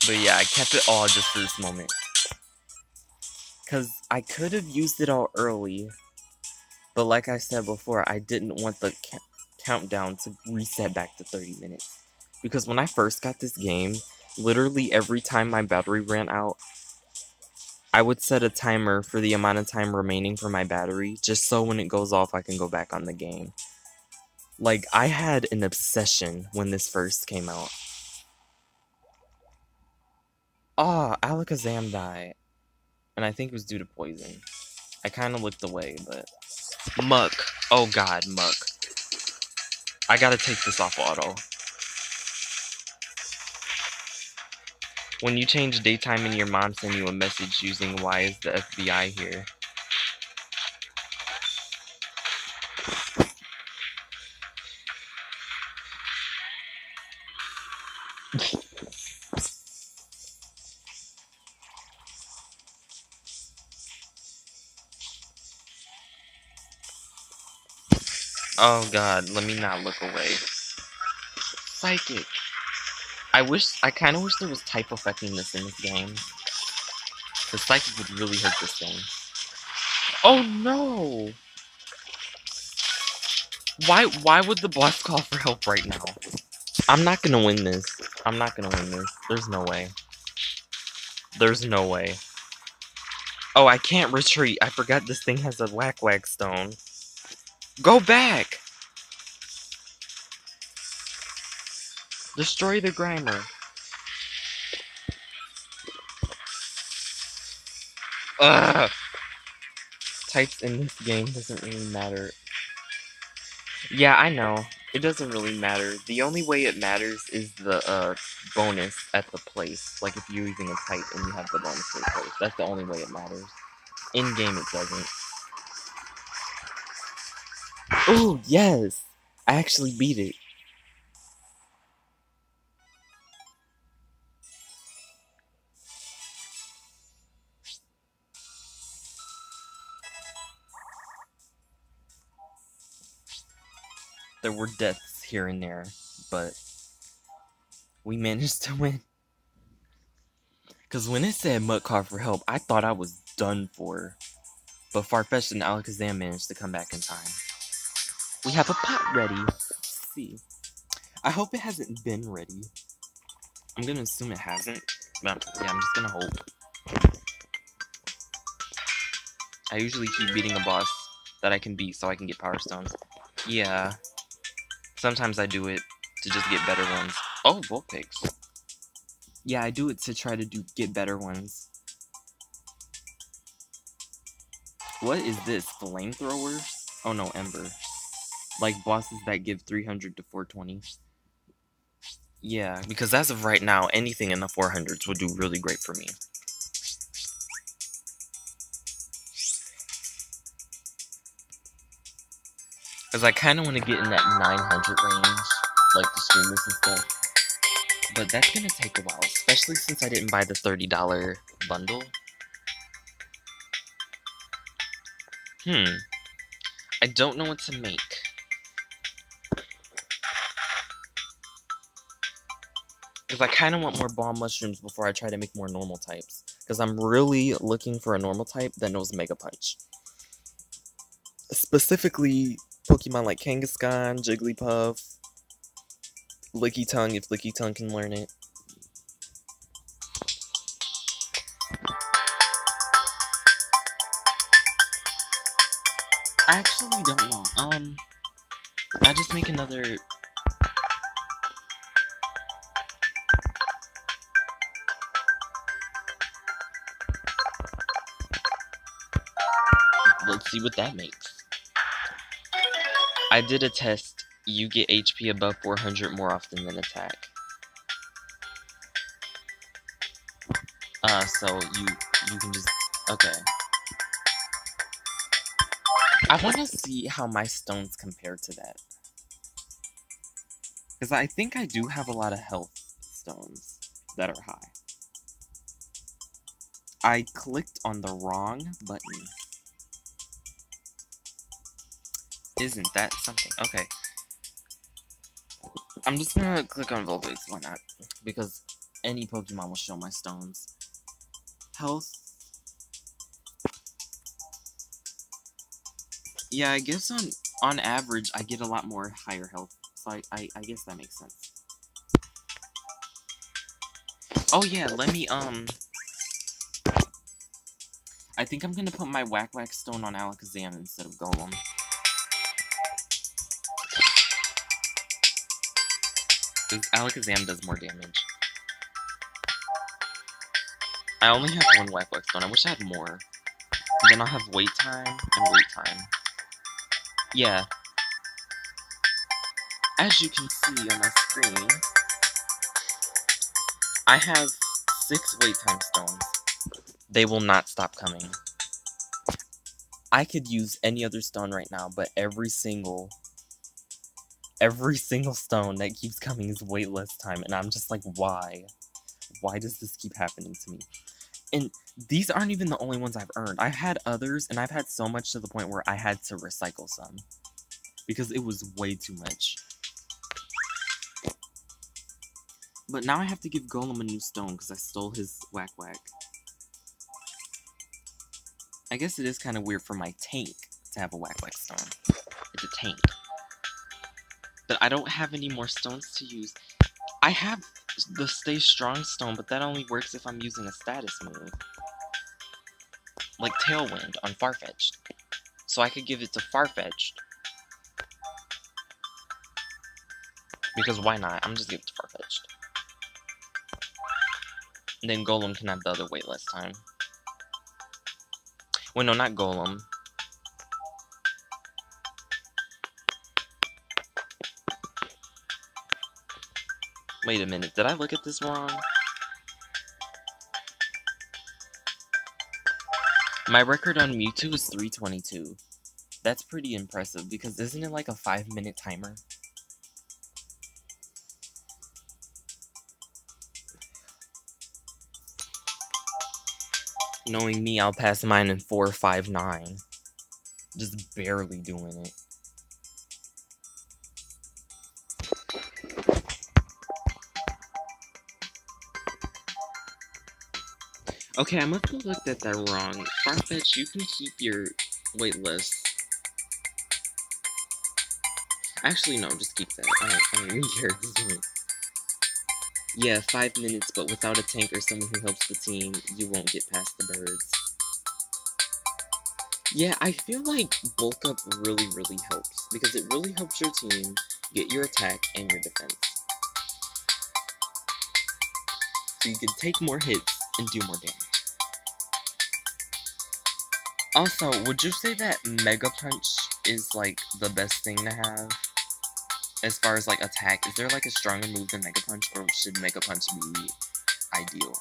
But yeah, I kept it all just for this moment. Because I could have used it all early. But like I said before, I didn't want the countdown to reset back to 30 minutes. Because when I first got this game, literally every time my battery ran out, I would set a timer for the amount of time remaining for my battery, just so when it goes off, I can go back on the game. Like, I had an obsession when this first came out. Ah, Alakazam died. And I think it was due to poison. I kind of looked away, but... Muck. Oh god, Muck. I gotta take this off auto. When you change daytime and your mom send you a message using why is the FBI here? Oh god, let me not look away. Psychic. I kinda wish there was type effectiness in this game. Cause Psychic would really hurt this game. Oh no! Why would the boss call for help right now? I'm not gonna win this. There's no way. There's no way. Oh, I can't retreat. I forgot this thing has a whack stone. Go back! Destroy the Grimer. Ugh! Types in this game doesn't really matter. Yeah, I know. It doesn't really matter. The only way it matters is the bonus at the place. Like if you're using a type and you have the bonus for the place. That's the only way it matters. In game it doesn't. Oh, yes! I actually beat it. There were deaths here and there, but we managed to win. Because when it said Mutt called for help, I thought I was done for. But Farfetch'd and Alakazam managed to come back in time. We have a pot ready. Let's see. I hope it hasn't been ready. I'm gonna assume it hasn't. But yeah, I'm just gonna hope. I usually keep beating a boss that I can beat so I can get Power Stones. Yeah. Sometimes I do it to just get better ones. Oh, Vulpix. Yeah, I do it to try to get better ones. What is this? Flamethrowers? Oh no, Ember. Like bosses that give 300 to 420. Yeah, because as of right now, anything in the 400s would do really great for me. Because I kind of want to get in that 900 range, like the streamers and stuff. But that's going to take a while, especially since I didn't buy the $30 bundle. I don't know what to make. Because I kind of want more bomb mushrooms before I try to make more normal types. Because I'm really looking for a normal type that knows Mega Punch. Specifically, Pokemon like Kangaskhan, Jigglypuff, Lickitung, if Lickitung can learn it. I actually don't know. I just make another... Let's see what that makes. I did a test. You get HP above 400 more often than attack. So you can just... Okay. I want to see how my stones compare to that. Because I think I do have a lot of health stones that are high. I clicked on the wrong button. Isn't that something? Okay. I'm just gonna click on Vulpix, why not? Because any Pokemon will show my stones. Health. Yeah, I guess on average, I get a lot more higher health. So I guess that makes sense. Oh yeah, let me, I think I'm gonna put my Whack Whack Stone on Alakazam instead of Golem. Because Alakazam does more damage. I only have one Whack Whack Stone. I wish I had more. Then I'll have wait time and wait time. Yeah. As you can see on my screen, I have 6 wait time stones. They will not stop coming. I could use any other stone right now, but every single stone that keeps coming is waitless time, and I'm just like, why? Why does this keep happening to me? And these aren't even the only ones I've earned. I've had others, and I've had so much to the point where I had to recycle some. Because it was way too much. But now I have to give Golem a new stone, because I stole his Whack Whack. I guess it is kind of weird for my tank to have a Whack Whack stone. It's a tank. But I don't have any more stones to use. I have the Stay Strong stone, but that only works if I'm using a status move. Like Tailwind on Farfetch'd. So I could give it to Farfetch'd. Because why not? I'm just giving it to Farfetch'd. And then Golem can have the other waitless time. Wait, no, not Golem. Wait a minute, did I look at this wrong? My record on Mewtwo is 322. That's pretty impressive, because isn't it like a 5-minute timer? Knowing me, I'll pass mine in 459. Just barely doing it. Okay, I must have looked at that wrong. Farfetch, you can keep your waitlist. Actually, no, just keep that. I don't even care at this point. Yeah, 5 minutes, but without a tank or someone who helps the team, you won't get past the birds. Yeah, I feel like bulk up really, really helps, because it really helps your team get your attack and your defense. So you can take more hits and do more damage. Also, would you say that Mega Punch is, like, the best thing to have? as far as like attack, is there like a stronger move than Mega Punch, or should Mega Punch be ideal?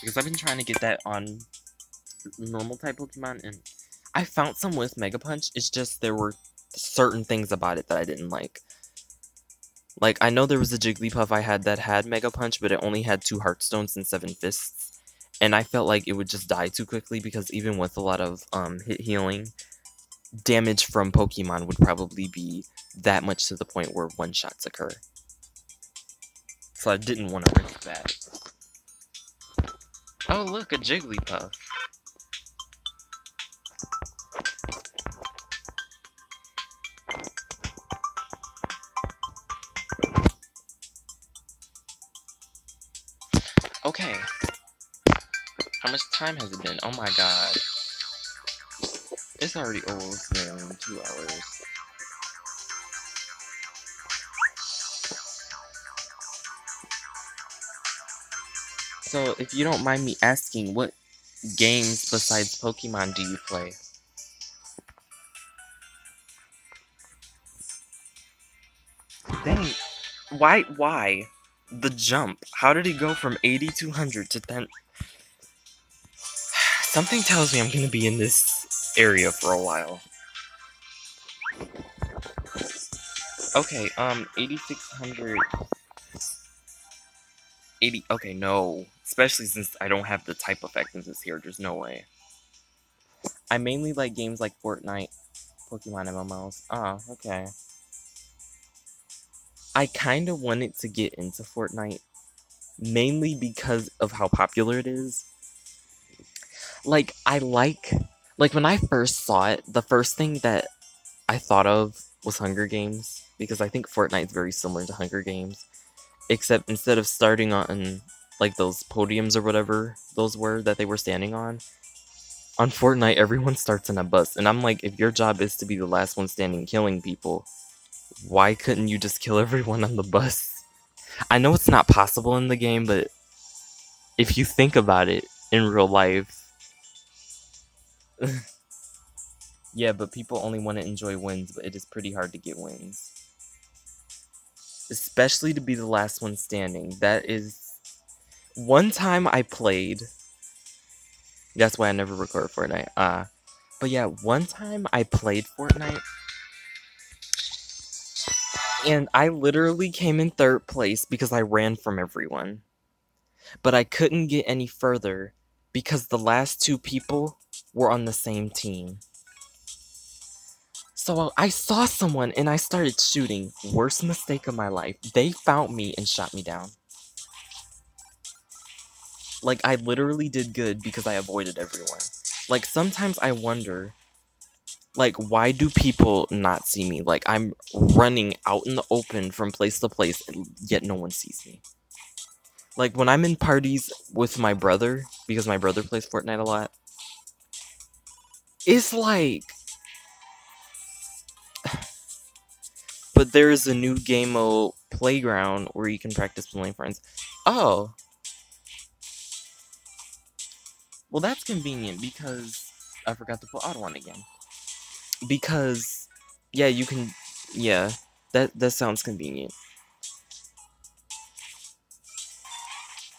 Because I've been trying to get that on normal type Pokemon, and I found some with Mega Punch. It's just there were certain things about it that I didn't like. Like, I know there was a Jigglypuff I had that had Mega Punch, but it only had 2 Heartstones and 7 Fists. And I felt like it would just die too quickly, because even with a lot of hit healing, damage from Pokemon would probably be that much to the point where one-shots occur. So I didn't want to risk that. Oh, look, a Jigglypuff. Okay. How much time has it been? Oh my god. It's already almost been 2 hours. So, if you don't mind me asking, what games besides Pokemon do you play? Dang. Why? The jump. How did it go from 8,200 to 10? Something tells me I'm gonna be in this area for a while. Okay, 8,600... okay, no. Especially since I don't have the type effectiveness here, there's no way. I mainly like games like Fortnite, Pokemon MMOs. Ah, okay. I kinda wanted to get into Fortnite, mainly because of how popular it is. Like, when I first saw it, the first thing that I thought of was Hunger Games, because I think Fortnite's very similar to Hunger Games, except instead of starting on, like, those podiums or whatever those were that they were standing on Fortnite, everyone starts in a bus, and I'm like, if your job is to be the last one standing killing people, why couldn't you just kill everyone on the bus? I know it's not possible in the game, but if you think about it in real life... Yeah, but people only want to enjoy wins, but it is pretty hard to get wins. Especially to be the last one standing. That is... One time I played... That's why I never record Fortnite. But yeah, one time I played Fortnite, and I literally came in 3rd place because I ran from everyone. But I couldn't get any further because the last 2 people were on the same team. So I saw someone and I started shooting. Worst mistake of my life. They found me and shot me down. Like, I literally did good because I avoided everyone. Like, sometimes I wonder, like, why do people not see me? Like, I'm running out in the open from place to place, and yet no one sees me. Like, when I'm in parties with my brother, because my brother plays Fortnite a lot, it's like... But there is a new game mode, Playground, where you can practice playing friends. Oh. Well, that's convenient, because I forgot to put Auto on again. Because, yeah, you can... Yeah, that sounds convenient.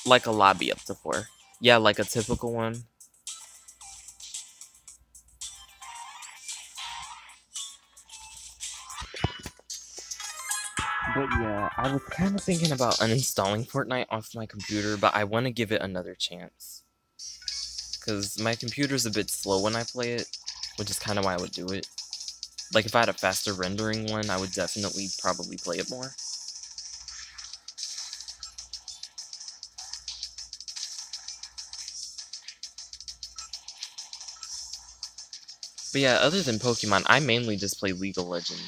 Like a lobby up to 4. Yeah, like a typical one. But yeah, I was kind of thinking about uninstalling Fortnite off my computer, but I want to give it another chance. Because my computer's a bit slow when I play it, which is kind of why I would do it. Like, if I had a faster rendering one, I would definitely probably play it more. But yeah, other than Pokemon, I mainly just play League of Legends.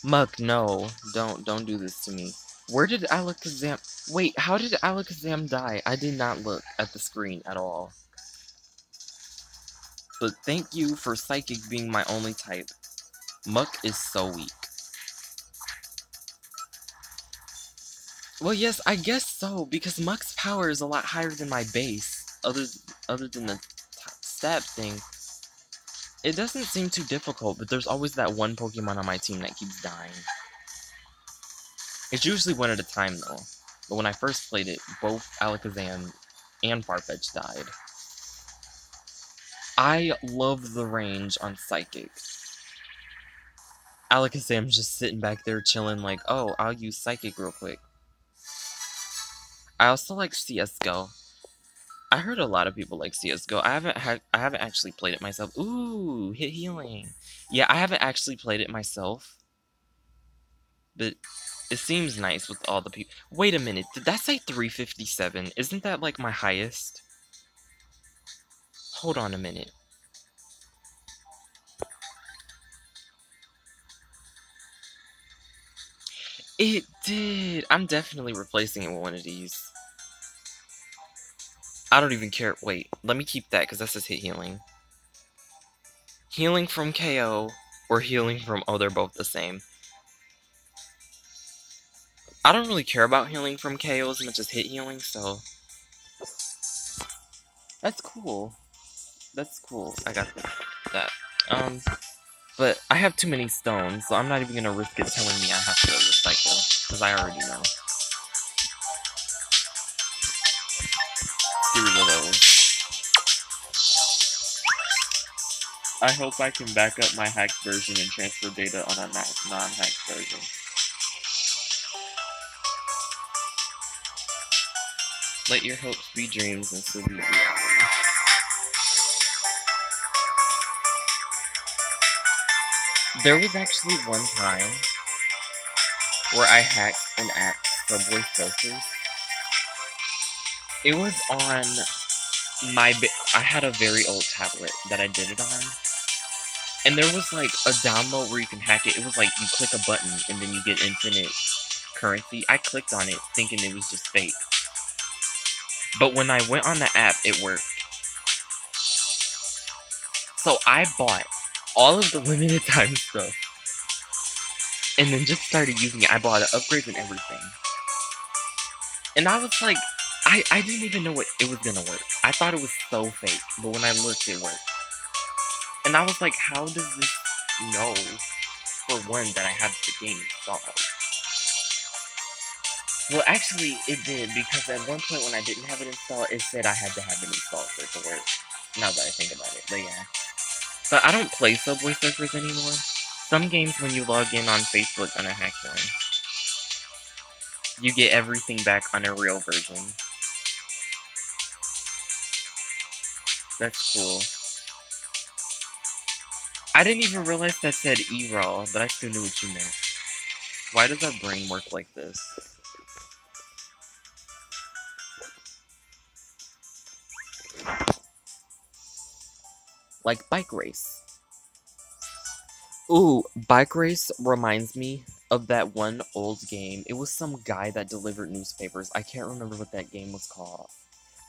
Muck, no. Don't do this to me. Where did Alakazam... Wait, how did Alakazam die? I did not look at the screen at all. but thank you for Psychic being my only type. Muck is so weak. Well, yes, I guess so, because Muck's power is a lot higher than my base, other than the stab thing. It doesn't seem too difficult, but there's always that one Pokemon on my team that keeps dying. It's usually one at a time, though. But when I first played it, both Alakazam and Farfetch'd died. I love the range on Psychic. Alakazam's just sitting back there chilling like, oh, I'll use Psychic real quick. I also like CSGO. I heard a lot of people like CSGO. I haven't actually played it myself. Ooh, hit healing. Yeah, I haven't actually played it myself. But it seems nice with all the people. Wait a minute, did that say 357? Isn't that like my highest? Hold on a minute. It did! I'm definitely replacing it with one of these. I don't even care. Wait, let me keep that because that says hit healing. Healing from KO or healing from... Oh, they're both the same. I don't really care about healing from KO as much as hit healing, so... That's cool. That's cool. I got that. But I have too many stones, so I'm not even gonna risk it telling me I have to recycle, because I already know. Get rid of those. I hope I can back up my hacked version and transfer data on a non-hacked version. Let your hopes be dreams and still be reality. There was actually one time where I hacked an app, Subway Surfers. It was on I had a very old tablet that I did it on. And there was like a download where you can hack it. It was like you click a button and then you get infinite currency. I clicked on it thinking it was just fake. But when I went on the app, it worked. So I bought all of the limited time stuff. And then just started using it. I bought upgrades and everything. And I was like, I didn't even know it was gonna work. I thought it was so fake. But when I looked, it worked. And I was like, how does this know, for one, that I have the game installed? Well, actually, it did, because at one point when I didn't have it installed, it said I had to have it installed for it to work. Now that I think about it, but yeah. But I don't play Subway Surfers anymore. Some games, when you log in on Facebook on a hacked one, you get everything back on a real version. That's cool. I didn't even realize that said E-Raw, but I still knew what you meant. Why does our brain work like this? Like Bike Race. Ooh, Bike Race reminds me of that one old game. It was some guy that delivered newspapers. I can't remember what that game was called.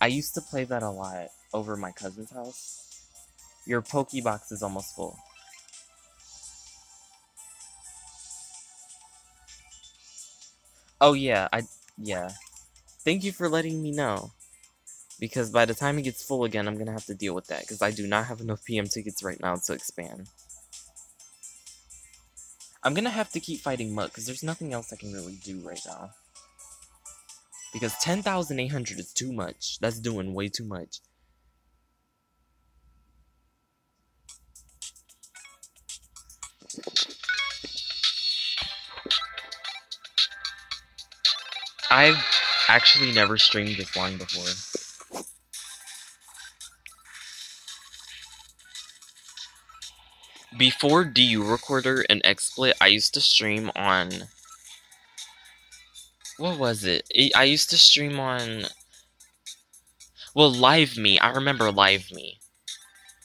I used to play that a lot over my cousin's house. Your Pokebox is almost full. Oh yeah, yeah. Thank you for letting me know. Because by the time it gets full again, I'm gonna have to deal with that. Because I do not have enough PM tickets right now to expand. I'm gonna have to keep fighting Muck, because there's nothing else I can really do right now. Because 10,800 is too much. That's doing way too much. I've actually never streamed this long before. Before DU Recorder and XSplit, I used to stream on... What was it? I used to stream on... Well, LiveMe. I remember LiveMe.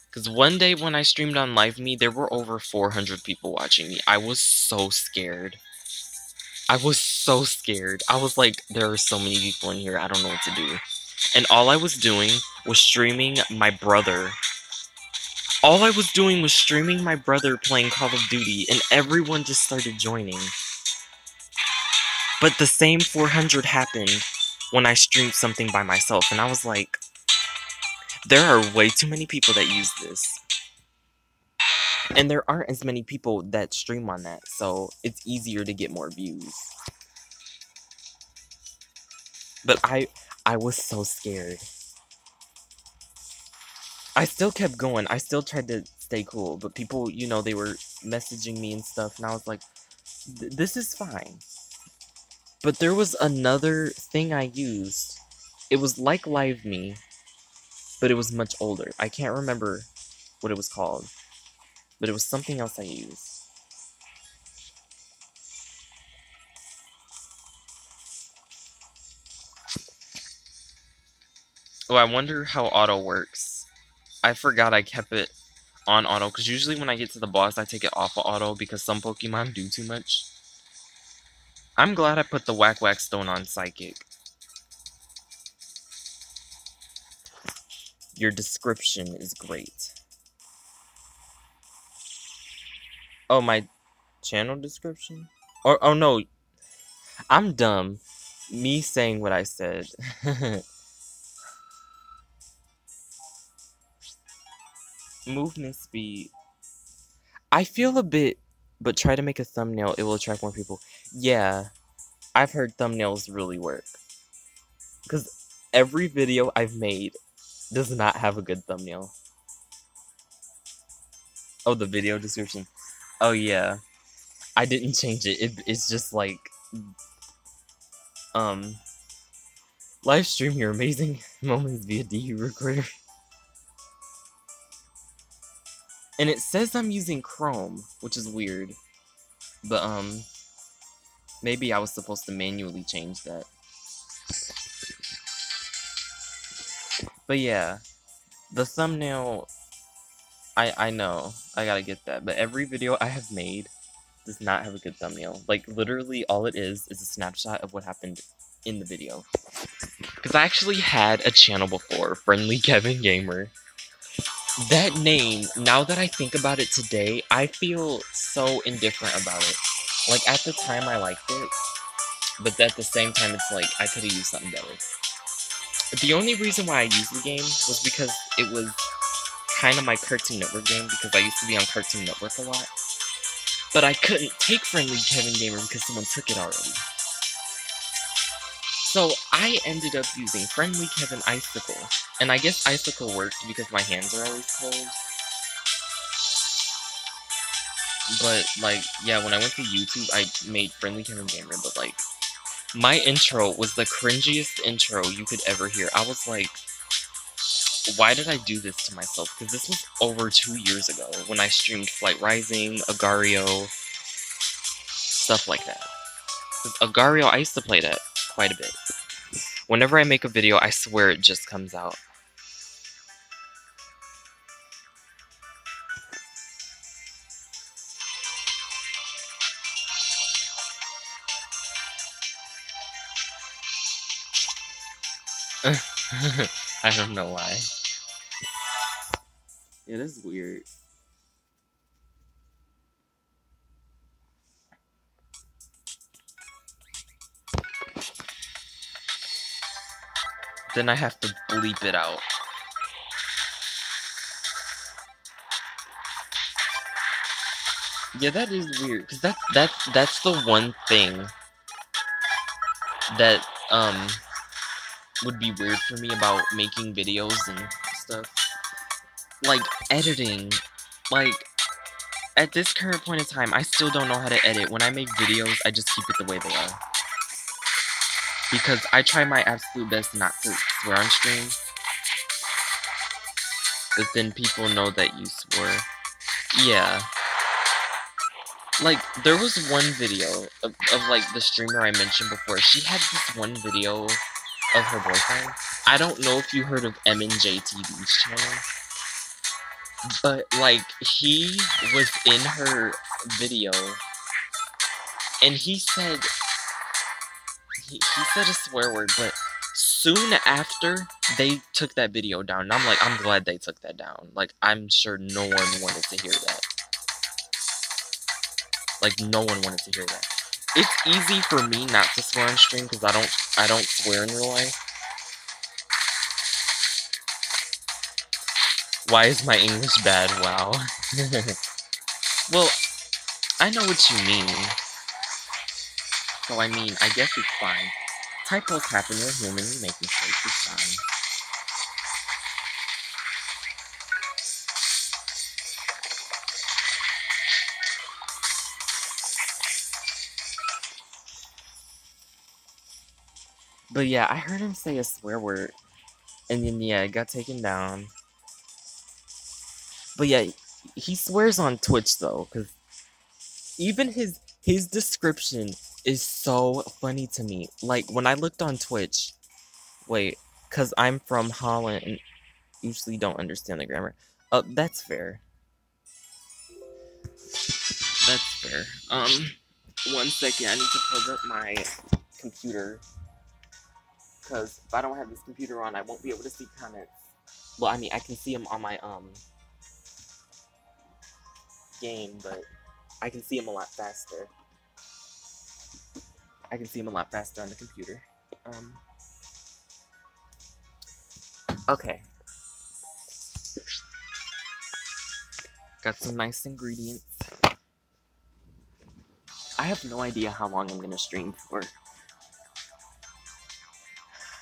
Because one day when I streamed on LiveMe, there were over 400 people watching me. I was so scared. I was so scared. I was like, there are so many people in here, I don't know what to do. And all I was doing was streaming my brother All I was doing was streaming my brother playing Call of Duty, and everyone just started joining. But the same 400 happened when I streamed something by myself, and I was like, there are way too many people that use this. And there aren't as many people that stream on that, so it's easier to get more views. But I was so scared. I still kept going. I still tried to stay cool, but people, you know, they were messaging me and stuff, and I was like, this is fine. But there was another thing I used. It was like LiveMe, but it was much older. I can't remember what it was called, but it was something else I used. Oh, I wonder how auto works. I forgot I kept it on auto, because usually when I get to the boss, I take it off of auto because some Pokemon do too much. I'm glad I put the Whack Whack Stone on Psychic. Your description is great. Oh, my channel description? Or, oh no, I'm dumb. Me saying what I said. Movement speed. I feel a bit, but try to make a thumbnail, it will attract more people. Yeah, I've heard thumbnails really work. Because every video I've made does not have a good thumbnail. Oh, the video description. Oh, yeah. I didn't change it. It's just like, live stream your amazing moments via DU Recorder. And it says I'm using Chrome, which is weird. But, maybe I was supposed to manually change that. But yeah, the thumbnail, I know, I gotta get that. But every video I have made does not have a good thumbnail. Like, literally all it is a snapshot of what happened in the video. Because I actually had a channel before, Friendly Kevin Gamer. That name, now that I think about it today, I feel so indifferent about it. Like, at the time I liked it, but at the same time it's like, I could've used something better. But the only reason why I used the game was because it was kind of my Cartoon Network game, because I used to be on Cartoon Network a lot. But I couldn't take Friendly Kevin Gamer because someone took it already. So I ended up using Friendly Kevin Icicle. And I guess Icicle worked because my hands are always cold. But, like, yeah, when I went to YouTube, I made Friendly Kevin Gamer, but, like, my intro was the cringiest intro you could ever hear. I was like, why did I do this to myself? Because this was over 2 years ago when I streamed Flight Rising, Agario, stuff like that. Because Agario, I used to play that quite a bit. Whenever I make a video, I swear it just comes out. I don't know why. It is weird. Then I have to bleep it out. Yeah, that is weird, because that's the one thing that, would be weird for me about making videos and stuff. Like, editing. Like, at this current point in time, I still don't know how to edit. When I make videos, I just keep it the way they are. Because I try my absolute best not to swear on stream. But then people know that you swore. Yeah. Like, there was one video of like, the streamer I mentioned before. She had this one video of her boyfriend. I don't know if you heard of M&J TV's channel. But, like, he was in her video. And he said... He said a swear word, but soon after they took that video down, and I'm like, I'm glad they took that down. Like, I'm sure no one wanted to hear that. Like, no one wanted to hear that. It's easy for me not to swear on stream because I don't swear in real life. Why is my English bad? Wow. Well, I know what you mean. So I mean, I guess it's fine. Typos happen, you're human, you make mistakes, it's fine. But yeah, I heard him say a swear word. And then yeah, it got taken down. But yeah, he swears on Twitch though, because even his description is so funny to me. Like when I looked on Twitch, wait, because I'm from Holland and usually don't understand the grammar. That's fair. That's fair. 1 second, I need to plug up my computer. Because if I don't have this computer on, I won't be able to see comments. Well, I mean, I can see them on my, game, but I can see them a lot faster. I can see them a lot faster on the computer. Okay. Got some nice ingredients. I have no idea how long I'm gonna stream for.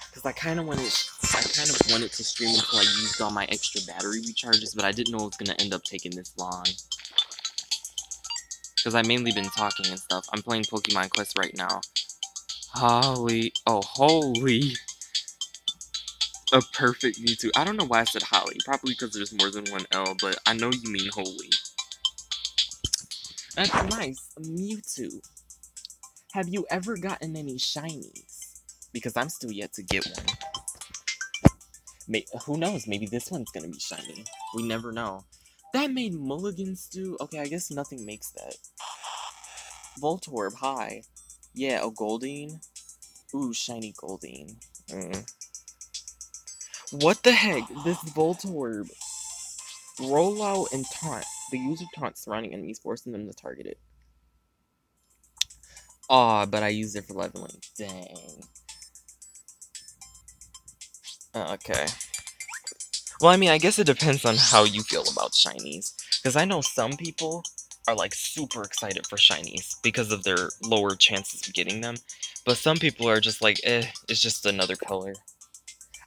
Because I kind of wanted to stream until I used all my extra battery recharges, but I didn't know it was gonna end up taking this long. Because I've mainly been talking and stuff. I'm playing Pokemon Quest right now. Holy. A perfect Mewtwo. I don't know why I said Holly. Probably because there's more than one L, but I know you mean holy. That's nice. Mewtwo. Have you ever gotten any shinies? Because I'm still yet to get one. Who knows? Maybe this one's gonna be shiny. We never know. That made Mulligan Stew? Okay, I guess nothing makes that. Voltorb, hi. Yeah, a Goldeen. Ooh, shiny Goldeen. What the heck? This Voltorb. Rollout and taunt. The user taunts surrounding enemies, forcing them to target it. Aw, but I used it for leveling. Dang. Okay. Well, I mean, I guess it depends on how you feel about shinies. Because I know some people are, like, super excited for shinies because of their lower chances of getting them. But some people are just like, it's just another color.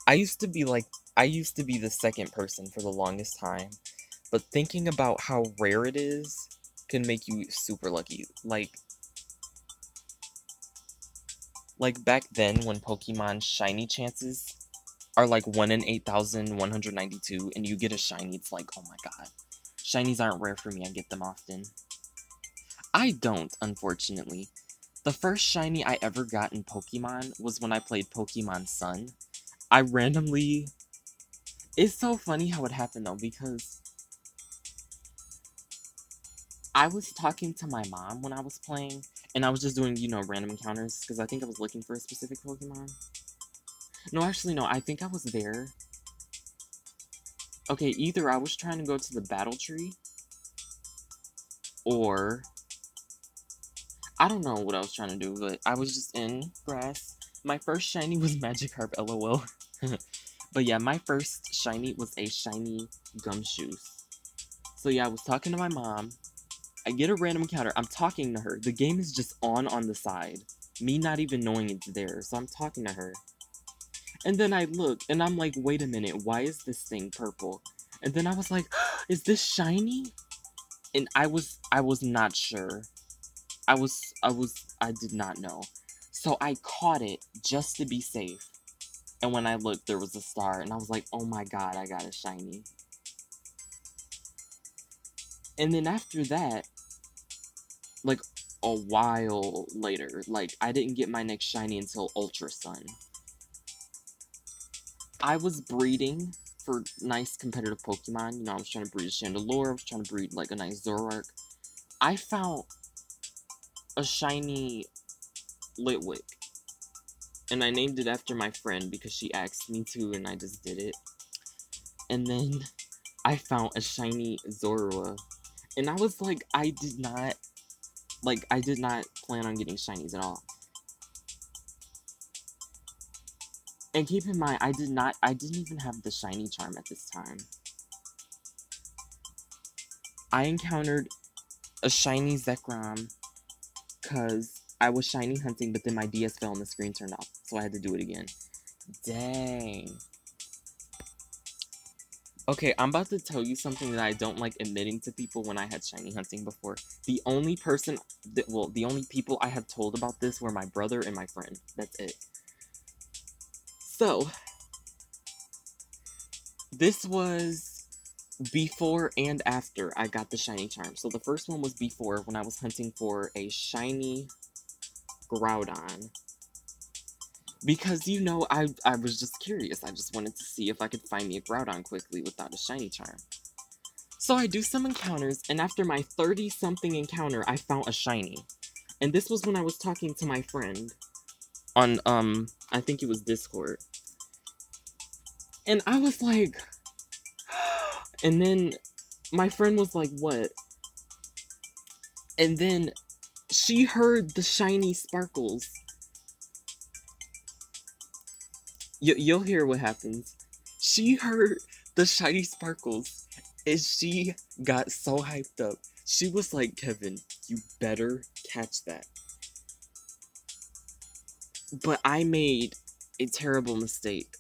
I used to be the second person for the longest time. But thinking about how rare it is can make you super lucky. Like back then when Pokemon shiny chances are like 1 in 8,192 and you get a shiny, it's like, oh my god. Shinies aren't rare for me, I get them often. I don't, unfortunately. The first shiny I ever got in Pokemon was when I played Pokemon Sun. I randomly... It's so funny how it happened though, because I was talking to my mom when I was playing, and I was just doing, random encounters, because I think I was looking for a specific Pokemon. No, actually, no, I think I was there. Okay, either I was trying to go to the battle tree, or... I don't know what I was trying to do, but I was just in grass. My first shiny was Magikarp, lol. But yeah, my first shiny was a shiny Gumshoos. So yeah, I was talking to my mom. I get a random encounter. I'm talking to her. The game is just on the side. Me not even knowing it's there. So I'm talking to her. And then I look, and I'm like, wait a minute. Why is this thing purple? And then I was like, is this shiny? And I was not sure. I did not know. So I caught it just to be safe. And when I looked, there was a star. And I was like, oh my god, I got a shiny. And then after that, like, a while later, like, I didn't get my next shiny until Ultra Sun. I was breeding for nice competitive Pokemon. I was trying to breed a Chandelure, I was trying to breed, like, a nice Zoroark. I found a shiny Litwick. And I named it after my friend because she asked me to, and I just did it. And then I found a shiny Zorua. And I was like, I did not plan on getting shinies at all. And keep in mind, I didn't even have the shiny charm at this time. I encountered a shiny Zekrom because I was shiny hunting, but then my DS fell and the screen turned off, so I had to do it again. Dang. Okay, I'm about to tell you something that I don't like admitting to people when I had shiny hunting before. The only people I have told about this were my brother and my friend. That's it. So, this was before and after I got the shiny charm. So the first one was before, when I was hunting for a shiny Groudon. Because, I was just curious. I just wanted to see if I could find me a Groudon quickly without a shiny charm. So I do some encounters, and after my 30-something encounter, I found a shiny. And this was when I was talking to my friend on, I think it was Discord. And I was like... And then my friend was like, what? And then she heard the shiny sparkles. You'll hear what happens. She heard the shiny sparkles, and she got so hyped up. She was like, Kevin, you better catch that. But I made a terrible mistake.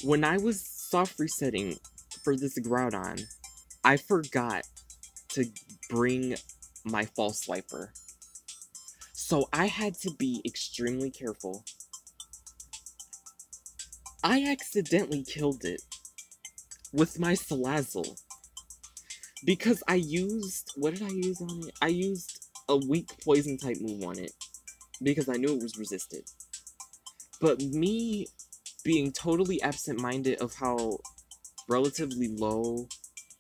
When I was soft resetting for this Groudon, I forgot to bring my false swiper. So I had to be extremely careful. I accidentally killed it with my Salazzle. Because I used... What did I use on it? I used a weak poison type move on it. Because I knew it was resisted. But me being totally absent-minded of how relatively low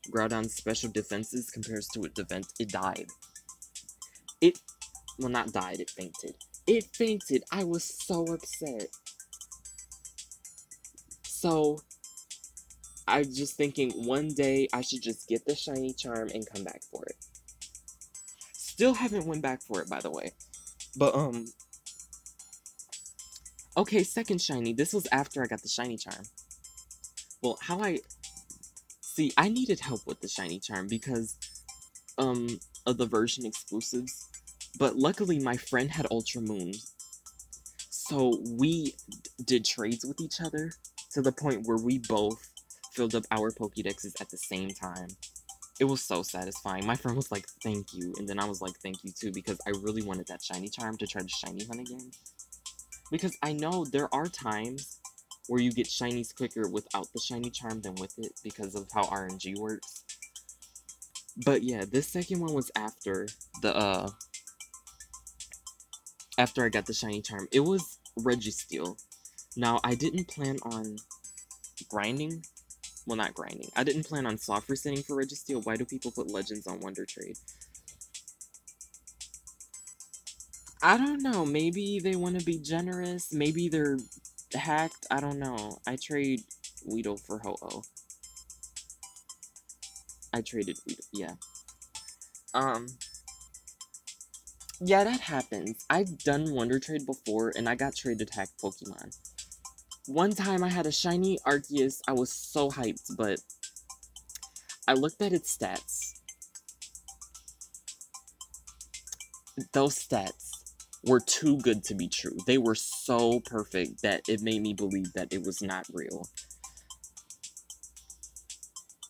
Groudon's special defenses compares to its defense, it died. Well, not died, it fainted. It fainted! I was so upset. So, I was just thinking one day I should just get the shiny charm and come back for it. Still haven't went back for it, by the way. But, okay, second shiny. This was after I got the shiny charm. Well, see, I needed help with the shiny charm because, of the version exclusives. But luckily, my friend had Ultra Moon. So, we did trades with each other to the point where we both filled up our Pokédexes at the same time. It was so satisfying. My friend was like, thank you. And then I was like, thank you too, because I really wanted that shiny charm to try to shiny hunt again. Because I know there are times where you get shinies quicker without the shiny charm than with it because of how RNG works. But yeah, this second one was after after I got the shiny charm. It was Registeel. Now, I didn't plan on grinding. Well, not grinding. I didn't plan on soft resetting for Registeel. Why do people put Legends on Wonder Trade? I don't know. Maybe they want to be generous. Maybe they're hacked. I don't know. I trade Weedle for Ho-Oh. I traded Weedle. Yeah. Yeah, that happens. I've done Wonder Trade before, and I got traded hacked Pokemon. One time I had a shiny Arceus. I was so hyped, but I looked at its stats. Those stats were too good to be true. They were so perfect that it made me believe that it was not real.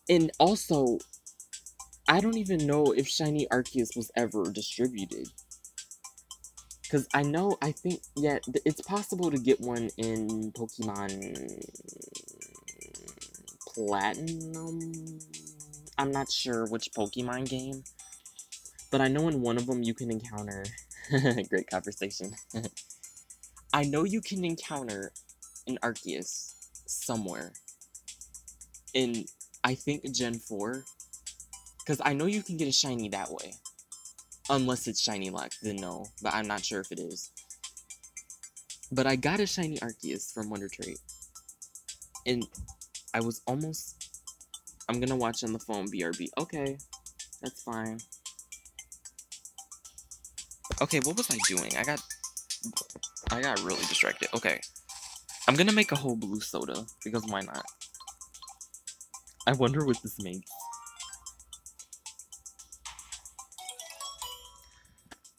And also, I don't even know if shiny Arceus was ever distributed. Because I think, yeah, it's possible to get one in Pokemon Platinum? I'm not sure which Pokemon game. But I know in one of them you can encounter... Great conversation. I know you can encounter an Arceus somewhere. In, I think, Gen 4. Because I know you can get a shiny that way. Unless it's shiny luck, then no. But I'm not sure if it is. But I got a shiny Arceus from Wonder Trade. And I was almost... I'm gonna watch on the phone, BRB. Okay, that's fine. Okay, what was I doing? I got really distracted. Okay. I'm gonna make a whole blue soda, because why not? I wonder what this makes.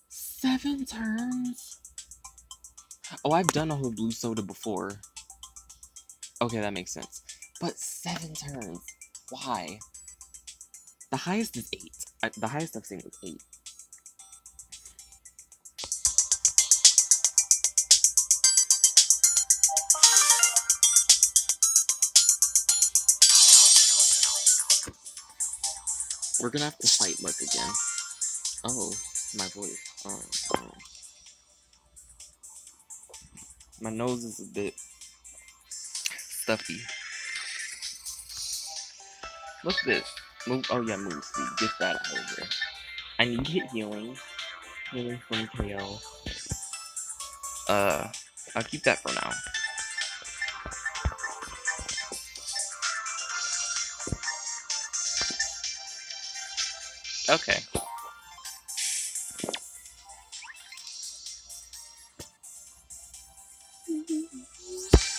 7 turns? Oh, I've done a whole blue soda before. Okay, that makes sense. But 7 turns? Why? The highest is 8. The highest I've seen was 8. We're gonna have to fight Muck again. Oh, my voice. Oh. My nose is a bit stuffy. What's this? Move. Oh yeah, move speed. Get that out of there. I need hit healing. Healing from KO. I'll keep that for now. Okay.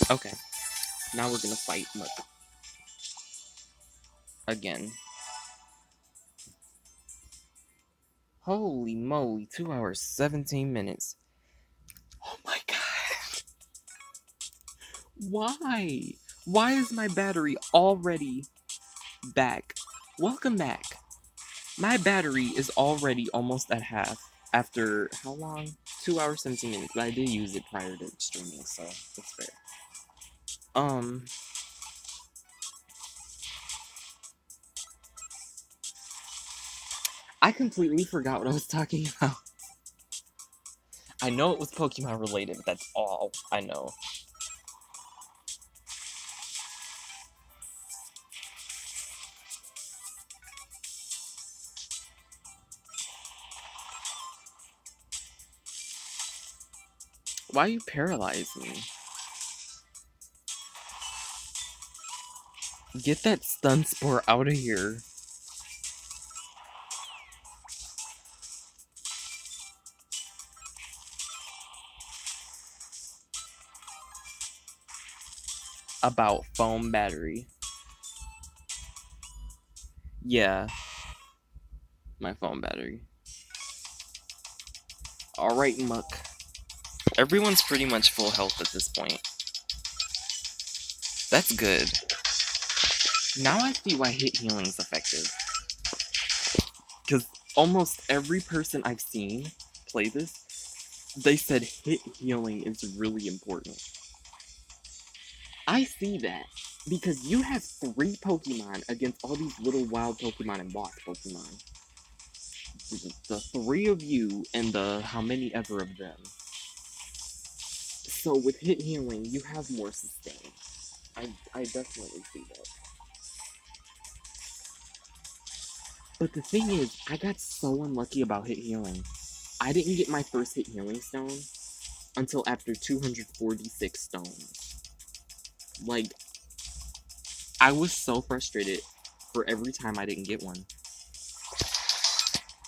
Okay. Now we're gonna fight Muck. Again. Holy moly, 2 hours, 17 minutes. Oh my god. Why? Why is my battery already back? Welcome back. My battery is already almost at half after how long? 2 hours, 17 minutes. But I did use it prior to streaming, so that's fair. I completely forgot what I was talking about. I know it was Pokemon related, but that's all I know. Why you paralyze me? Get that stun spore out of here. About foam battery. Yeah. My phone battery. Alright, Muck. Everyone's pretty much full health at this point. That's good. Now I see why hit healing's effective. Because almost every person I've seen play this, they said hit healing is really important. I see that. Because you have 3 Pokemon against all these little wild Pokemon and boss Pokemon. The 3 of you and the how many ever of them. So with hit healing, you have more sustain. I definitely see that. But the thing is, I got so unlucky about hit healing. I didn't get my first hit healing stone until after 246 stones. Like, I was so frustrated for every time I didn't get one.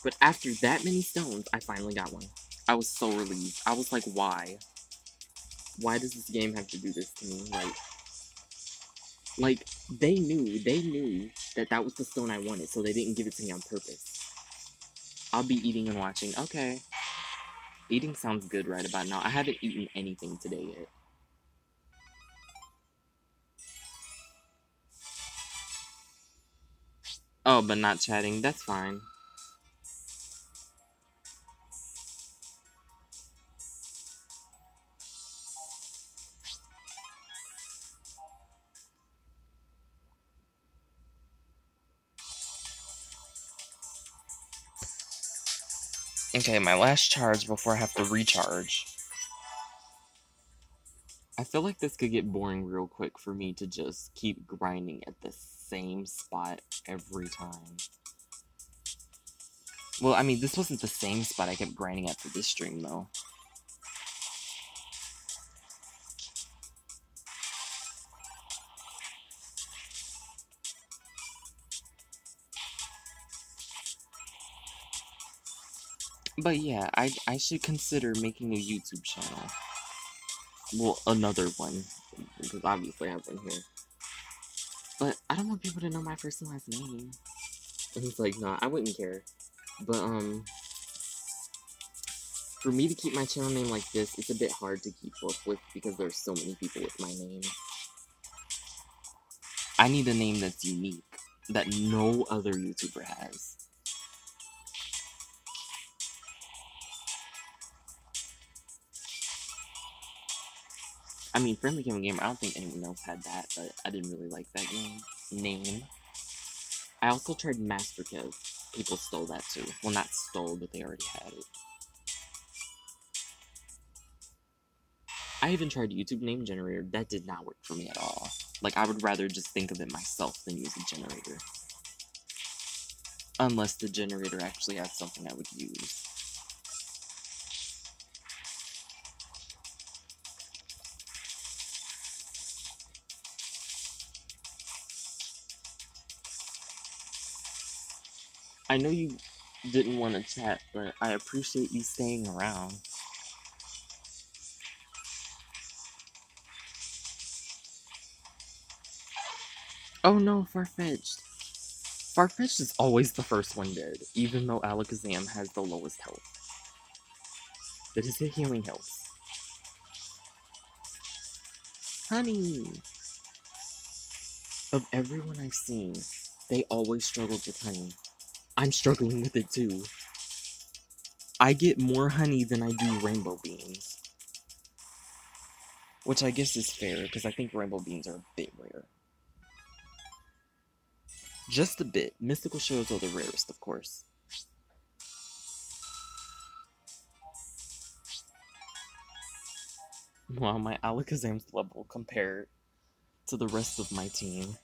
But after that many stones, I finally got one. I was so relieved. I was like, why? Why does this game have to do this to me? Like, they knew that that was the stone I wanted, so they didn't give it to me on purpose. I'll be eating and watching. Okay. Eating sounds good right about now. I haven't eaten anything today yet. Oh, but not chatting. That's fine. Okay, my last charge before I have to recharge. I feel like this could get boring real quick for me to just keep grinding at the same spot every time. Well, I mean, this wasn't the same spot I kept grinding at for this stream, though. But yeah, I should consider making a YouTube channel. Well, another one, because obviously I have one here. But I don't want people to know my first and last name. And he's like, nah, I wouldn't care. But for me to keep my channel name like this, it's a bit hard to keep up with because there's so many people with my name. I need a name that's unique, that no other YouTuber has. I mean, Friendly Kevin Gamer, I don't think anyone else had that, but I didn't really like that name. I also tried Master Kev. People stole that too. Well, not stole, but they already had it. I even tried YouTube name generator. That did not work for me at all. Like, I would rather just think of it myself than use a generator. Unless the generator actually has something I would use. I know you didn't want to chat, but I appreciate you staying around. Oh no, Farfetch'd. Farfetch'd is always the first one dead, even though Alakazam has the lowest health. That is a healing health. Honey! Of everyone I've seen, they always struggled with honey. I'm struggling with it too. I get more honey than I do rainbow beans. Which I guess is fair, because I think rainbow beans are a bit rare. Just a bit. Mystical shows are the rarest, of course. Wow, my Alakazam's level compared to the rest of my team.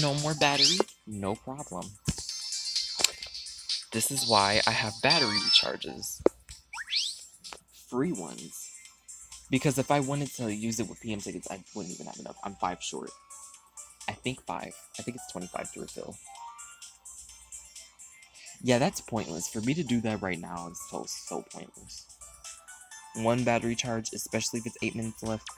No more battery? No problem. This is why I have battery recharges. Free ones. Because if I wanted to use it with PM tickets, I wouldn't even have enough. I'm 5 short. I think 5. I think it's 25 to refill. Yeah, that's pointless. For me to do that right now is so pointless. One battery charge, especially if it's 8 minutes left.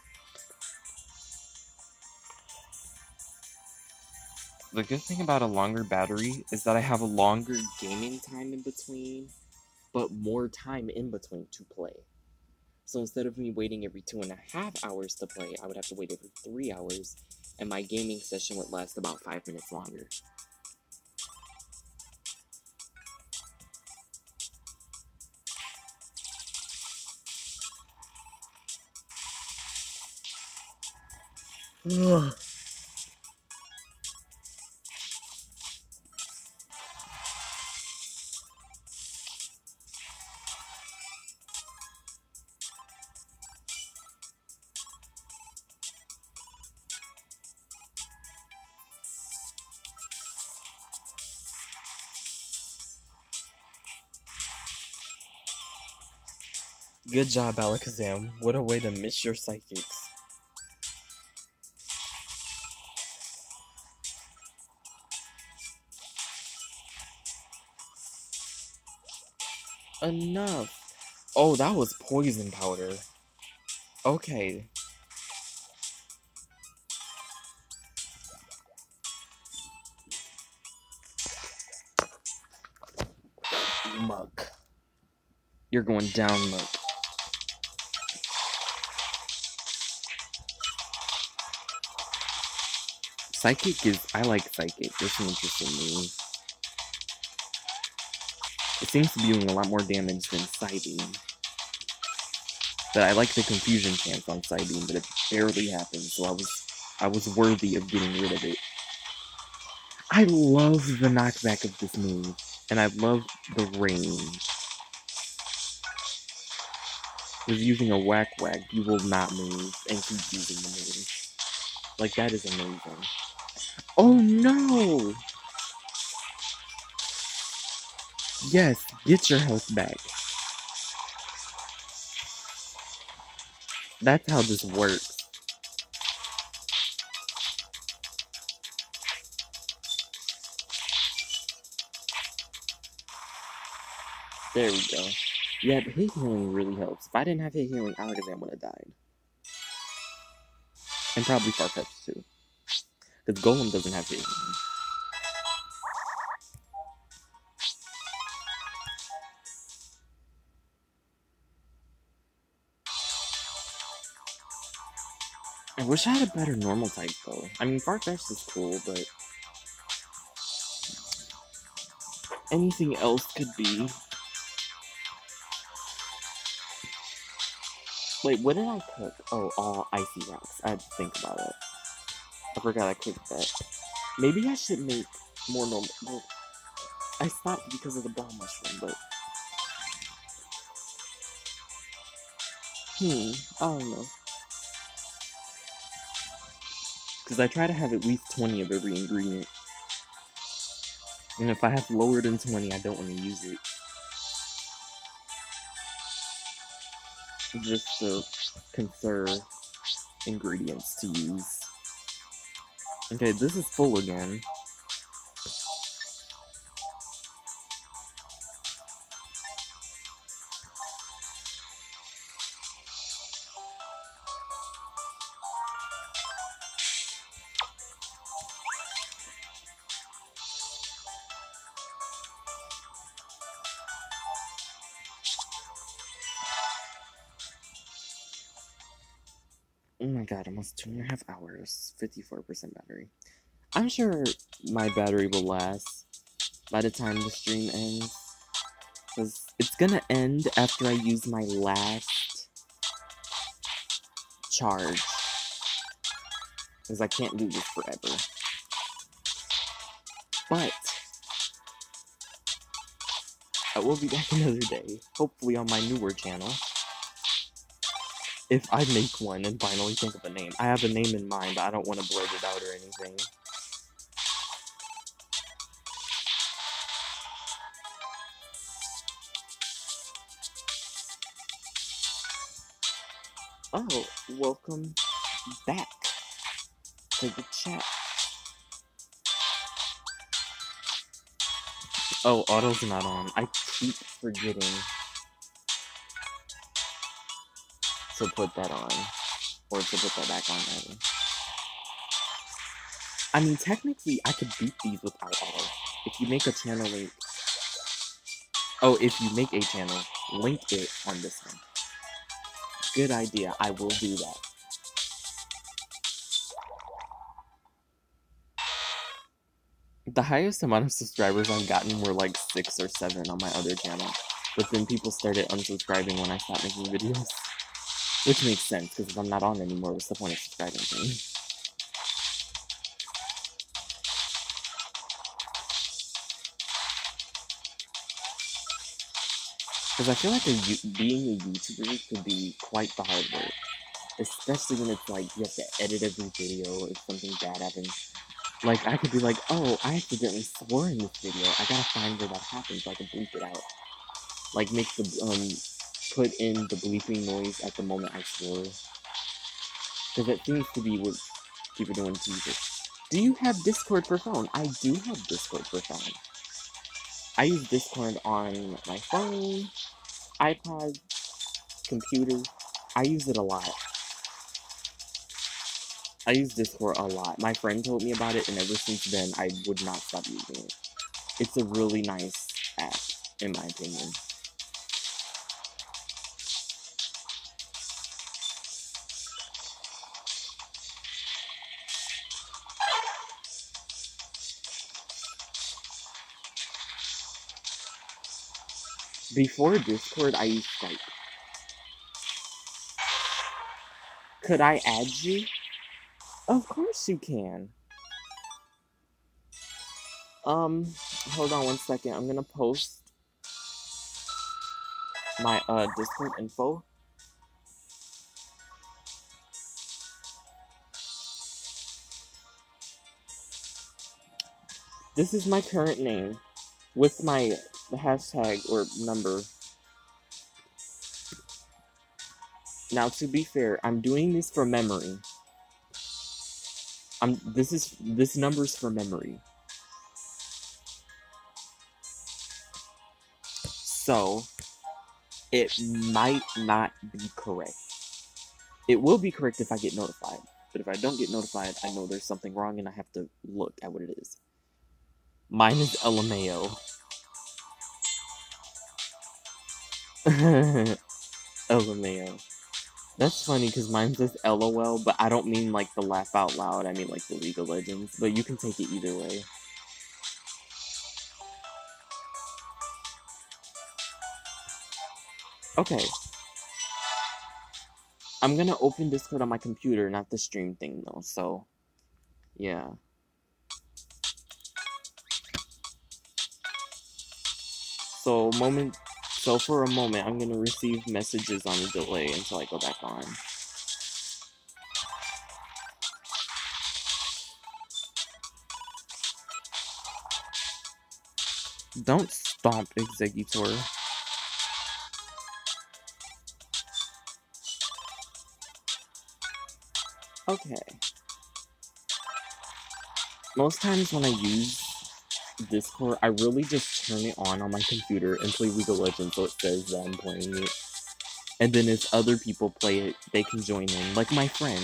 The good thing about a longer battery is that I have a longer gaming time in between, but more time in between to play. So instead of me waiting every 2.5 hours to play, I would have to wait every 3 hours, and my gaming session would last about 5 minutes longer. Ugh. Good job, Alakazam. What a way to miss your psychics. Enough. Oh, that was poison powder. Okay. Muck. You're going down, Muck. Psychic is... I like Psychic. It's an interesting move. It seems to be doing a lot more damage than Psybeam. But I like the confusion chance on Psybeam, but it barely happened, so I was worthy of getting rid of it. I love the knockback of this move, and I love the range. With using a whack, you will not move and keep using the move. Like, that is amazing. Oh no! Yes, get your health back. That's how this works. There we go. Yeah, hit healing really helps. If I didn't have hit healing, Alakazam would have died. And probably Farfetch'd too. Because Golem doesn't have hit healing. I wish I had a better normal type though. I mean, Farfetch'd is cool, but anything else could be. Wait, what did I cook? Oh, all icy rocks. I had to think about it. I forgot I cooked that. Maybe I should make more normal. Well, I stopped because of the brown mushroom, but I don't know. Because I try to have at least 20 of every ingredient. And if I have lower than 20, I don't want to use it. Just to conserve ingredients to use. Okay, this is full again. Oh my god, almost 2.5 hours. 54% battery. I'm sure my battery will last by the time the stream ends. Because it's gonna end after I use my last charge. Because I can't do this forever. But I will be back another day. Hopefully on my newer channel. If I make one and finally think of a name. I have a name in mind, but I don't want to blurt it out or anything. Oh, welcome back to the chat. Oh, auto's not on. I keep forgetting to put that on. Or to put that back on, rather. I mean, technically, I could beat these without auto. If you make a channel link... Oh, if you make a channel, link it on this one. Good idea. I will do that. The highest amount of subscribers I've gotten were like 6 or 7 on my other channel. But then people started unsubscribing when I stopped making videos. Which makes sense, because if I'm not on anymore, what's the point of subscribing to me? Because I feel like being a YouTuber could be quite the hard work. Especially when it's like, you have to edit every video if something bad happens. Like, I could be like, oh, I accidentally swore in this video. I gotta find where that happened so I can bleep it out. Like, make the, put in the bleeping noise at the moment I swore. Because that seems to be what people do on TV. Do you have Discord for phone? I do have Discord for phone. I use Discord on my phone, iPod, computer. I use it a lot. I use Discord a lot. My friend told me about it, and ever since then, I would not stop using it. It's a really nice app, in my opinion. Before Discord, I used Skype. Could I add you? Of course you can. Hold on 1 second. I'm gonna post my, Discord info. This is my current name, with my hashtag or number. Now, to be fair, I'm doing this for memory. This number's for memory. So, it might not be correct. It will be correct if I get notified. But if I don't get notified, I know there's something wrong and I have to look at what it is. Mine is LMAO. LMAO. That's funny because mine says LOL, but I don't mean like the laugh out loud. I mean like the League of Legends. But you can take it either way. Okay. I'm gonna open Discord on my computer, not the stream thing though, so yeah. So for a moment, I'm gonna receive messages on a delay until I go back on. Don't stomp, Executor. Okay. Most times when I use Discord, I really just turn it on my computer and play League of Legends so it says that I'm playing it. And then as other people play it, they can join in. Like my friend.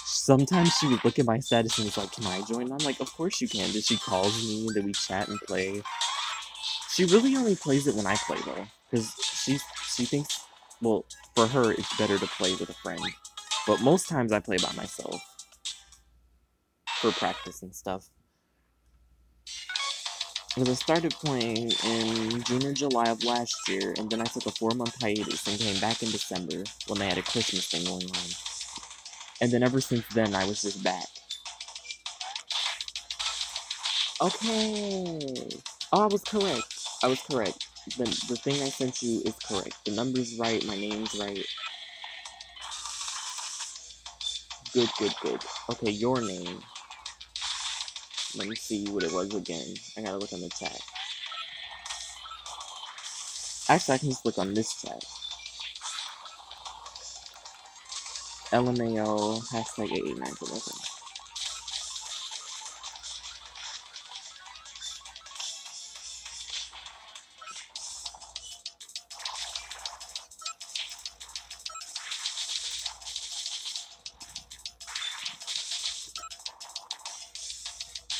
Sometimes she would look at my status and was like, can I join? And I'm like, of course you can. Then she calls me, then we chat and play. She really only plays it when I play though. Because she thinks, well, for her, it's better to play with a friend. But most times I play by myself. For practice and stuff. Because I started playing in June or July of last year, and then I took a 4-month hiatus and came back in December when they had a Christmas thing going on. And then ever since then, I was just back. Okay. Oh, I was correct. I was correct. The thing I sent you is correct. The number's right, my name's right. Good, good, good. Okay, your name. Let me see what it was again. I gotta look on the chat. Actually, I can just look on this chat. LMAO, hashtag 88911.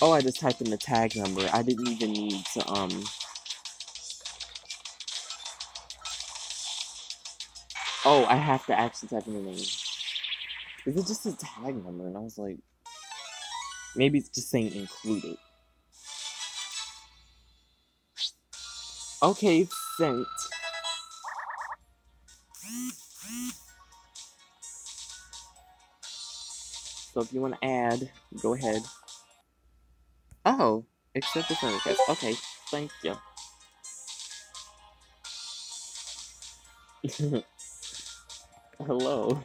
Oh, I just typed in the tag number. I didn't even need to, Oh, I have to actually type in the name. Is it just a tag number? And I was like, maybe it's just saying included. Okay, sent. So if you want to add, go ahead. Oh, accept the friend request. Okay, thank you. Hello.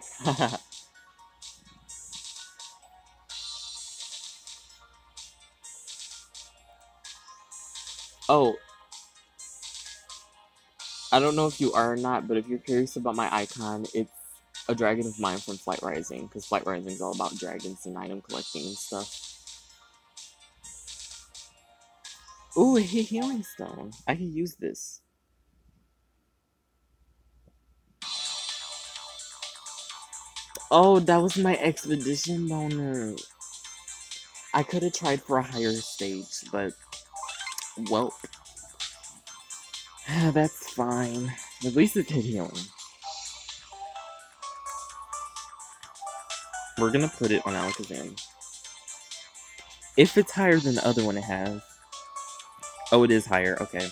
Oh, I don't know if you are or not, but if you're curious about my icon, it's a dragon of mine from Flight Rising, because Flight Rising is all about dragons and item collecting and stuff. Ooh, a healing stone. I can use this. Oh, that was my expedition bonus. I could have tried for a higher stage, but well, that's fine. At least it did healing. We're gonna put it on Alakazam. If it's higher than the other one it has. Oh, it is higher. Okay.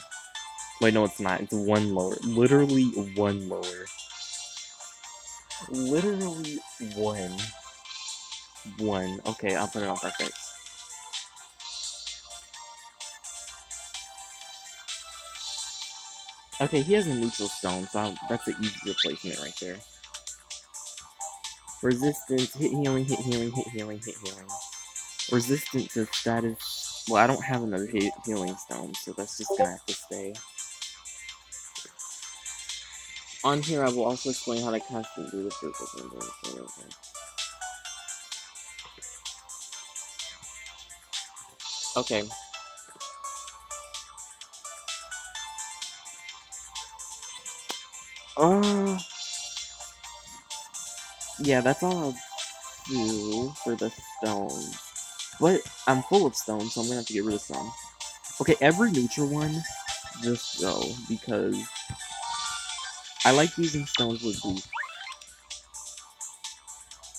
Wait, no, it's not. It's one lower. Literally one lower. Literally one. One. Okay, I'll put it on perfect. Okay, he has a neutral stone, so that's an easy replacement right there. Resistance, hit healing, hit healing, hit healing, hit healing. Resistant to status. Well, I don't have another healing stone, so that's just gonna have to stay. On here, I will also explain how to constantly do the purpose. Okay. Yeah, that's all I'll do for the stone. But I'm full of stone, so I'm gonna have to get rid of some. Okay, every neutral one, just go, because I like using stones with boost.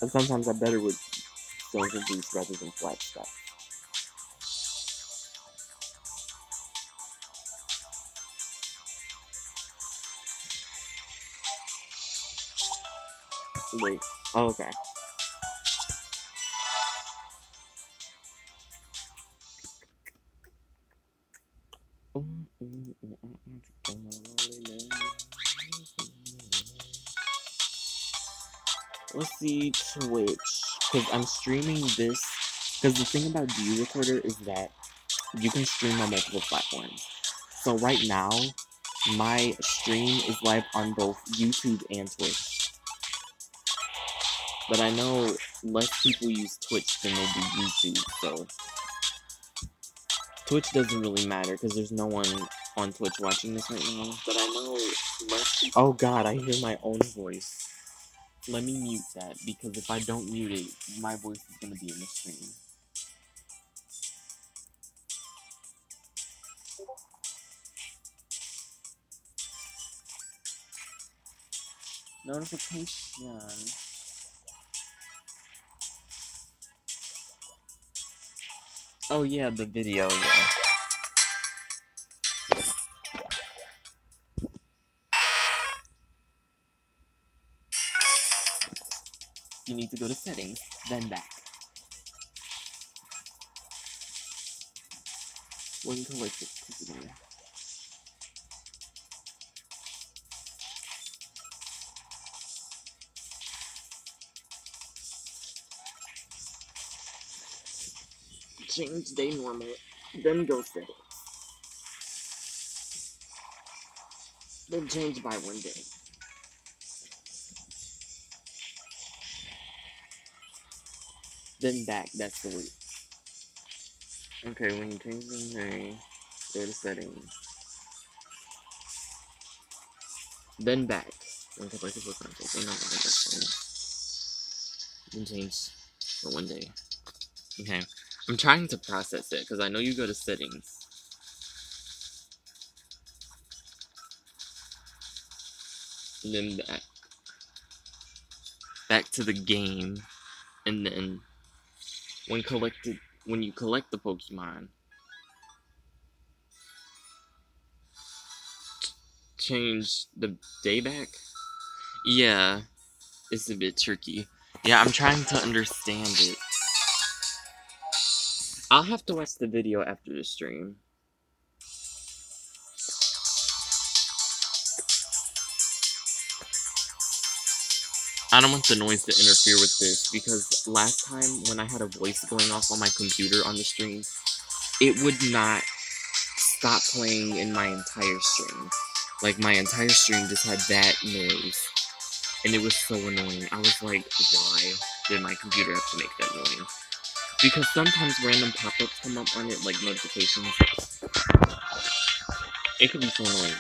And sometimes I'm better with stones with boost rather than flat stuff. Wait, oh, okay. Let's see Twitch, because I'm streaming this. Because the thing about DU Recorder is that you can stream on multiple platforms. So right now, my stream is live on both YouTube and Twitch. But I know less people use Twitch than they do YouTube, so Twitch doesn't really matter because there's no one on Twitch watching this right now. But I know less people. Oh god, I hear my own voice. Let me mute that, because if I don't mute it, my voice is gonna be in the stream. Notification. Oh yeah, the video, yeah. You need to go to settings, then back. When collected. Change day normal, then go settings. Then change by 1 day. Then back, that's the loop. Okay, when you change the name, go to settings. Then back. Then collected for content. Then change for 1 day. Okay. I'm trying to process it, because I know you go to settings. And then back. Back to the game. And then when you collect the Pokemon, change the day back? Yeah, it's a bit tricky. Yeah, I'm trying to understand it. I'll have to watch the video after the stream. I don't want the noise to interfere with this, because last time when I had a voice going off on my computer on the stream, it would not stop playing in my entire stream. Like, my entire stream just had that noise. And it was so annoying. I was like, why did my computer have to make that noise? Because sometimes random pop-ups come up on it, like notifications. It could be so annoying.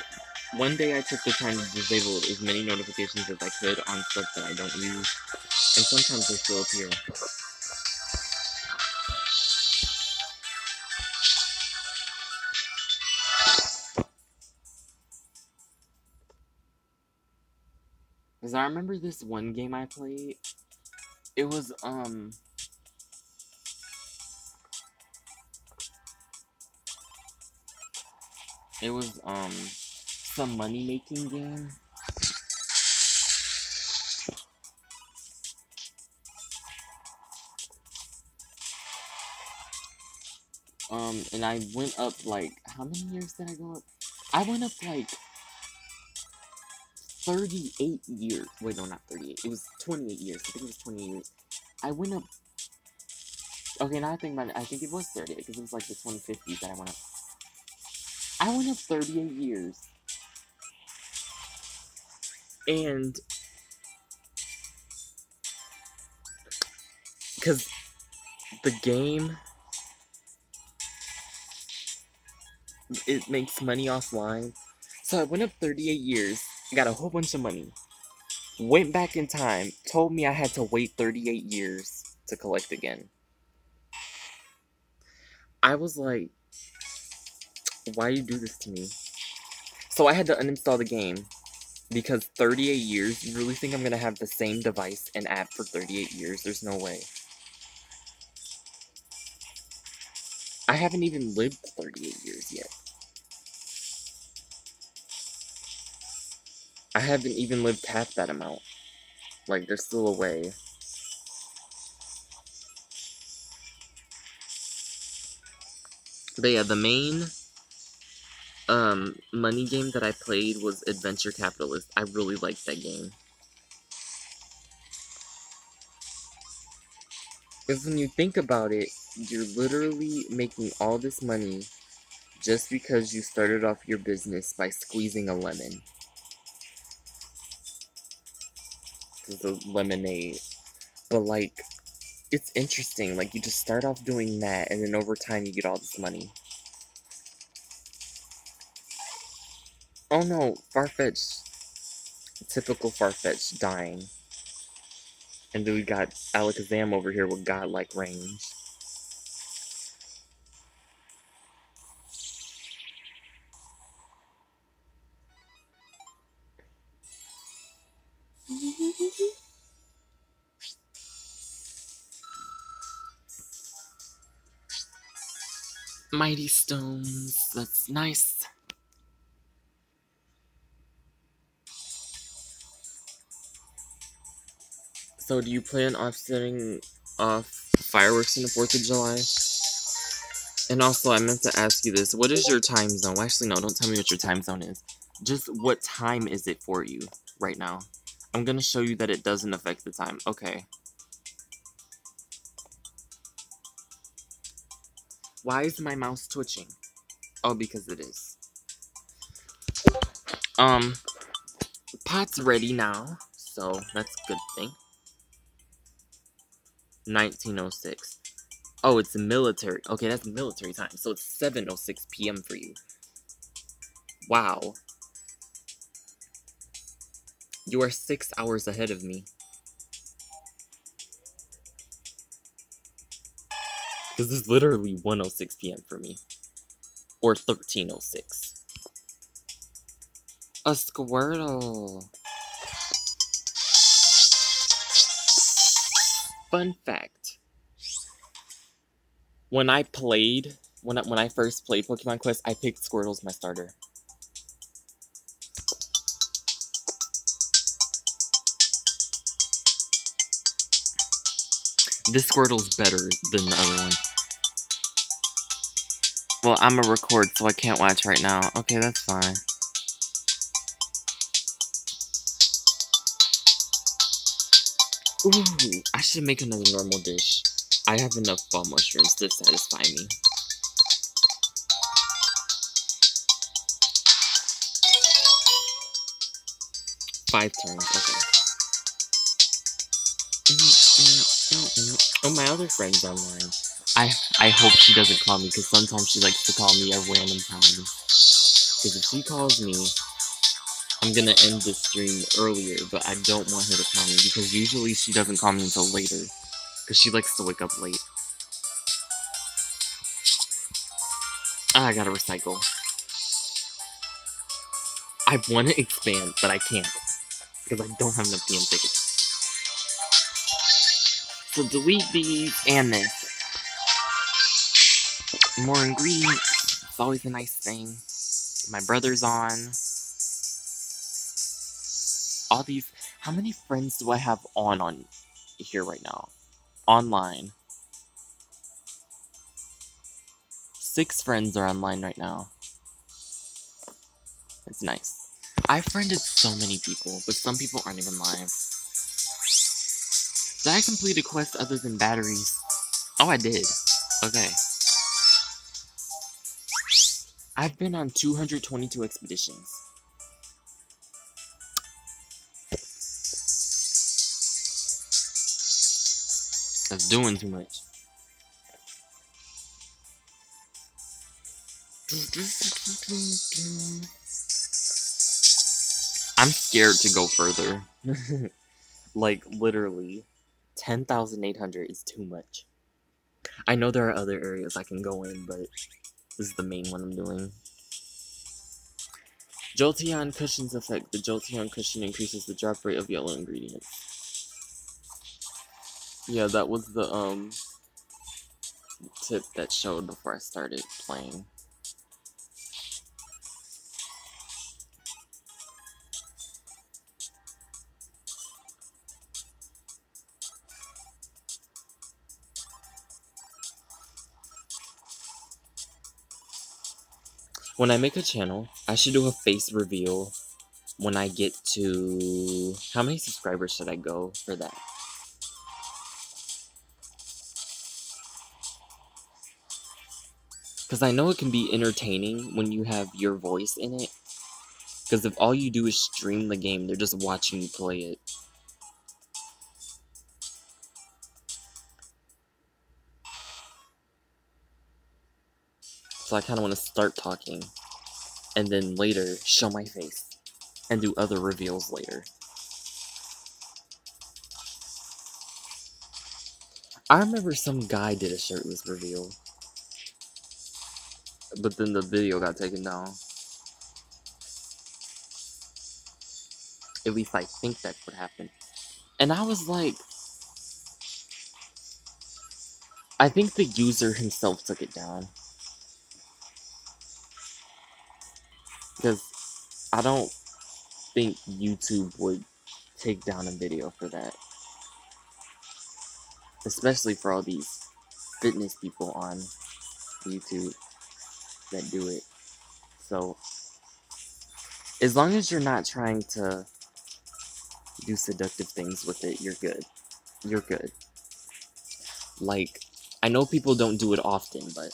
One day I took the time to disable as many notifications as I could on stuff that I don't use. And sometimes they still appear. Because I remember this one game I played. It was, some money-making game. And I went up, like, how many years did I go up? I went up, like, 38 years. Wait, no, not 38. It was 28 years. I think it was 28 years. I went up. Okay, now I think about it. I think it was 38, because it was, like, the 2050s that I went up. I went up 38 years. And because the game, it makes money offline. So I went up 38 years, got a whole bunch of money, went back in time, told me I had to wait 38 years to collect again. I was like, why you do this to me? So I had to uninstall the game because 38 years, you really think I'm gonna have the same device and app for 38 years? There's no way. I haven't even lived 38 years yet. I haven't even lived half that amount. Like, there's still a way. But yeah, the main money game that I played was Adventure Capitalist. I really liked that game. Because when you think about it, you're literally making all this money just because you started off your business by squeezing a lemon. It's a lemonade. But like, it's interesting. Like, you just start off doing that, and then over time you get all this money. Oh no, Farfetch. Typical Farfetch dying. And then we got Alakazam over here with godlike range. Mighty Stones. That's nice. So do you plan on setting off fireworks on the 4th of July? And also, I meant to ask you this. What is your time zone? Well, actually, no, don't tell me what your time zone is. Just what time is it for you right now? I'm going to show you that it doesn't affect the time. Okay. Why is my mouse twitching? Oh, because it is. Pot's ready now. So, that's a good thing. 1906. Oh, it's military. Okay, that's military time. So it's 7:06 p.m. for you. Wow. You are 6 hours ahead of me. This is literally 1:06 p.m. for me. Or 13:06. A Squirtle. Fun fact. When I first played Pokemon Quest, I picked Squirtle as my starter. This Squirtle's better than the other one. Well, I'm a record, so I can't watch right now. Okay, that's fine. Ooh, I should make another normal dish. I have enough ball mushrooms to satisfy me. Five turns, okay. Oh, my other friend's online. I hope she doesn't call me, because sometimes she likes to call me at random times. Because if she calls me, I'm gonna end the stream earlier, but I don't want her to call me, because usually she doesn't call me until later. Because she likes to wake up late. I gotta recycle. I want to expand, but I can't. Because I don't have enough DM tickets. So delete these and this. More ingredients. It's always a nice thing. My brother's on. All these. How many friends do I have on here right now? Online. 6 friends are online right now. It's nice. I friended so many people, but some people aren't even live. Did I complete a quest other than batteries? Oh, I did. Okay. I've been on 222 expeditions. That's doing too much. I'm scared to go further. Like, literally, 10,800 is too much. I know there are other areas I can go in, but this is the main one I'm doing. Jolteon Cushion's effect. The Jolteon Cushion increases the drop rate of yellow ingredients. Yeah, that was the, tip that showed before I started playing. When I make a channel, I should do a face reveal when I get to... How many subscribers should I go for that? Because I know it can be entertaining when you have your voice in it. Because if all you do is stream the game, they're just watching you play it. So I kind of want to start talking, and then later show my face, and do other reveals later. I remember some guy did a shirtless reveal, but then the video got taken down. At least I think that's what happened. And I was like, I think the user himself took it down. Because I don't think YouTube would take down a video for that. Especially for all these fitness people on YouTube that do it. So, as long as you're not trying to do seductive things with it, you're good. You're good. Like, I know people don't do it often, but...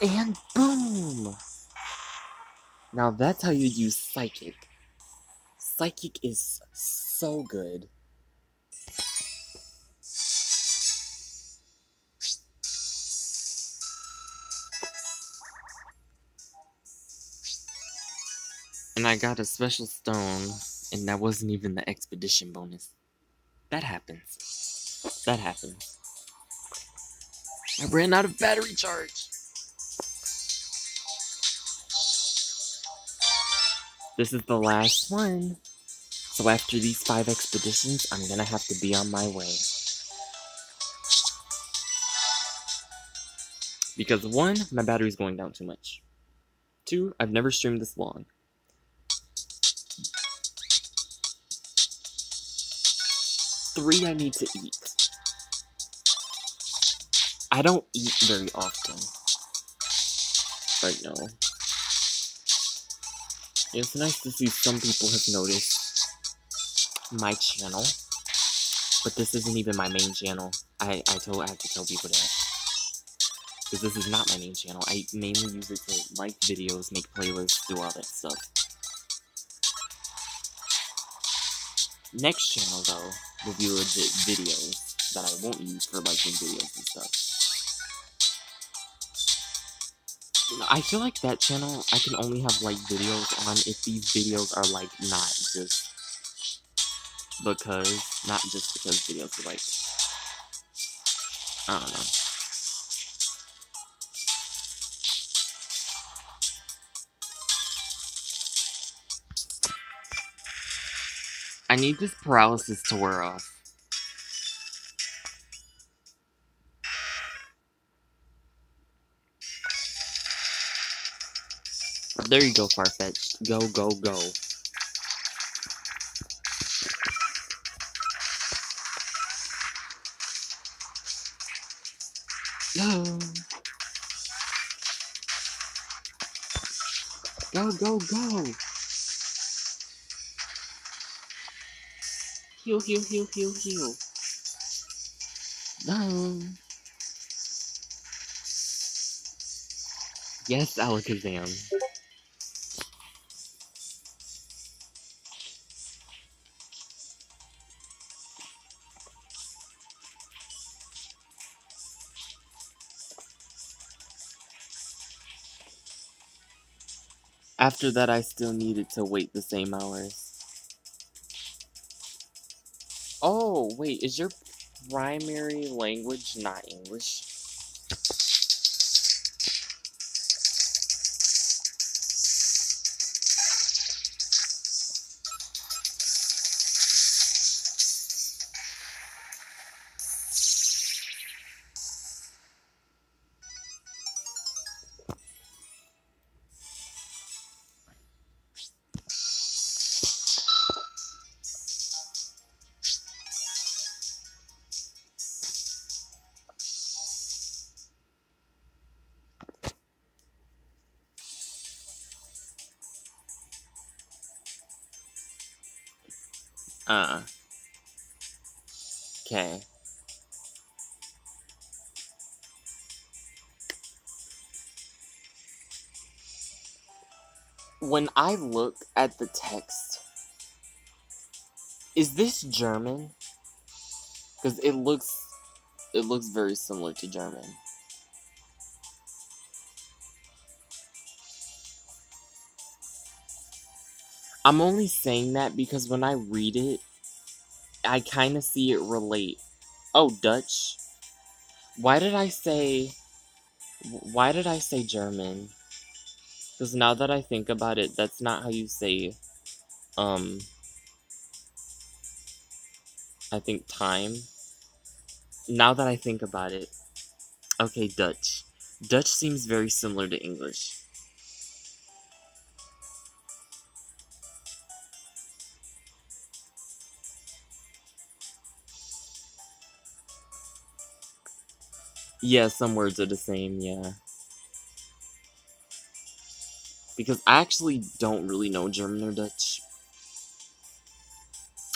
And boom! Now that's how you use Psychic. Psychic is so good. And I got a special stone, and that wasn't even the expedition bonus. That happens. That happens. I ran out of battery charge. This is the last one. So after these 5 expeditions, I'm gonna have to be on my way. Because 1, my battery's going down too much. 2, I've never streamed this long. 3, I need to eat. I don't eat very often. But no. It's nice to see some people have noticed my channel. But this isn't even my main channel. I have to tell people that. Because this is not my main channel. I mainly use it to like videos, make playlists, do all that stuff. Next channel, though, will be legit videos that I won't use for liking videos and stuff. I feel like that channel, I can only have like videos on if these videos are like not just because videos are like, I don't know. I need this paralysis to wear off. There you go, Farfetch'd. Go, go, go. Go. Go, go, go. Heal, heal, heal, heal, heal. No. Yes, Alakazam. After that, I still needed to wait the same hours. Oh, wait, is your primary language not English? Okay. When I look at the text, is this German? Because it looks very similar to German. I'm only saying that because when I read it, I kind of see it relate. Oh, Dutch? Why did I say German? Because now that I think about it, that's not how you say, I think time. Now that I think about it. Okay, Dutch. Dutch seems very similar to English. Yeah, some words are the same, yeah. Because I actually don't really know German or Dutch.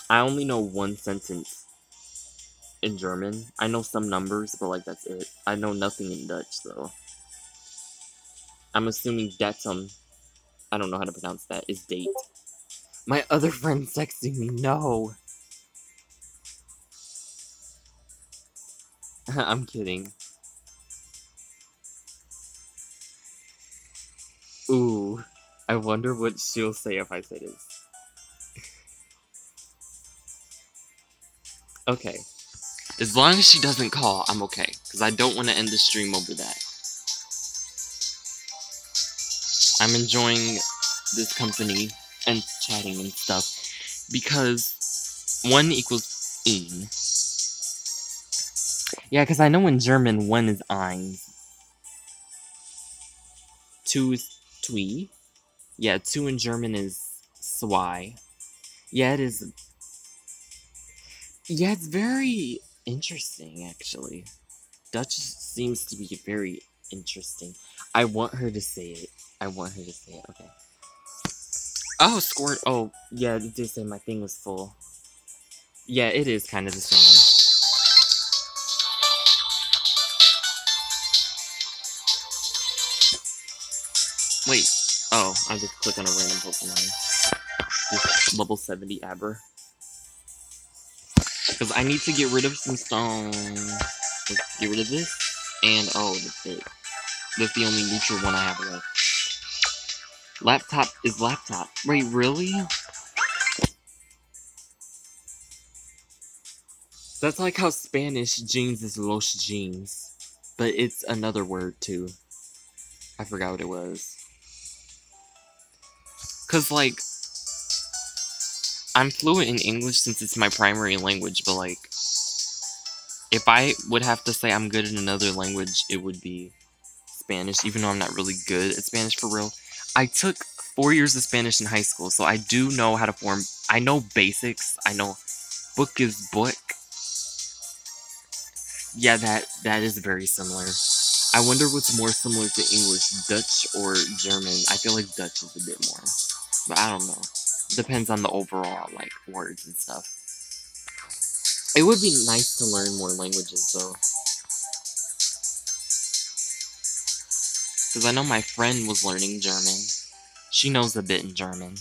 I only know one sentence in German. I know some numbers, but like that's it. I know nothing in Dutch though. I'm assuming datum, I don't know how to pronounce that, is date. My other friend's texting me, no. I'm kidding. Ooh, I wonder what she'll say if I say this. Okay. As long as she doesn't call, I'm okay. Because I don't want to end the stream over that. I'm enjoying this company and chatting and stuff. Because 1 equals ein. Yeah, because I know in German 1 is eins. 2 is twee. Yeah, 2 in German is zwei. Yeah, it is. Yeah, it's very interesting, actually. Dutch seems to be very interesting. I want her to say it. Okay. Oh, squirt. Oh, yeah, it did say my thing was full. Yeah, it is kind of the same. Wait. Oh, I just clicked on a random Pokemon. This level 70 Aber. Because I need to get rid of some stone. Let's get rid of this. And, oh, that's it. That's the only neutral one I have left. Laptop is laptop. Wait, really? That's like how Spanish jeans is los jeans. But it's another word, too. I forgot what it was. Because, like, I'm fluent in English since it's my primary language, but, like, if I would have to say I'm good in another language, it would be Spanish, even though I'm not really good at Spanish for real. I took 4 years of Spanish in high school, so I do know how to form. I know basics. I know book is book. Yeah, that is very similar. I wonder what's more similar to English, Dutch or German. I feel like Dutch is a bit more, but I don't know. Depends on the overall, like, words and stuff. It would be nice to learn more languages, though. Because I know my friend was learning German. She knows a bit in German.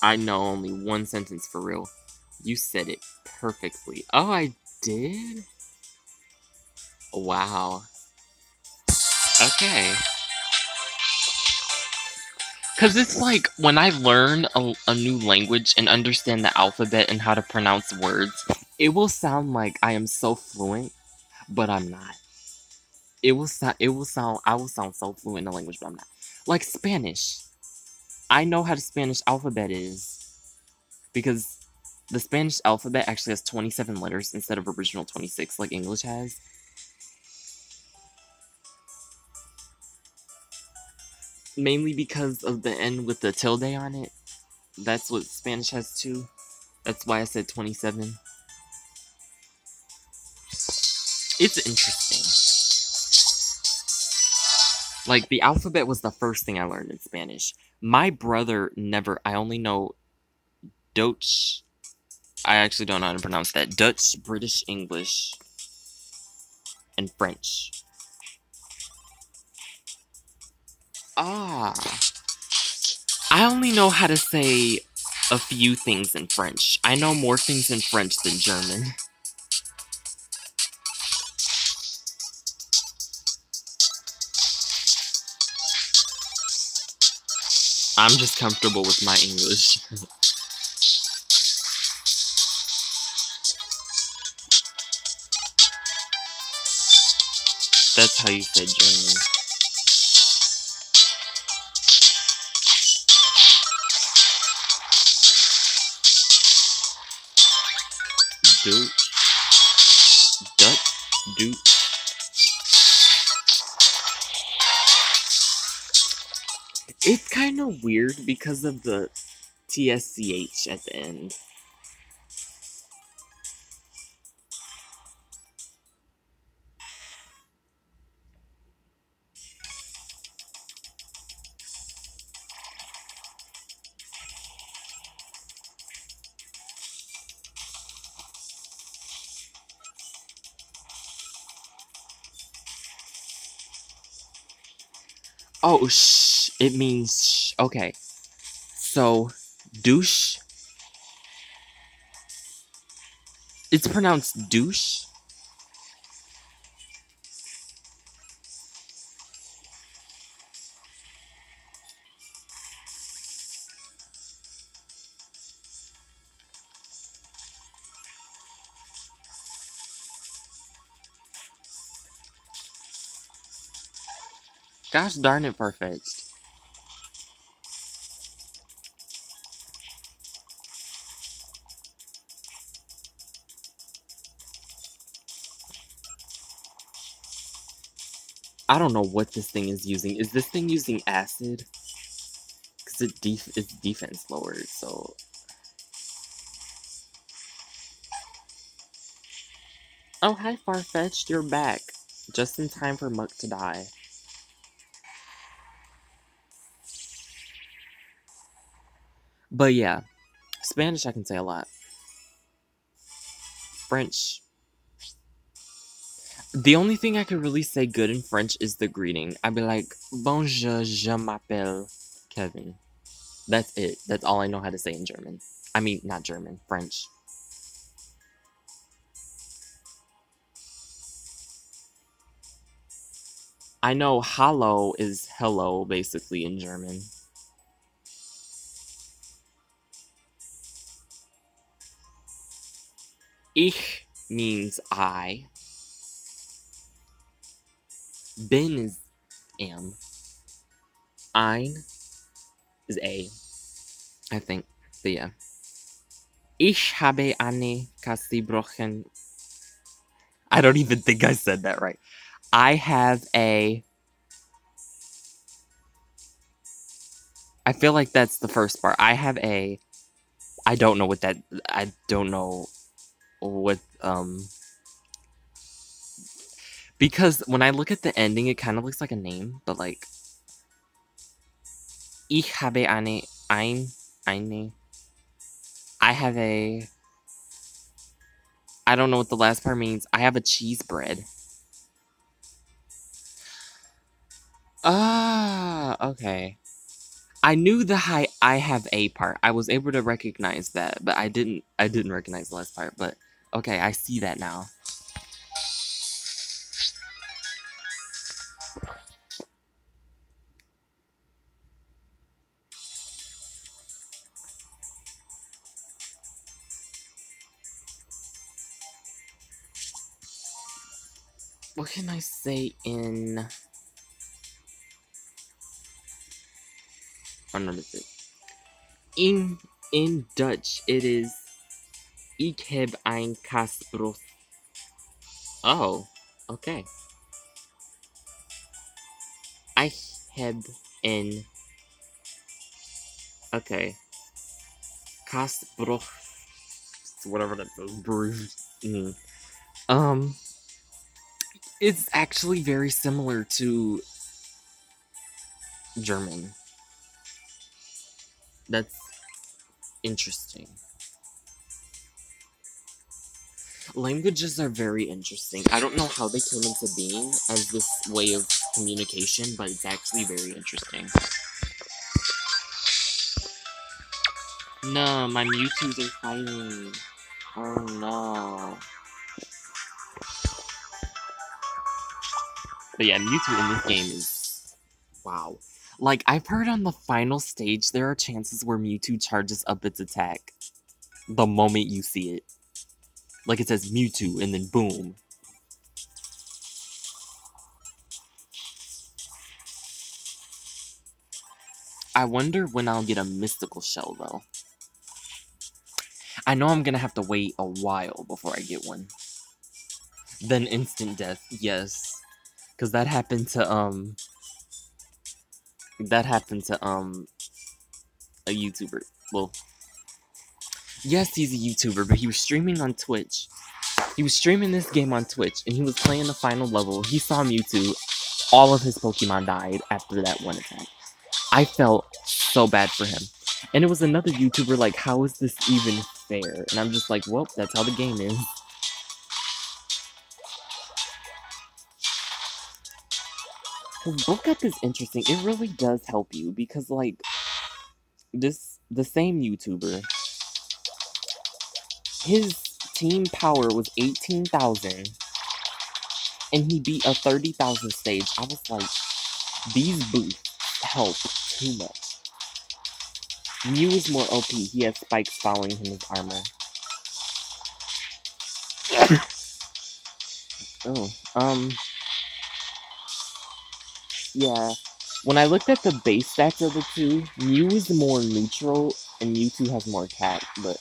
I know only one sentence for real. You said it perfectly. Oh, I did? Wow. Okay. Because it's like when I learn a new language and understand the alphabet and how to pronounce words, it will sound like I am so fluent, but I'm not. I will sound so fluent in a language, but I'm not. Like Spanish. I know how the Spanish alphabet is because the Spanish alphabet actually has 27 letters instead of original 26 like English has. Mainly because of the N with the tilde on it. That's what Spanish has too. That's why I said 27. It's interesting. Like, the alphabet was the first thing I learned in Spanish. My brother never, I only know Dutch. I actually don't know how to pronounce that. Dutch, British, English, and French. Ah. I only know how to say a few things in French. I know more things in French than German. I'm just comfortable with my English. That's how you say German. Doot. Dut. Doot. It's kind of weird because of the TSCH at the end. Oh, it means okay. So, douche. It's pronounced douche. Gosh darn it, Farfetch'd. I don't know what this thing is using. Is this thing using acid? Because its defense lowered, so... Oh, hi, Farfetch'd, you're back. Just in time for Muck to die. But yeah, Spanish I can say a lot. French. The only thing I could really say good in French is the greeting. I'd be like, Bonjour, je m'appelle Kevin. That's it. That's all I know how to say in German. I mean, not German, French. I know hallo is hello, basically, in German. Ich means I. Bin is am. Ein is a, I think. But yeah. Ich habe eine Kassenbrochen. I don't even think I said that right. I have a... I feel like that's the first part. I have a... I don't know what that... I don't know what... Because when I look at the ending, it kind of looks like a name, but like... Ich habe eine... eine... I have a... I don't know what the last part means. I have a cheese bread. Ah, okay. I knew the I have a part. I was able to recognize that, but I didn't recognize the last part, but okay, I see that now. What can I say in... Oh, no, that's it. In Dutch, it is... Ik heb een kaasbrood. Oh, okay. I heb een... Okay. Kaasbrood. Whatever that is. It's actually very similar to German. That's interesting. Languages are very interesting. I don't know how they came into being as this way of communication, but it's actually very interesting. No, my Mewtwo's are fighting. Oh no. But yeah, Mewtwo in this game is... Wow. Like, I've heard on the final stage, there are chances where Mewtwo charges up its attack the moment you see it. Like, it says Mewtwo, and then boom. I wonder when I'll get a mystical shell, though. I know I'm gonna have to wait a while before I get one. Then instant death, yes. Because that happened to, a YouTuber. Well, yes, he's a YouTuber, but he was streaming on Twitch. He was streaming this game on Twitch, and he was playing the final level. He saw Mewtwo. All of his Pokemon died after that one attack. I felt so bad for him. And it was another YouTuber like, how is this even fair? And I'm just like, well, that's how the game is. Because Book Up is interesting. It really does help you because, like, the same YouTuber, his team power was 18,000, and he beat a 30,000 stage. I was like, these boosts help too much. Mew is more OP. He has spikes following him as armor. Yeah. When I looked at the base stats of the two, Mew is more neutral, and Mewtwo has more attack, but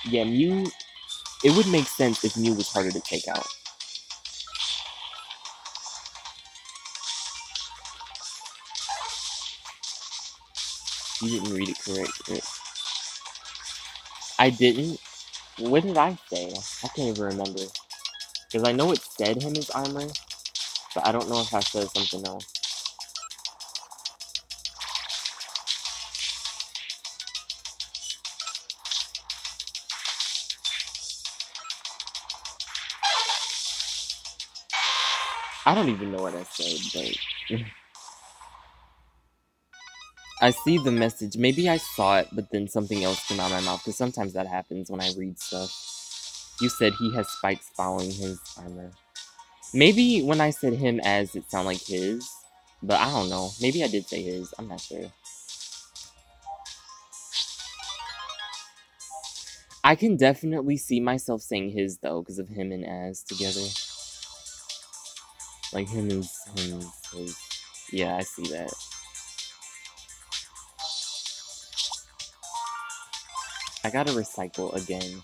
yeah, Mew... It would make sense if Mew was harder to take out. You didn't read it correct. I didn't? What did I say? I can't even remember. Because I know it said him as armor, but I don't know if I said something else. I don't even know what I said, but... I see the message. Maybe I saw it, but then something else came out of my mouth, because sometimes that happens when I read stuff. You said he has spikes following his armor. Maybe when I said him as, it sounded like his, but I don't know. Maybe I did say his. I'm not sure. I can definitely see myself saying his, though, because of him and Az together. Like, him and his. Yeah, I see that. I gotta recycle again.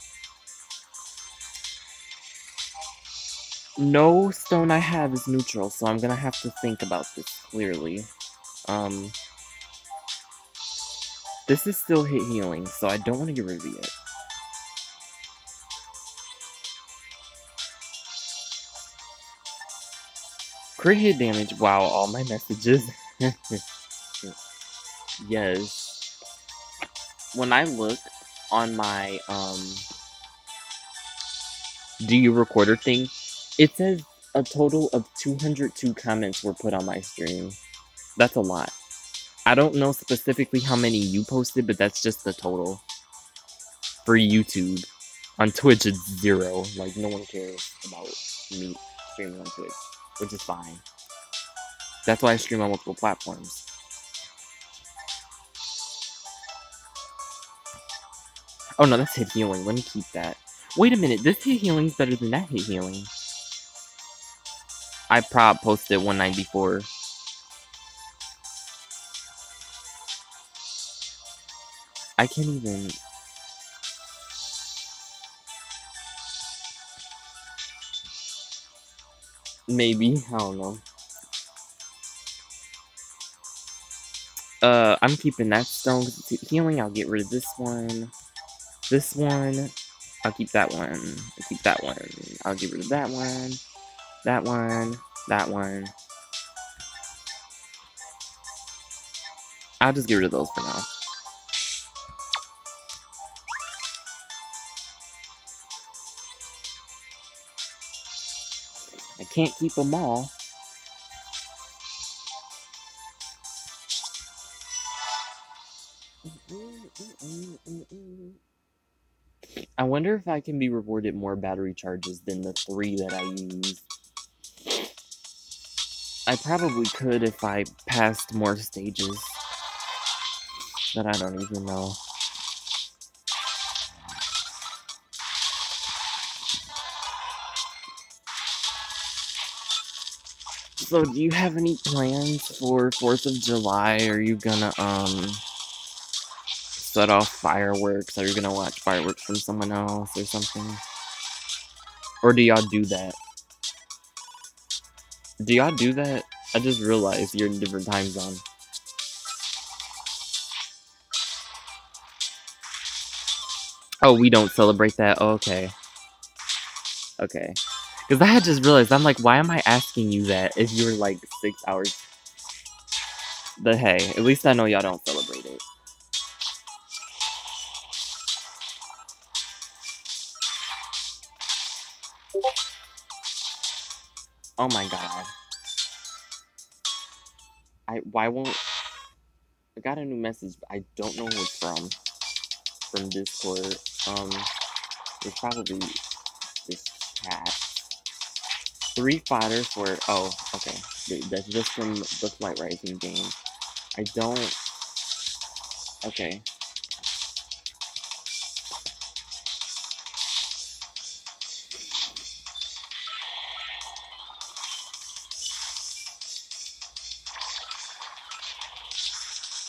No stone I have is neutral, so I'm gonna have to think about this clearly. This is still hit healing, so I don't want to get rid of it yet. Crit hit damage. Wow, all my messages. Yes. When I look on my, Do You Recorder thing, it says a total of 202 comments were put on my stream. That's a lot. I don't know specifically how many you posted, but that's just the total. For YouTube. On Twitch, it's 0. Like, no one cares about me streaming on Twitch, which is fine. That's why I stream on multiple platforms. Oh no, that's hit healing. Let me keep that. Wait a minute, this hit healing's better than that hit healing. I prop posted 194. I can't even. Maybe, I don't know. I'm keeping that stone because it's healing. I'll get rid of this one. This one. I'll keep that one. I'll keep that one. I'll get rid of that one. That one. That one. I'll just get rid of those for now. I can't keep them all. I wonder if I can be rewarded more battery charges than the 3 that I used. I probably could if I passed more stages. But I don't even know. So do you have any plans for 4th of July? Are you gonna, set off fireworks? Are you gonna watch fireworks from someone else or something? Or do y'all do that? Do y'all do that? I just realized you're in a different time zone. Oh, we don't celebrate that? Oh, okay. Okay. Because I had just realized, I'm like, why am I asking you that if you were like 6 hours? But hey, at least I know y'all don't celebrate it. Oh my god. Why won't... I got a new message, but I don't know who it's from. From Discord. It's probably this chat. 3 fodder for... Oh, okay. That's just from the Flight Rising game. I don't... Okay.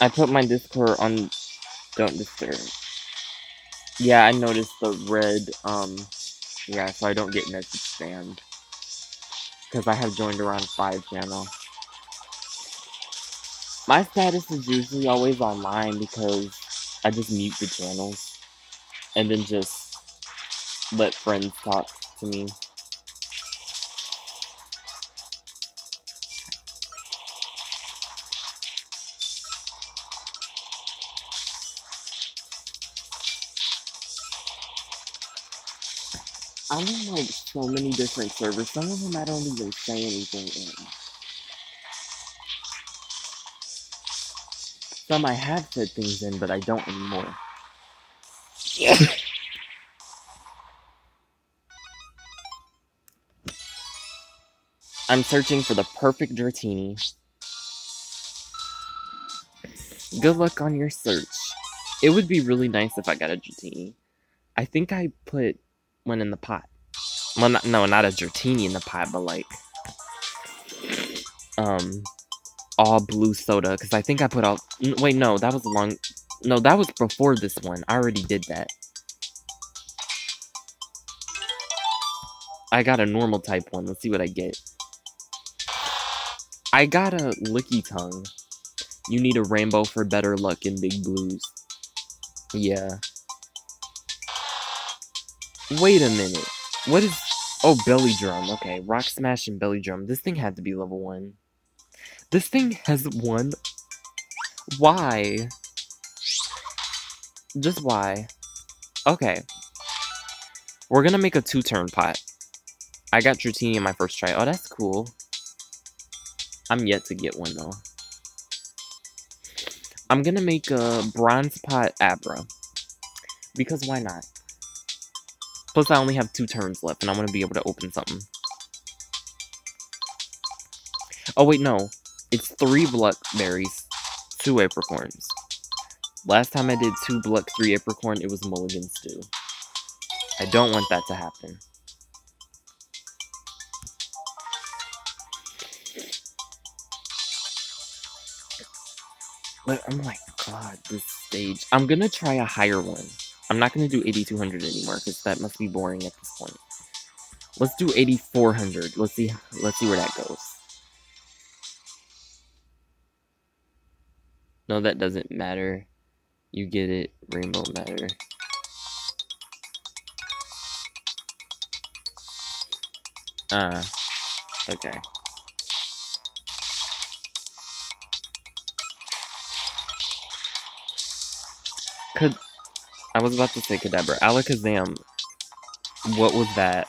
I put my Discord on Don't Disturb. Yeah, I noticed the red, yeah, so I don't get message spammed. Because I have joined around 5 channel. My status is usually always online because I just mute the channels. And then just let friends talk to me. I'm in like so many different servers. Some of them I don't even say anything in. Some I have said things in, but I don't anymore. I'm searching for the perfect Dratini. Good luck on your search. It would be really nice if I got a Dratini. I think I put one in the pot. Well, not a Dratini in the pot, but like, all blue soda. Because I think I put all... Wait, no, that was No, that was before this one. I already did that. I got a normal type one. Let's see what I get. I got a Licky Tongue. You need a rainbow for better luck in big blues. Yeah. Wait a minute. What is... Oh, Belly Drum. Okay, Rock Smash and Belly Drum. This thing had to be level 1. This thing has 1. Why? Just why? Okay. We're gonna make a 2-turn pot. I got Dratini in my first try. Oh, that's cool. I'm yet to get one, though. I'm gonna make a Bronze Pot Abra. Because why not? Plus, I only have 2 turns left, and I want to be able to open something. Oh, wait, no. It's 3 Blackberries, 2 Apricorns. Last time I did 2 Bluck, 3 Apricorn, it was Mulligan Stew. I don't want that to happen. But oh my god, this stage. I'm gonna try a higher one. I'm not gonna do 8200 anymore because that must be boring at this point. Let's do 8400. Let's see where that goes. No, that doesn't matter. You get it. Rainbow matter. Okay. I was about to say Kadabra. Alakazam. What was that?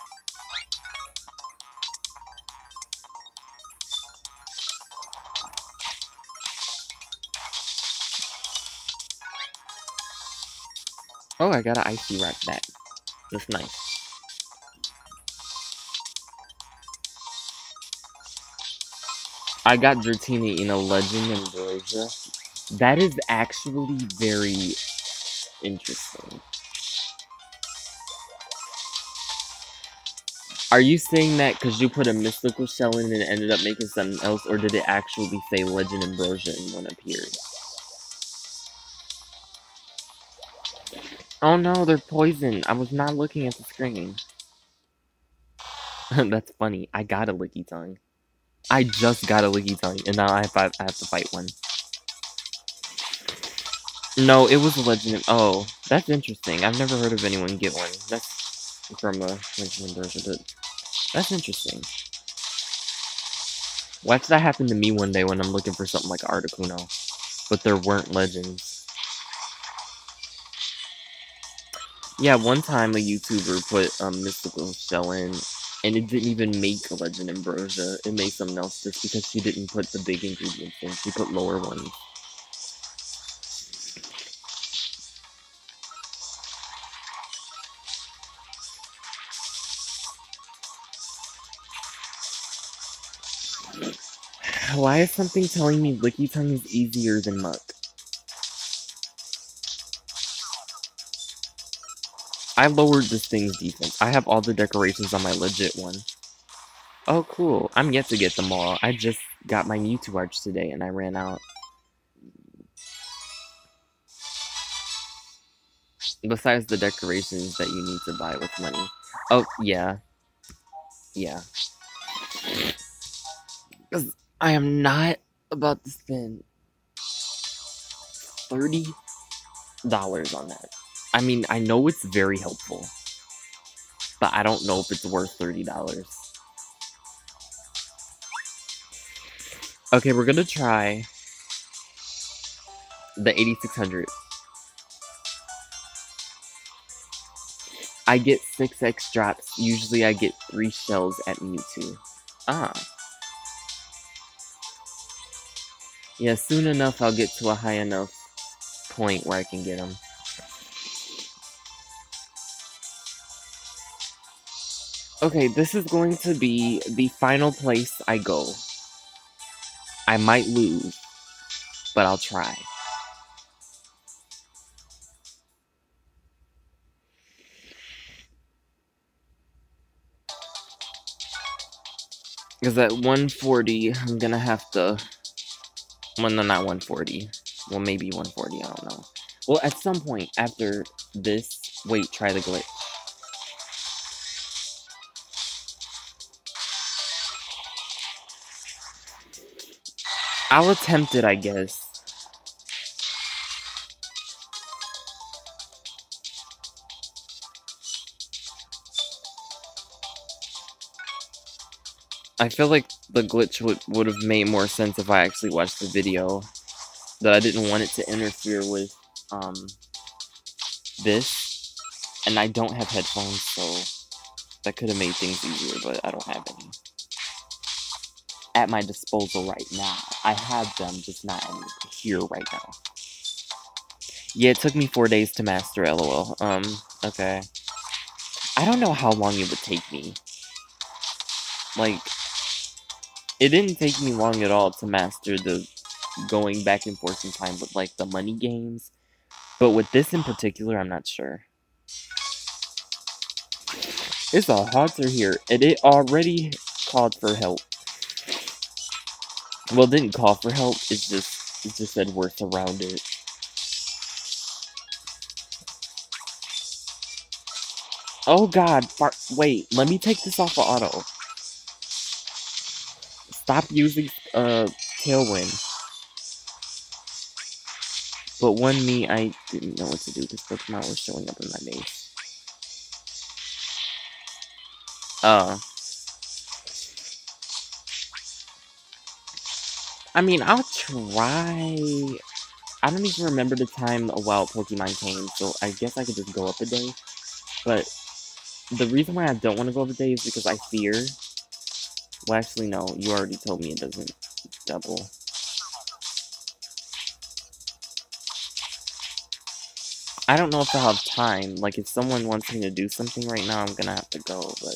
Oh, I got an Icy Rock back. That's nice. I got Dratini in a Legend Ambrosia. That is actually very interesting. Are you saying that because you put a mystical shell in and it ended up making something else, or did it actually say Legend Ambrosia and one appeared? Oh no, they're poison. I was not looking at the screen. That's funny. I got a Licky Tongue. I just got a Licky Tongue, and now I have to fight one. No, it was a Legend. Oh, that's interesting. I've never heard of anyone get one. That's from a Legend Ambrosia, but that's interesting. Watch that happen to me one day when I'm looking for something like Articuno, but there weren't legends. Yeah, one time a YouTuber put a mystical shell in, and it didn't even make a Legend Ambrosia. It made something else just because she didn't put the big ingredients in. She put lower ones. Why is something telling me Licky Tongue is easier than Muck? I lowered this thing's defense. I have all the decorations on my legit one. Oh, cool. I'm yet to get them all. I just got my Mewtwo Arch today, and I ran out. Besides the decorations that you need to buy with money. Oh, yeah. Yeah. Because I am not about to spend $30 on that. I mean, I know it's very helpful, but I don't know if it's worth $30. Okay, we're gonna try the 8600. I get 6x drops. Usually I get 3 shells at Mewtwo. Ah. Yeah, soon enough I'll get to a high enough point where I can get them. Okay, this is going to be the final place I go. I might lose, but I'll try. Because at 140, I'm gonna have to... Well, no, not 140. Well, maybe 140, I don't know. Well, at some point after this... Wait, try the glitch. I'll attempt it, I guess. I feel like the glitch would have made more sense if I actually watched the video. That I didn't want it to interfere with, this. And I don't have headphones, so that could have made things easier, but I don't have any. At my disposal right now. I have them, just not here right now. Yeah, it took me 4 days to master LOL. Okay. I don't know how long it would take me. Like, it didn't take me long at all to master the going back and forth in time with, like, the money games. But with this in particular, I'm not sure. It's a Haunter here, and it already called for help. Well, it didn't call for help, it's just It just said we're surrounded. Oh god, wait, let me take this off of auto. Stop using, Tailwind. But one me, I didn't know what to do because Pokemon was showing up in my base. I mean, I'll try. I don't even remember the time a wild Pokemon came, so I guess I could just go up a day. But the reason why I don't want to go up a day is because I fear. Well, actually, no. You already told me it doesn't double. I don't know if I'll have time. Like, if someone wants me to do something right now, I'm gonna have to go, but...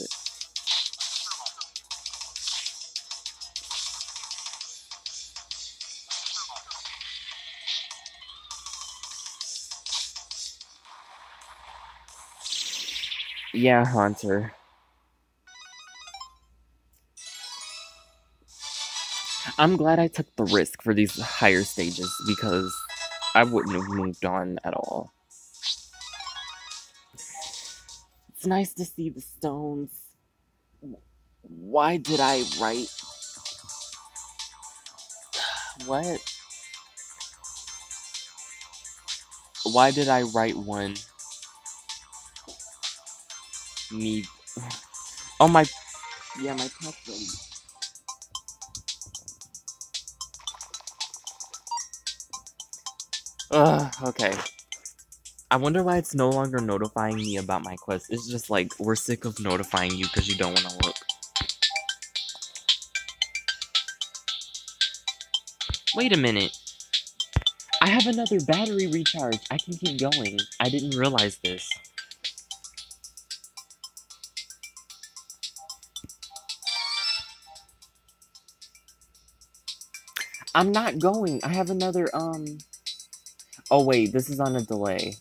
Yeah, Haunter. I'm glad I took the risk for these higher stages, because I wouldn't have moved on at all. It's nice to see the stones. Why did I write... What? Why did I write one? Me... Oh, my... Yeah, my platform. Ugh, okay. I wonder why it's no longer notifying me about my quest. It's just like, we're sick of notifying you because you don't want to look. Wait a minute. I have another battery recharge. I can keep going. I didn't realize this. I'm not going. I have another, Oh, wait. This is on a delay.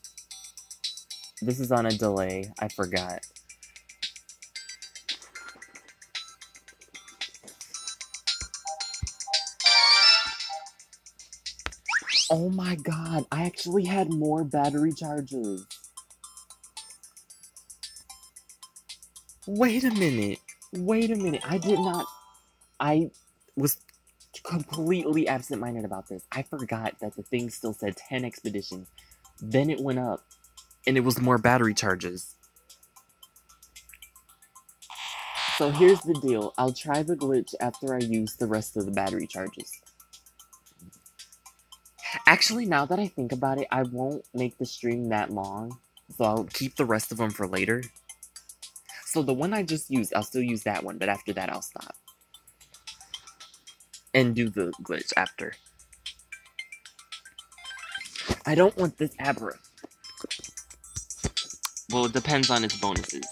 This is on a delay. I forgot. Oh my god. I actually had more battery charges. Wait a minute. Wait a minute. I did not... I was completely absent-minded about this. I forgot that the thing still said 10 expeditions. Then it went up. And it was more battery charges. So here's the deal. I'll try the glitch after I use the rest of the battery charges. Actually, now that I think about it, I won't make the stream that long. So I'll keep the rest of them for later. So the one I just used, I'll still use that one. But after that, I'll stop. And do the glitch after. I don't want this Abra. Well, it depends on its bonuses.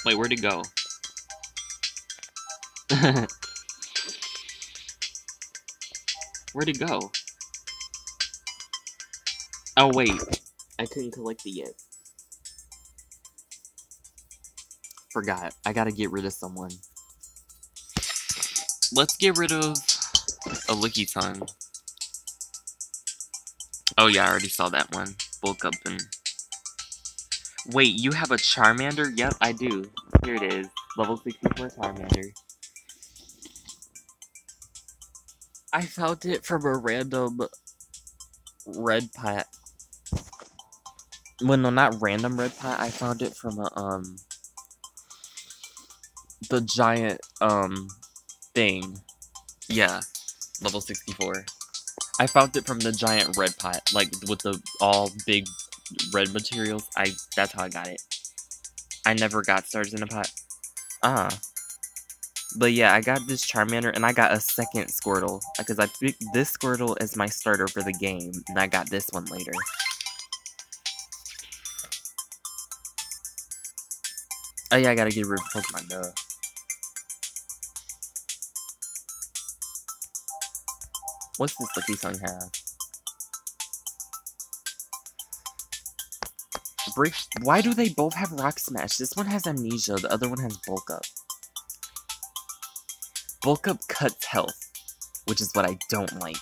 Wait, where'd it go? Where'd it go? Oh, wait. I couldn't collect it yet. Forgot. I gotta get rid of someone. Let's get rid of a Lickitung. Oh yeah, I already saw that one. Bulk up and... Wait, you have a Charmander? Yep, I do. Here it is. Level 64 Charmander. I found it from a random red pot. Well, no, not random red pot. I found it from a, the giant, thing. Yeah. Level 64. I found it from the giant red pot. Like, with the all big red materials. That's how I got it. I never got stars in a pot. But yeah, I got this Charmander, and I got a second Squirtle. Because I picked this Squirtle as my starter for the game, and I got this one later. Oh yeah, I gotta get rid of Pokemon, duh. What's this Lickitung have? Why do they both have Rock Smash? This one has Amnesia, the other one has Bulk Up. Bulk Up cuts health, which is what I don't like.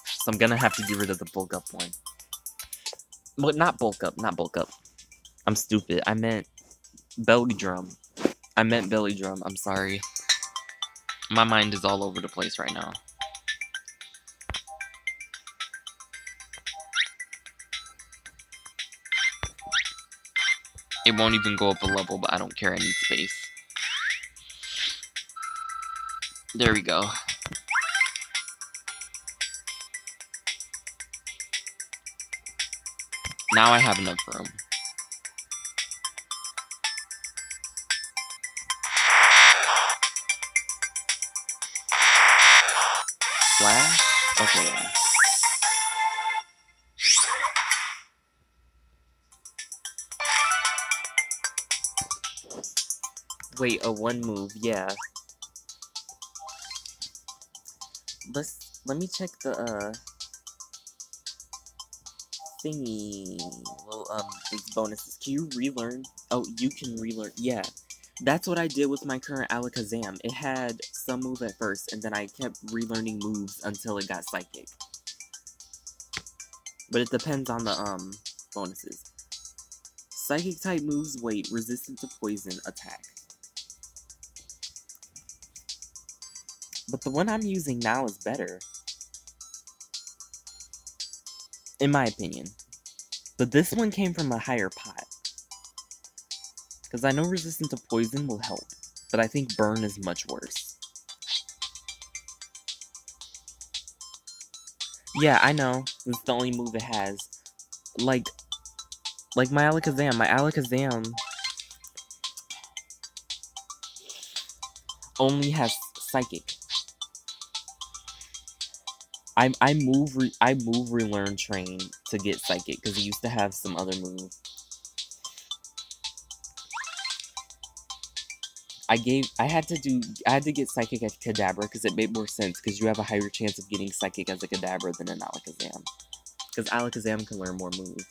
So I'm gonna have to get rid of the Bulk Up one. Well, not Bulk Up, not Bulk Up. I'm stupid. I meant Belly Drum. I meant Belly Drum. I'm sorry. My mind is all over the place right now. It won't even go up a level, but I don't care. I need space. There we go. Now I have enough room. Flash? Okay, yeah. Wait, a one move, yeah. Let me check the thingy. Well, these bonuses. Can you relearn? Oh, you can relearn. Yeah. That's what I did with my current Alakazam. It had some move at first, and then I kept relearning moves until it got Psychic. But it depends on the, bonuses. Psychic type moves, wait, resistant to poison, attack. But the one I'm using now is better. In my opinion. But this one came from a higher pot. Because I know resistant to poison will help. But I think burn is much worse. Yeah, I know. It's the only move it has. Like my Alakazam only has Psychic. I move relearn train to get Psychic because it used to have some other move. I had to get Psychic at Kadabra because it made more sense because you have a higher chance of getting Psychic as a Kadabra than an Alakazam. Because Alakazam can learn more moves.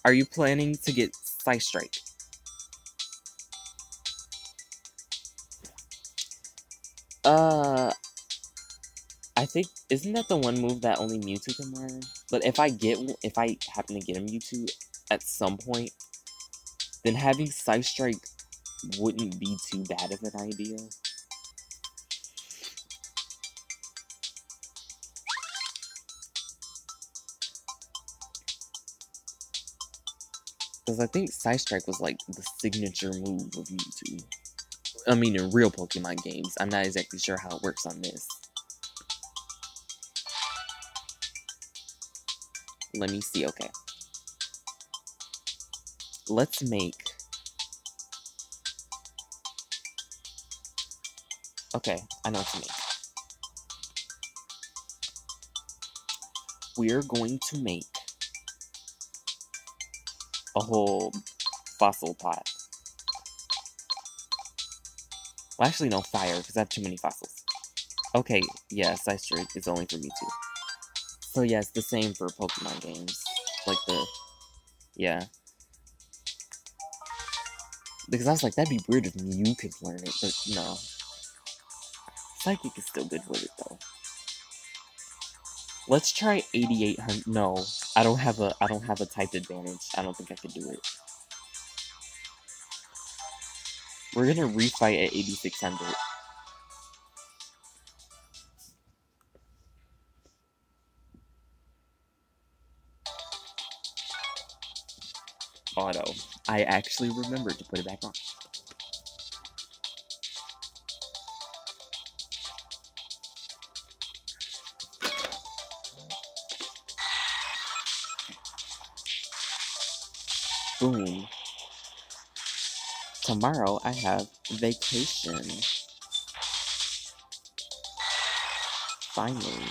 Are you planning to get Psystrike? I think, isn't that the one move that only Mewtwo can learn? But if I happen to get a Mewtwo at some point, then having Psystrike wouldn't be too bad of an idea. Because I think Psystrike was like the signature move of Mewtwo. I mean, in real Pokemon games. I'm not exactly sure how it works on this. Let me see, okay. Let's make... Okay, I know what to make. We're going to make a whole fossil pot. Well, actually, no, fire, because I have too many fossils. Okay, yeah, Psystrike is only for Mewtwo. So yeah, it's the same for Pokemon games. Like yeah. Because I was like, that'd be weird if Mew could learn it, but no. Psychic is still good with it, though. Let's try 8800. No, I don't have a type advantage. I don't think I could do it. We're gonna refight at 8600. Auto. I actually remembered to put it back on. Boom. Tomorrow I have vacation. Finally.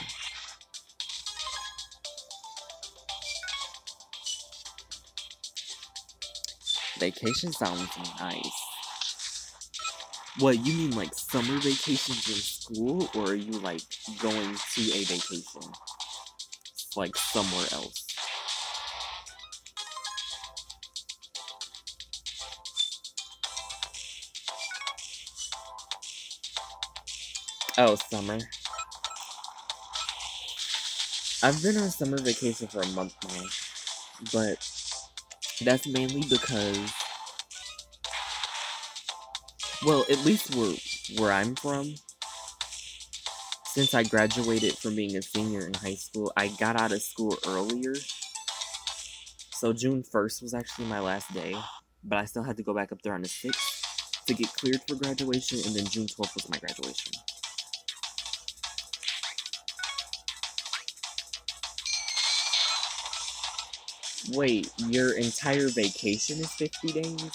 Vacation sounds nice. What, you mean like summer vacations in school, or are you like going to a vacation? Like somewhere else? Oh, summer. I've been on summer vacation for a month now, but that's mainly because, well, at least where I'm from, since I graduated from being a senior in high school, I got out of school earlier. So June 1st was actually my last day, but I still had to go back up there on the 6th to get cleared for graduation, and then June 12th was my graduation. Wait, your entire vacation is 50 days?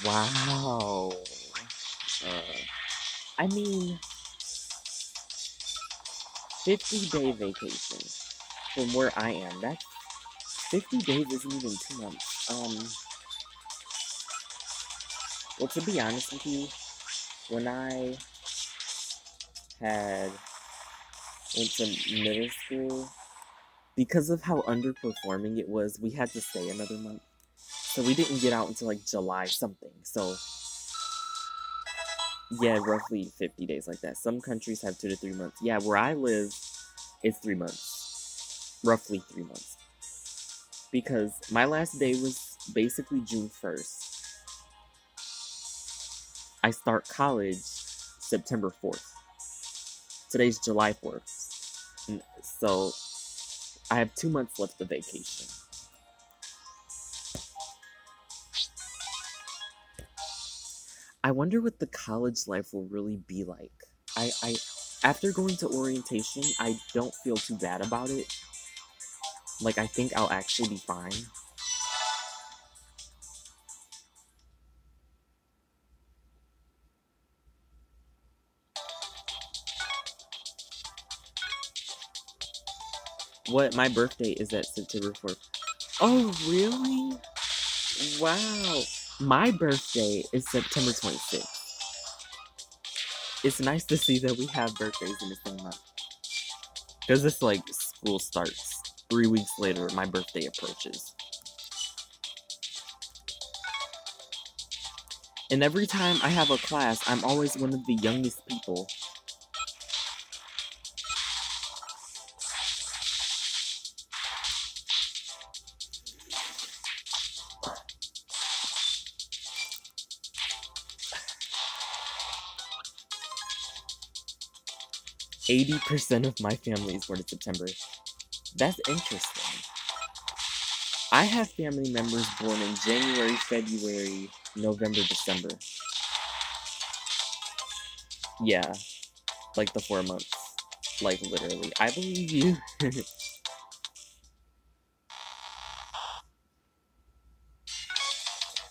Wow. Uh, I mean, 50-day vacation from where I am. That's 50 days isn't even 2 months. Well, to be honest with you, when I had went to middle school, because of how underperforming it was, we had to stay another month. So we didn't get out until like July something. So yeah, roughly 50 days like that. Some countries have 2 to 3 months. Yeah, where I live, it's 3 months. Roughly 3 months. Because my last day was basically June 1st. I start college September 4th. Today's July 4th. So I have 2 months left of vacation. I wonder what the college life will really be like. I after going to orientation, I don't feel too bad about it. Like I think I'll actually be fine. What my birthday is at September 4th. Oh, really? Wow. My birthday is September 26th. It's nice to see that we have birthdays in the same month. Because it's like school starts. 3 weeks later, my birthday approaches. And every time I have a class, I'm always one of the youngest people. 80% of my family is born in September. That's interesting. I have family members born in January, February, November, December. Yeah, like the 4 months. Like literally. I believe you. But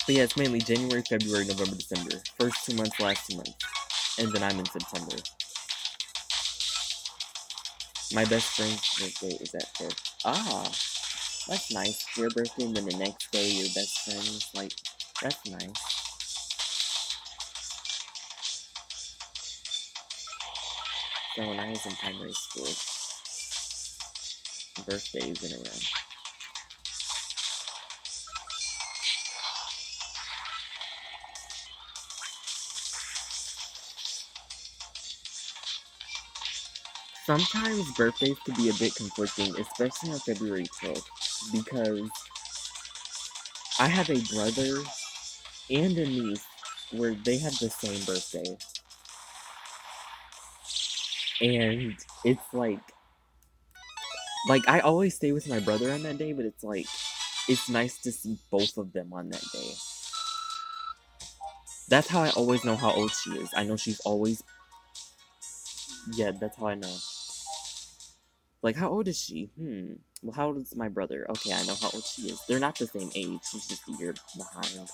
yeah, it's mainly January, February, November, December. First 2 months, last 2 months. And then I'm in September. My best friend's birthday is at 5th. Ah, that's nice. Your birthday and then the next day your best friend's like, that's nice. So when I was in primary school, birthdays in a row. Sometimes birthdays can be a bit conflicting, especially on February 12th, because I have a brother and a niece where they have the same birthday. And it's like I always stay with my brother on that day, but it's like it's nice to see both of them on that day. That's how I always know how old she is. I know she's always, yeah, that's how I know. Like, how old is she? Well, how old is my brother? Okay, I know how old she is. They're not the same age. She's just a year behind.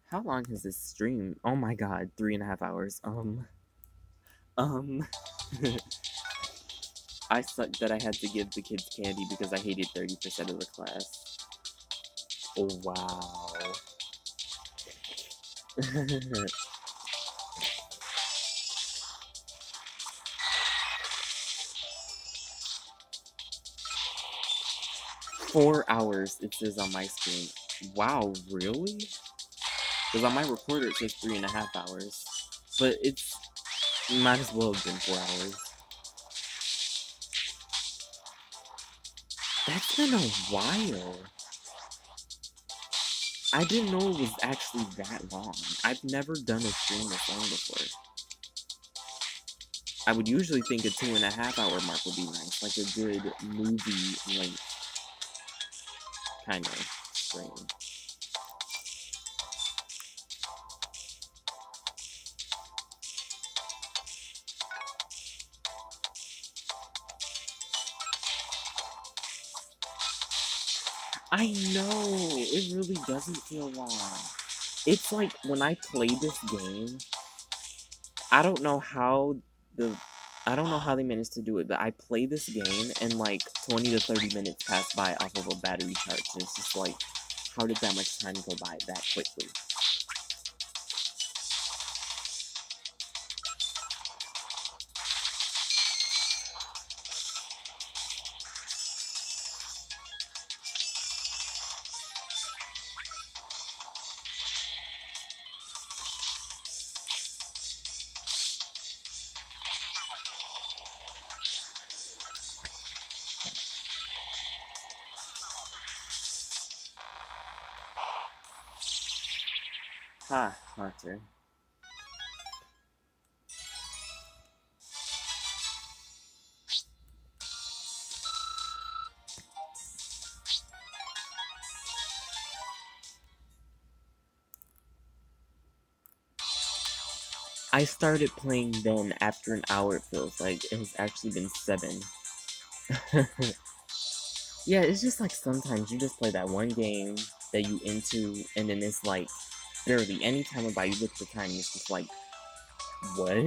How long has this stream? Oh my god, 3.5 hours. Um. I sucked that I had to give the kids candy because I hated 30% of the class. Oh, wow. 4 hours, it says on my screen. Wow, really? Because on my recorder it says 3.5 hours. But it's might as well have been 4 hours. That's been a while. I didn't know it was actually that long. I've never done a stream this long before. I would usually think a 2.5 hour mark would be nice, like a good movie length kind of stream. I know, it really doesn't feel long. It's like when I play this game, I don't know how they managed to do it, but I play this game and like 20 to 30 minutes pass by off of a battery charge. And it's just like, how did that much time go by that quickly? Ha, Hunter. I started playing then after an hour, it feels like. It has actually been 7. Yeah, it's just like sometimes you just play that one game that you into, and then it's like barely any time about you look at the time, and it's just like, what?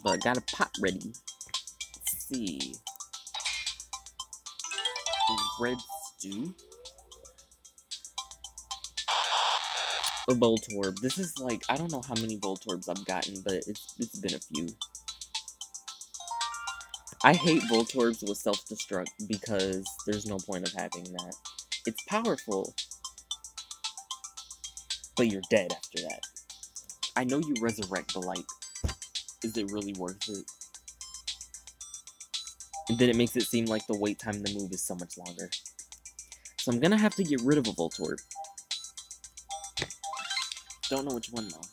But got a pot ready. Let's see. Red stew? A Voltorb. This is like, I don't know how many Voltorbs I've gotten, but it's been a few. I hate Voltorbs with self-destruct because there's no point of having that. It's powerful, but you're dead after that. I know you resurrect, but like, is it really worth it? And then it makes it seem like the wait time to move is so much longer. So I'm gonna have to get rid of a Voltorb. Don't know which one though.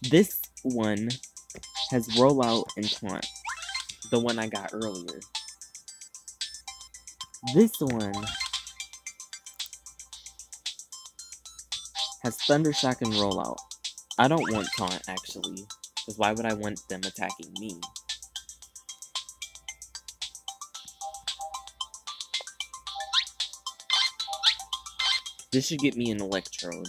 This one has Rollout and Taunt. The one I got earlier. This one has Thunder Shock and Rollout. I don't want Taunt, actually. Because why would I want them attacking me? This should get me an Electrode.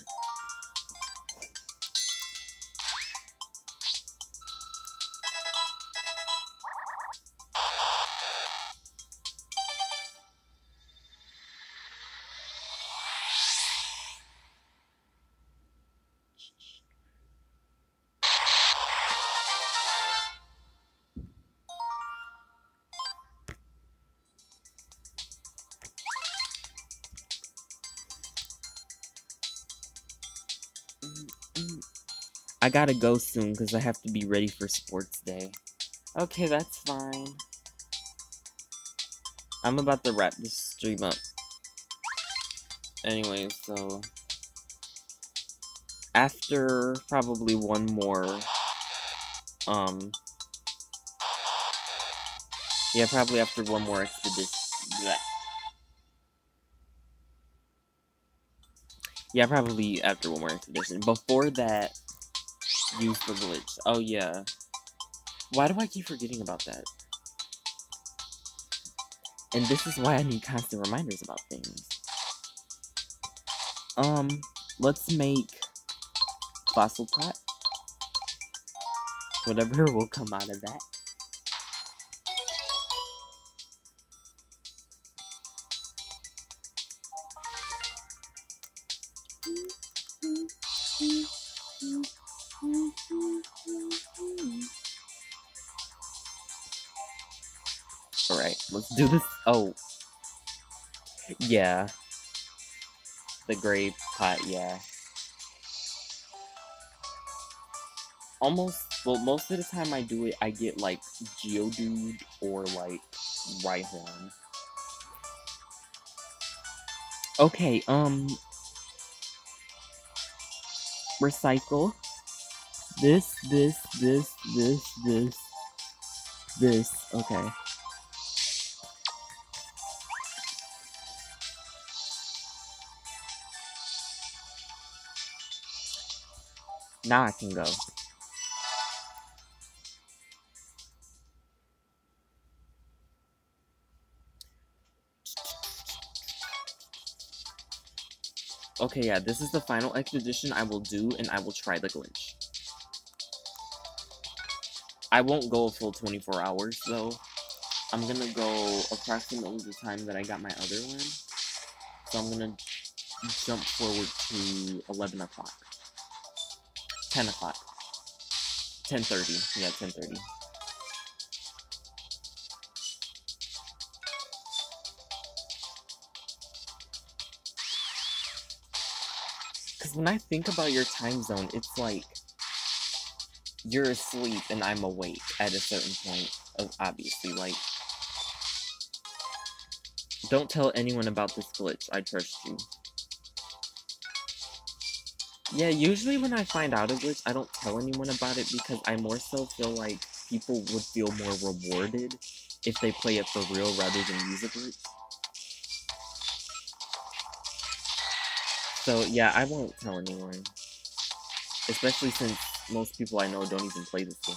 I gotta go soon because I have to be ready for sports day. Okay, that's fine. I'm about to wrap this stream up. Anyway, so after probably one more, yeah, probably after one more expedition. Yeah, probably after one more expedition. Before that, use the glitch. Oh yeah. Why do I keep forgetting about that? And this is why I need constant reminders about things. Let's make fossil pot. Whatever will come out of that. Alright, let's do this. Oh. Yeah. The gray pot, yeah. Well, most of the time I do it, I get, like, Geodude or, like, Rhyhorn. Okay, recycle. This. Okay. Now I can go. Okay, yeah, this is the final expedition I will do, and I will try the glitch. I won't go a full 24 hours, though. I'm gonna go approximately the time that I got my other one. So I'm gonna jump forward to 11 o'clock. 10 o'clock. 10:30. Yeah, 10:30. Because when I think about your time zone, it's like you're asleep and I'm awake at a certain point, obviously. Like, don't tell anyone about this glitch. I trust you. Yeah, usually when I find out a glitch, I don't tell anyone about it because I more so feel like people would feel more rewarded if they play it for real rather than use a glitch. So yeah, I won't tell anyone. Especially since most people I know don't even play this game.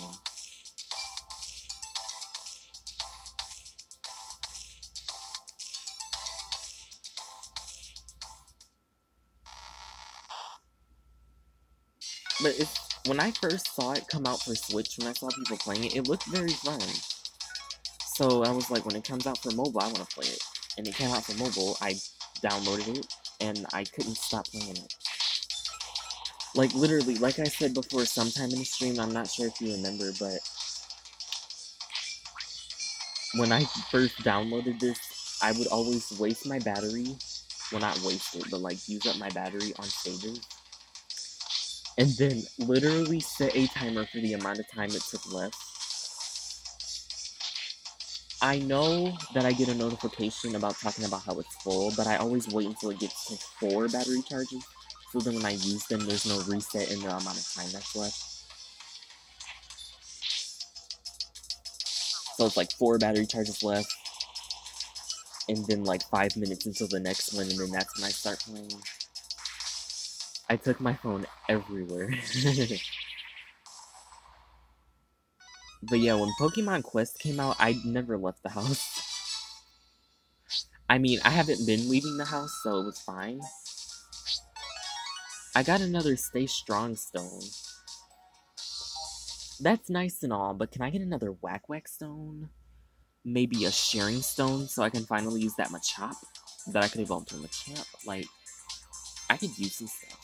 But when I first saw it come out for Switch, when I saw people playing it, it looked very fun. So I was like, when it comes out for mobile, I want to play it. And it came out for mobile, I downloaded it, and I couldn't stop playing it. Like, literally, like I said before, sometime in the stream, I'm not sure if you remember, but when I first downloaded this, I would always waste my battery. Well, not waste it, but, like, use up my battery on stages. And then literally set a timer for the amount of time it took left. I know that I get a notification about talking about how it's full, but I always wait until it gets to 4 battery charges, so then when I use them, there's no reset in the amount of time that's left. So it's like 4 battery charges left, and then like 5 minutes until the next one, and then that's when I start playing. I took my phone everywhere. But yeah, when Pokemon Quest came out, I never left the house. I mean, I haven't been leaving the house, so it was fine. I got another Stay Strong stone. That's nice and all, but can I get another Whack Whack stone? Maybe a Sharing stone so I can finally use that Machop that I could evolve to a Machamp? Like, I could use some stuff.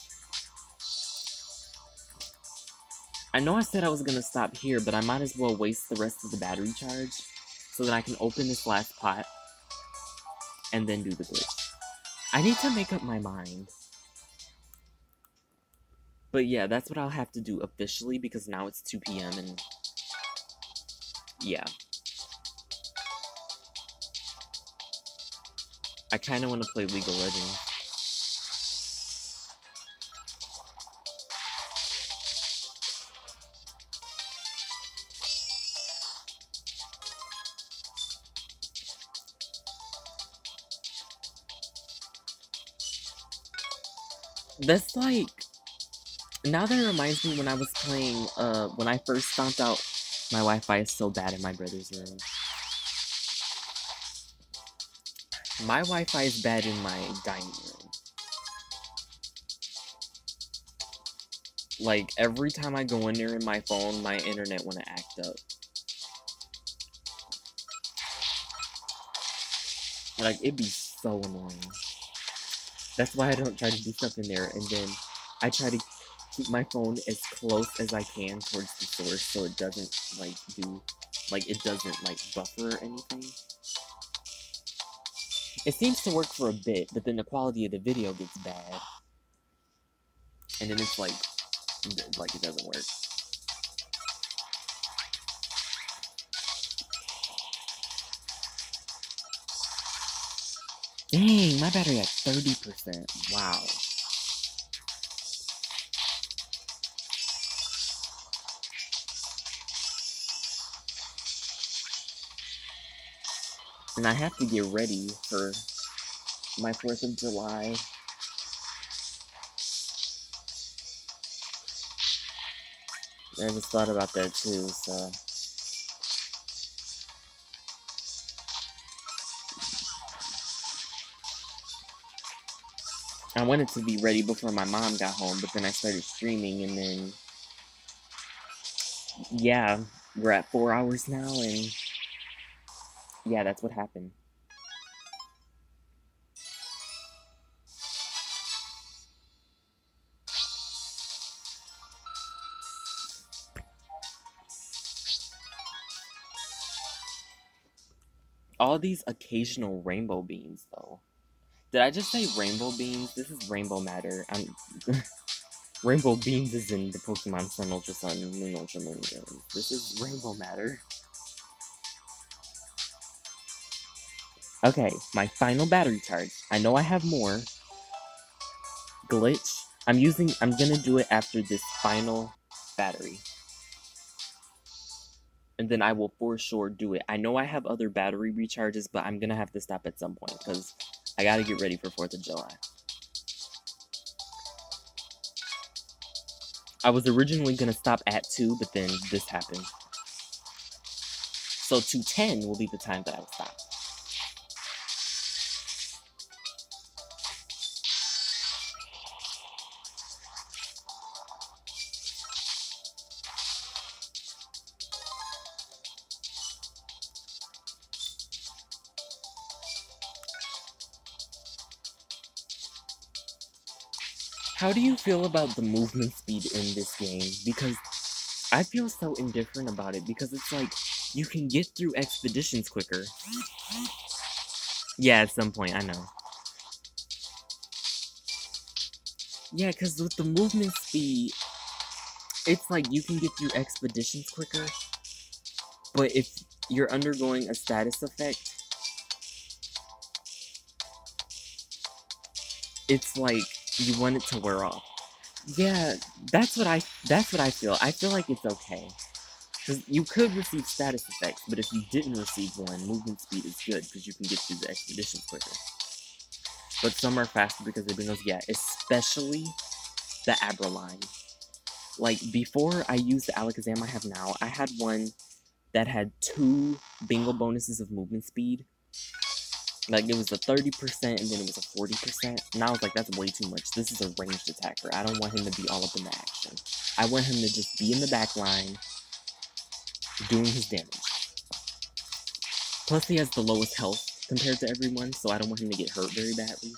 I know I said I was gonna stop here, but I might as well waste the rest of the battery charge so that I can open this last pot and then do the glitch. I need to make up my mind. But yeah, that's what I'll have to do officially because now it's 2 p.m. and yeah. I kind of want to play League of Legends. That's like, now that reminds me when I was playing, when I first found out my Wi-Fi is so bad in my brother's room. My Wi-Fi is bad in my dining room. Like, every time I go in there in my phone, my internet wanna act up. Like, it'd be so annoying. That's why I don't try to do stuff in there, and then I try to keep my phone as close as I can towards the source so it doesn't, like, buffer or anything. It seems to work for a bit, but then the quality of the video gets bad. And then it's like it doesn't work. Dang, my battery at 30%. Wow. And I have to get ready for my 4th of July. I just thought about that too, so. I wanted to be ready before my mom got home, but then I started streaming, and then. Yeah, we're at 4 hours now, and. Yeah, that's what happened. All these occasional rainbow beans, though. Did I just say rainbow beans? This is Rainbow Matter. Rainbow beans is in the Pokemon Sun, Ultra Sun, and Moon, Ultra Moon games. This is Rainbow Matter. Okay, my final battery charge. I know I have more. Glitch. I'm gonna do it after this final battery. And then I will for sure do it. I know I have other battery recharges, but I'm gonna have to stop at some point, because I gotta get ready for 4th of July. I was originally gonna stop at 2, but then this happened. So 2:10 will be the time that I will stop. How do you feel about the movement speed in this game? Because I feel so indifferent about it, because it's like, you can get through expeditions quicker. Yeah, at some point, I know. Yeah, because with the movement speed, it's like you can get through expeditions quicker, but if you're undergoing a status effect, it's like you want it to wear off. Yeah, that's what I feel. I feel like it's okay. Because you could receive status effects, but if you didn't receive one, movement speed is good, because you can get through the expeditions quicker. But some are faster because they've been those, yeah, especially the Abraline. Like, before I used the Alakazam I have now, I had one that had 2 bingo bonuses of movement speed. Like, it was a 30% and then it was a 40%. And I was like, that's way too much. This is a ranged attacker. I don't want him to be all up in the action. I want him to just be in the back line, doing his damage. Plus, he has the lowest health compared to everyone, so I don't want him to get hurt very badly.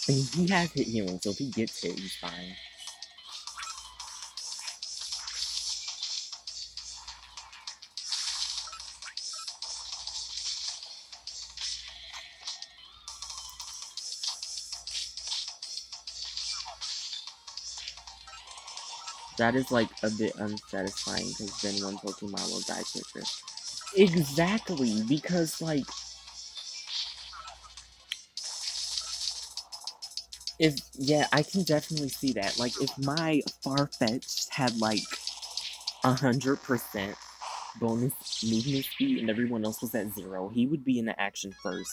I mean, he has hit healing, so if he gets hit, he's fine. That is, like, a bit unsatisfying, because then one Pokemon will die quicker. Exactly, because, like, yeah, I can definitely see that. Like, if my Farfetch'd had, like, 100% bonus movement speed and everyone else was at 0, he would be in the action first,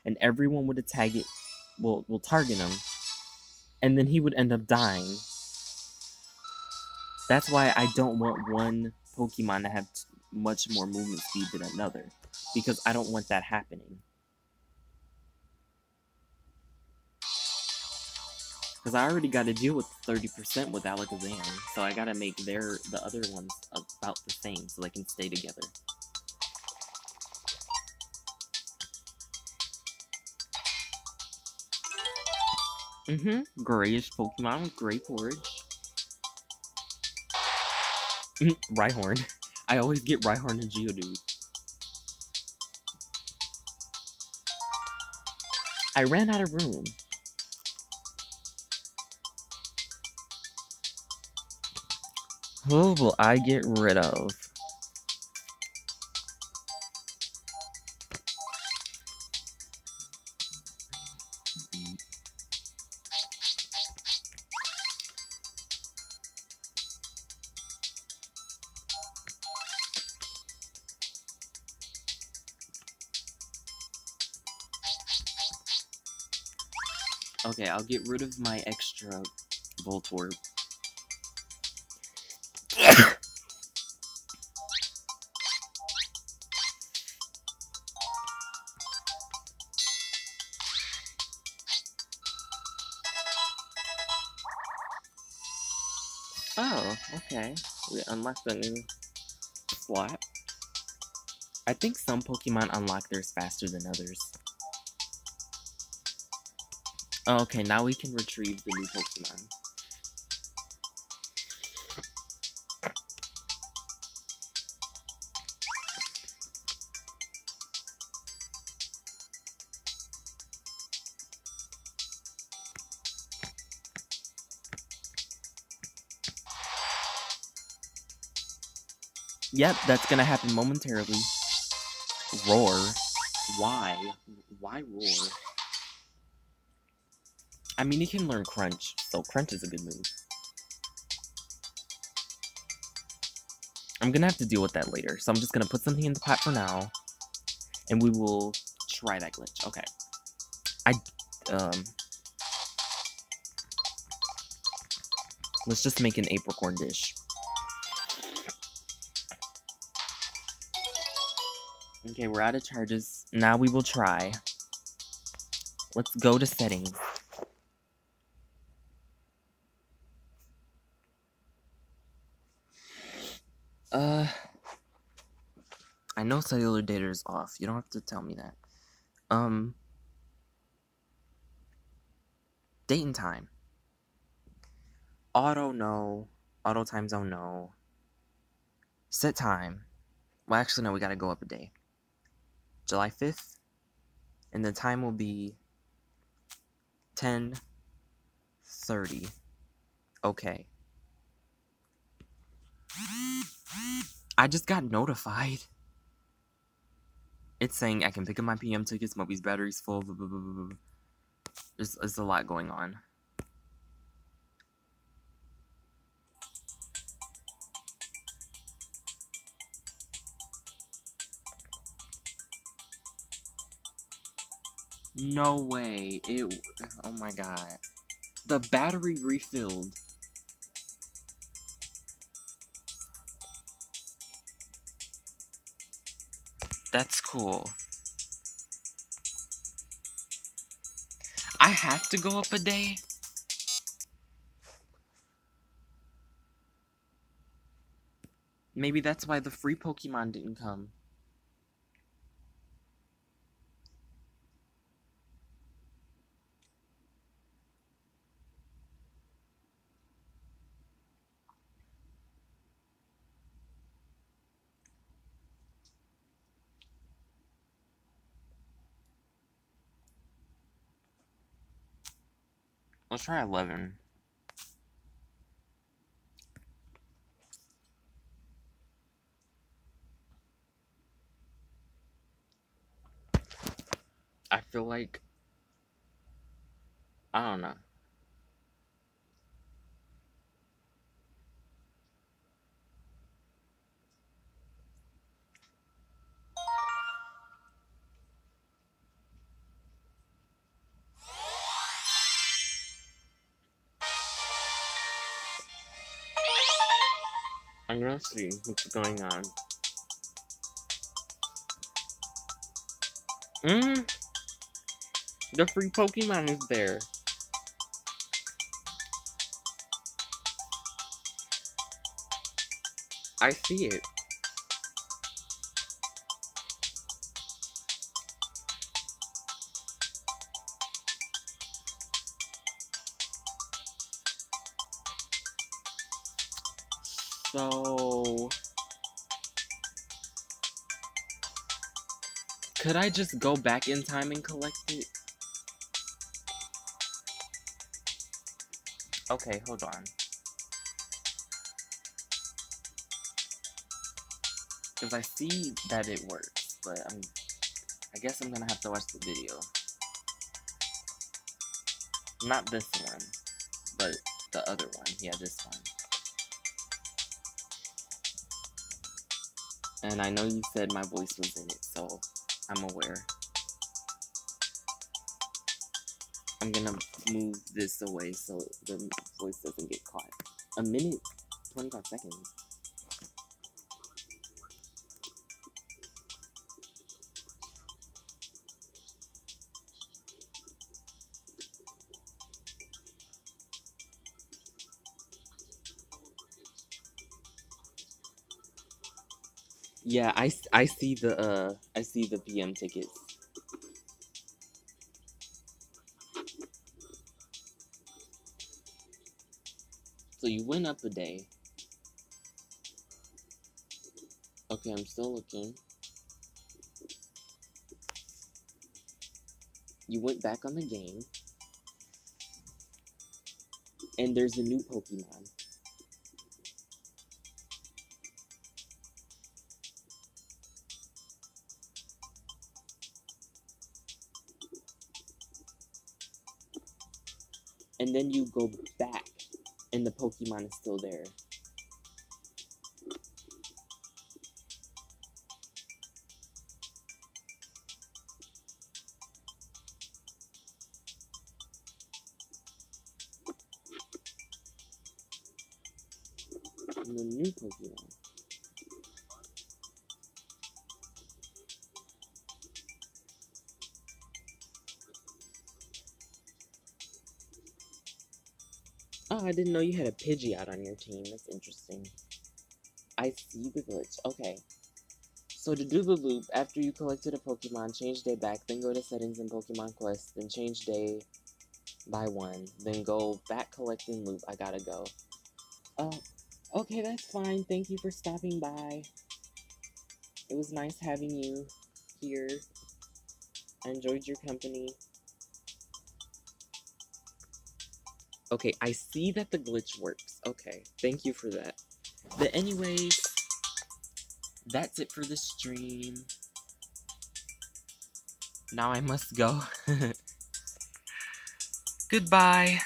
and everyone would attack it, will target him, and then he would end up dying. That's why I don't want one Pokemon to have much more movement speed than another, because I don't want that happening. Because I already got to deal with 30% with Alakazam, so I gotta make the other ones about the same so they can stay together. Grayish Pokemon, Gray Forage. Rhyhorn. I always get Rhyhorn and Geodude. I ran out of room. Who will I get rid of? Okay, I'll get rid of my extra Voltorb. Oh, okay. We unlocked a new slot. I think some Pokemon unlock theirs faster than others. Oh, okay, now we can retrieve the new Pokemon. Yep, that's gonna happen momentarily. Roar. Why? Why roar? I mean, you can learn Crunch, so Crunch is a good move. I'm gonna have to deal with that later, so I'm just gonna put something in the pot for now, and we will try that glitch. Okay. Let's just make an apricorn dish. Okay, we're out of charges. Now we will try. Let's go to settings. I know cellular data is off. You don't have to tell me that. Date and time. Auto, no. Auto time zone, no. Set time. Well, actually, no, we gotta go up a day. July 5th. And the time will be 10:30. Okay. I just got notified. It's saying I can pick up my PM tickets, Moby's battery's full, blah, blah, blah, blah, blah. There's a lot going on. No way. Oh my god. The battery refilled. That's cool. I have to go up a day? Maybe that's why the free Pokemon didn't come. Let's try 11. I feel like... I don't know. I'm gonna see what's going on. The free Pokemon is there. I see it. So... could I just go back in time and collect it? Okay, hold on. Because I see that it works, but I guess I'm gonna have to watch the video. Not this one, but the other one. Yeah, this one. And I know you said my voice was in it, so I'm aware. I'm gonna move this away so the voice doesn't get caught. A minute, 25 seconds. Yeah, I see the PM tickets. So you went up a day. Okay, I'm still looking. You went back on the game. And there's a new Pokemon. And then you go back, and the Pokemon is still there. And the new Pokemon. Oh, I didn't know you had a Pidgeot on your team. That's interesting. I see the glitch. Okay. So to do the loop, after you collected a Pokemon, change day back, then go to settings in Pokemon Quest, then change day by 1, then go back collecting loop. I gotta go. Oh, okay, that's fine. Thank you for stopping by. It was nice having you here. I enjoyed your company. Okay, I see that the glitch works. Okay, thank you for that. But anyways, that's it for the stream. Now I must go. Goodbye.